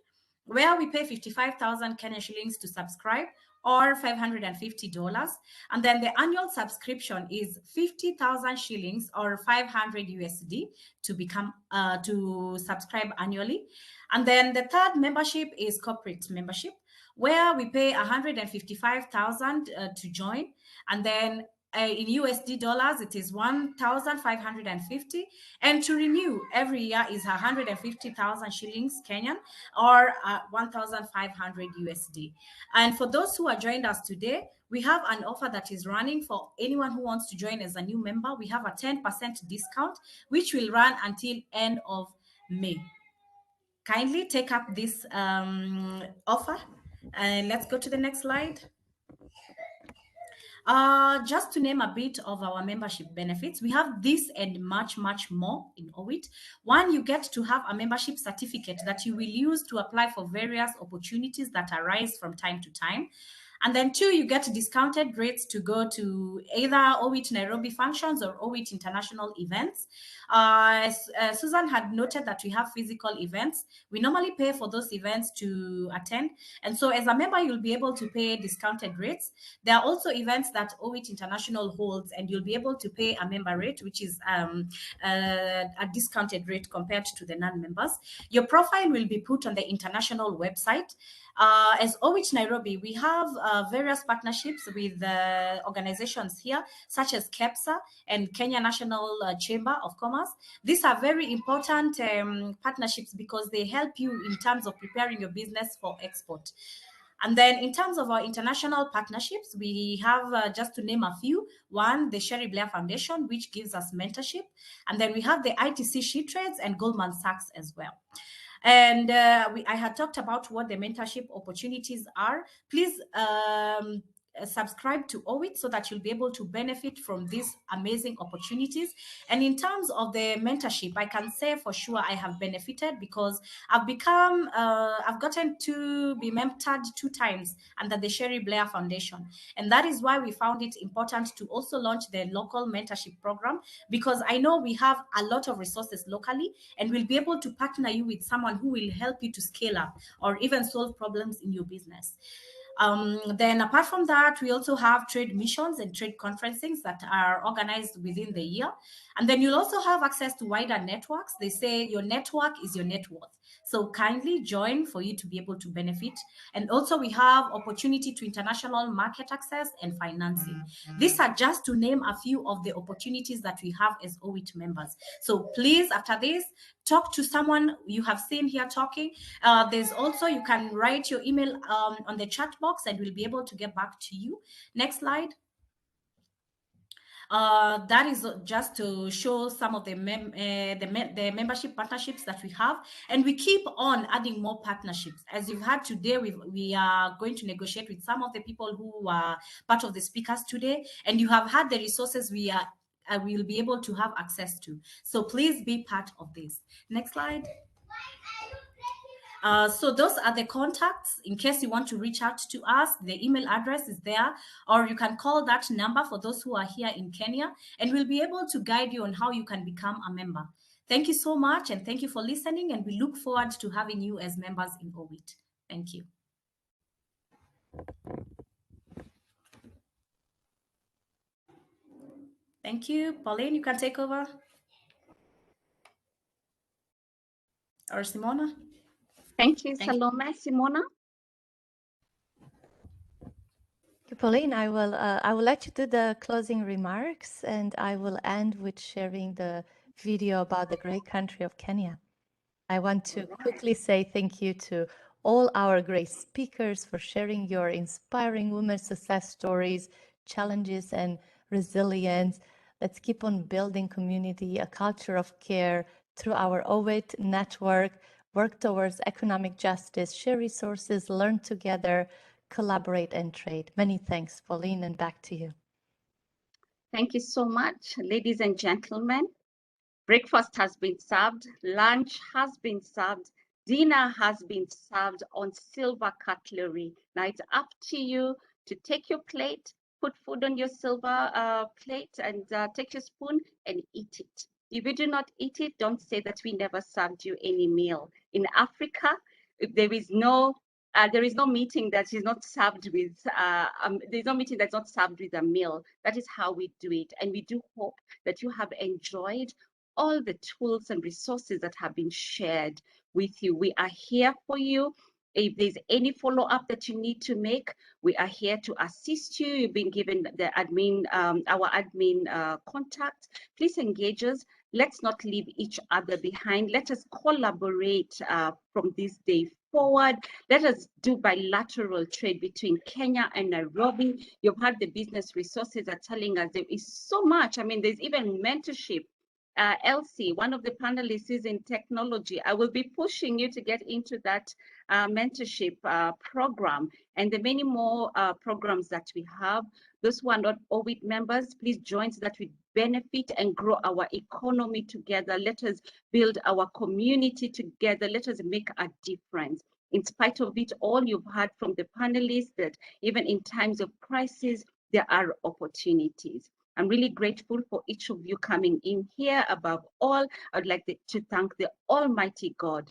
S20: where we pay 55,000 Kenya shillings to subscribe or $550. And then the annual subscription is 50,000 shillings or 500 USD to become to subscribe annually. And then the third membership is corporate membership, where we pay 155,000 to join, and then in USD dollars it is 1,550, and to renew every year is 150,000 shillings Kenyan or 1,500 USD. And for those who are joined us today, we have an offer that is running for anyone who wants to join as a new member. We have a 10% discount which will run until end of May. Kindly take up this offer. And let's go to the next slide. Just to name a bit of our membership benefits, we have this and much, much more in OWIT. 1, you get to have a membership certificate that you will use to apply for various opportunities that arise from time to time. And then 2, you get discounted rates to go to either OWIT Nairobi functions or OWIT international events. Susan had noted that we have physical events. We normally pay for those events to attend. And so as a member, you'll be able to pay discounted rates. There are also events that OWIT International holds, and you'll be able to pay a member rate, which is a discounted rate compared to the non-members. Your profile will be put on the international website. As OWIT Nairobi, we have various partnerships with organizations here, such as KEPSA and Kenya National Chamber of Commerce. These are very important partnerships because they help you in terms of preparing your business for export. And then in terms of our international partnerships, we have, just to name a few, 1, the Sherry Blair Foundation, which gives us mentorship. And then we have the ITC She Trades and Goldman Sachs as well. And I had talked about what the mentorship opportunities are. Please subscribe to OWIT so that you'll be able to benefit from these amazing opportunities. And in terms of the mentorship, I can say for sure I have benefited because I've gotten to be mentored 2 times under the Sherry Blair Foundation. And that is why we found it important to also launch the local mentorship program, because I know we have a lot of resources locally and we'll be able to partner you with someone who will help you to scale up or even solve problems in your business. Then apart from that, we also have trade missions and trade conferences that are organized within the year. And then you'll also have access to wider networks. They say your network is your net worth. So kindly join for you to be able to benefit. And also we have opportunity to international market access and financing. These are just to name a few of the opportunities that we have as OWIT members. So please, after this, talk to someone you have seen here talking. There's also, you can write your email on the chat box and we'll be able to get back to you. Next slide. That is just to show some of the membership partnerships that we have, and we keep on adding more partnerships. As you've heard today, we are going to negotiate with some of the people who are part of the speakers today, and you have had the resources we will be able to have access to. So please be part of this. Next slide. So those are the contacts in case you want to reach out to us. The email address is there, or you can call that number for those who are here in Kenya, and we'll be able to guide you on how you can become a member. Thank you so much, and thank you for listening, and we look forward to having you as members in OWIT. Thank you. Thank you. Pauline, you can take over. Or Simona.
S6: Thank you, Salome. Simona?
S1: you, Pauline. I will let you do the closing remarks, and I will end with sharing the video about the great country of Kenya. I want to quickly say thank you to all our great speakers for sharing your inspiring women's success stories, challenges, and resilience. Let's keep on building community, a culture of care through our OWIT network, work towards economic justice, share resources, learn together, collaborate, and trade. Many thanks, Pauline, and back to you.
S6: Thank you so much, ladies and gentlemen. Breakfast has been served, lunch has been served, dinner has been served on silver cutlery. Now it's up to you to take your plate, put food on your silver plate, and take your spoon and eat it. If you do not eat it, don't say that we never served you any meal. In Africa, if there is no meeting that is not served with there's no meeting that's not served with a meal. That is how we do it, and we do hope that you have enjoyed all the tools and resources that have been shared with you. We are here for you. If there's any follow-up that you need to make, we are here to assist you. You've been given the admin, our admin contact. Please engage us. Let's not leave each other behind. Let us collaborate from this day forward. Let us do bilateral trade between Kenya and Nairobi. You've had the business resources are telling us there is so much. I mean, there's even mentorship. Elsie, one of the panelists, is in technology. I will be pushing you to get into that mentorship program and the many more programs that we have. Those who are not OWIT members, please join so that we benefit and grow our economy together. Let us build our community together. Let us make a difference. In spite of it all, you've heard from the panelists that even in times of crisis, there are opportunities. I'm really grateful for each of you coming in here. Above all, I'd like to thank the Almighty God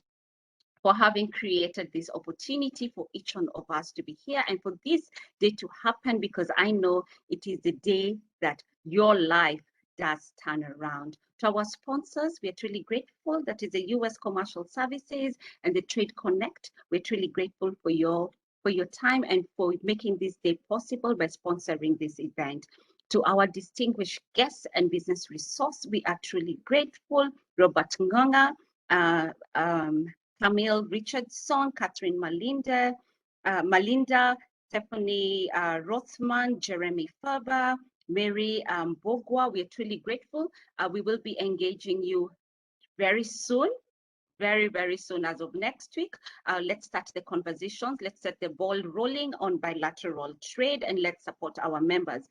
S6: for having created this opportunity for each one of us to be here and for this day to happen, because I know it is the day that your life does turn around. To our sponsors, we are truly grateful. That is the US Commercial Services and the Trade Connect. We're truly grateful for your time and for making this day possible by sponsoring this event. To our distinguished guests and business resource, we are truly grateful. Robert Ngonga, Camille Richardson, Catherine Malinda, Stephanie Rothman, Jeremy Faber, Mary Bogwa. We are truly grateful. We will be engaging you very soon. Very, very soon, as of next week. Let's start the conversations. Let's set the ball rolling on bilateral trade, and let's support our members,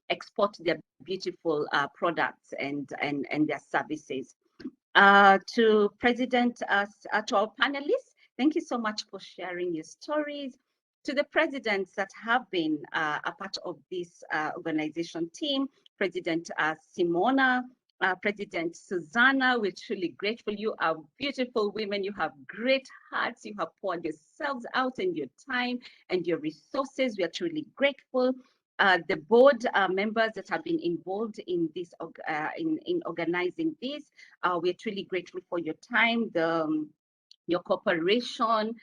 S6: export their beautiful products and their services. To our panelists, thank you so much for sharing your stories. To the presidents that have been a part of this organization team, President Simona, President Susanna, we're truly grateful. You are beautiful women. You have great hearts. You have poured yourselves out and your time and your resources. We are truly grateful. The board members that have been involved in this, in organizing this, we're truly grateful for your time. Your cooperation,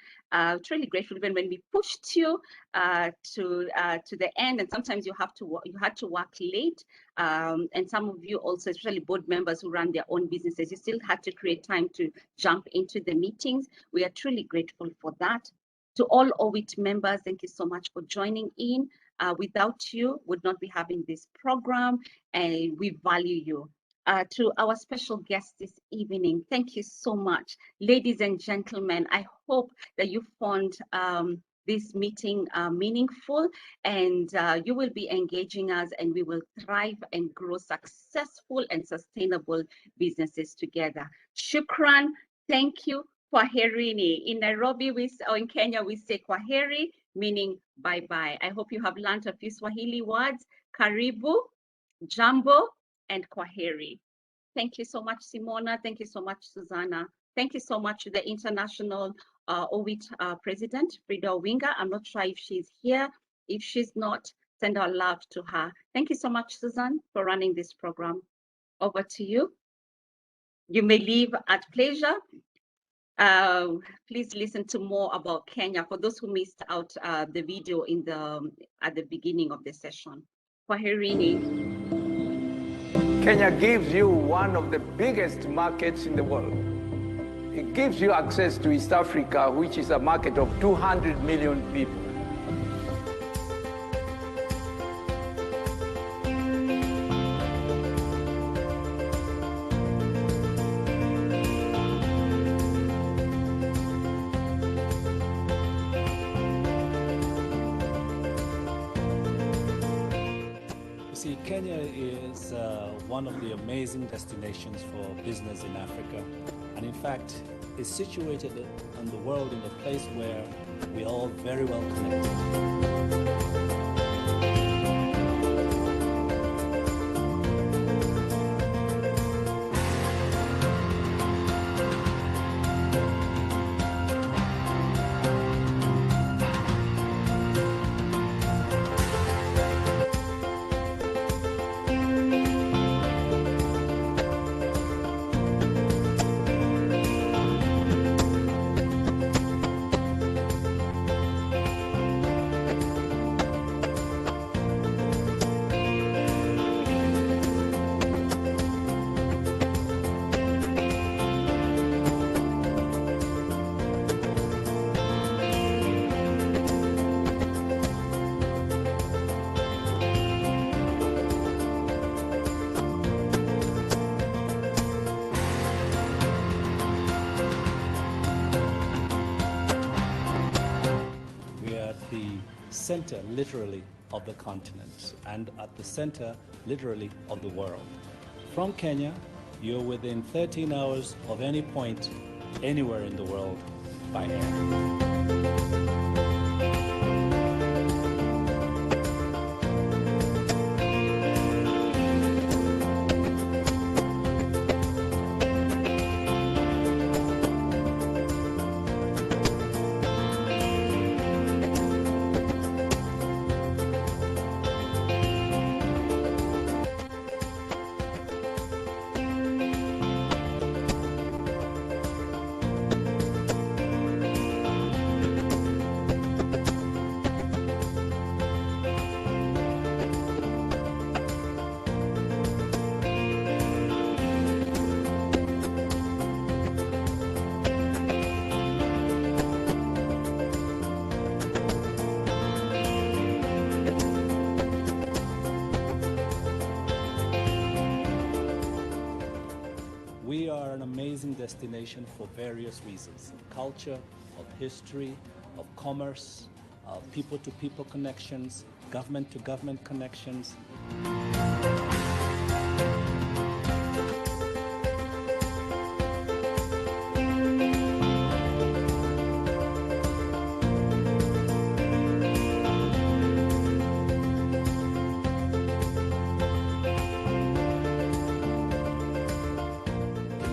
S6: truly grateful even when we pushed you to the end, and sometimes you had to work late, and some of you also, especially board members who run their own businesses, you still had to create time to jump into the meetings. We are truly grateful for that. To all OWIT members, thank you so much for joining in. Without you, would not be having this program, and we value you. To our special guests this evening, thank you so much. Ladies and gentlemen, I hope that you found this meeting meaningful, and you will be engaging us, and we will thrive and grow successful and sustainable businesses together. Shukran, thank you, kwaherini. In Nairobi, or in Kenya, we say kwaheri, meaning bye-bye. I hope you have learned a few Swahili words. Karibu, jambo, and kwaheri. Thank you so much, Simona. Thank you so much, Susanna. Thank you so much to the International OWIT President, Frida Owinga. I'm not sure if she's here. If she's not, send our love to her. Thank you so much, Susan, for running this program. Over to you. You may leave at pleasure. Please listen to more about Kenya for those who missed out the video at the beginning of the session. Kwaherini.
S2: Kenya gives you one of the biggest markets in the world. It gives you access to East Africa, which is a market of 200 million people.
S3: See, Kenya is one of the amazing destinations for business in Africa, and in fact is situated in the world in a place where we are all very well connected. Center, literally, of the continent, and at the center, literally, of the world. From Kenya, you're within 13 hours of any point anywhere in the world by air. We are an amazing destination for various reasons: of culture, of history, of commerce, people-to-people connections, government-to-government connections.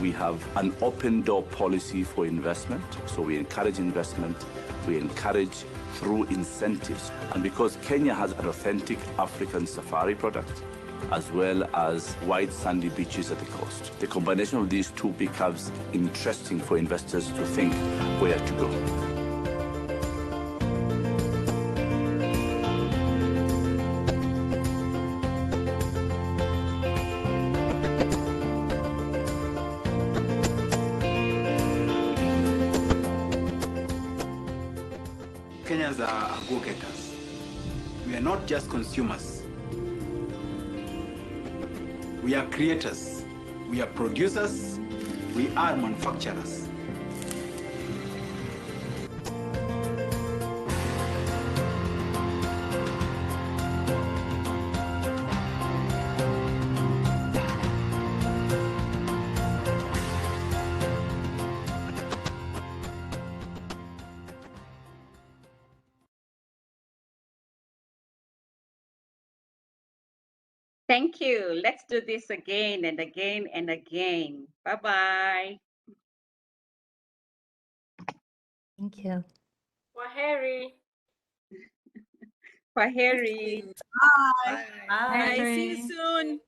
S4: We have an open door policy for investment, so we encourage investment, we encourage through incentives. And because Kenya has an authentic African safari product, as well as white sandy beaches at the coast, the combination of these two becomes interesting for investors to think where to go.
S5: Kenyans are go-getters. We are not just consumers. We are creators. We are producers. We are manufacturers.
S6: Thank you. Let's do this again and again and again. Bye-bye.
S1: Thank you.
S17: Kwaheri.
S6: Kwaheri.
S20: Bye.
S6: Bye.
S20: See you soon.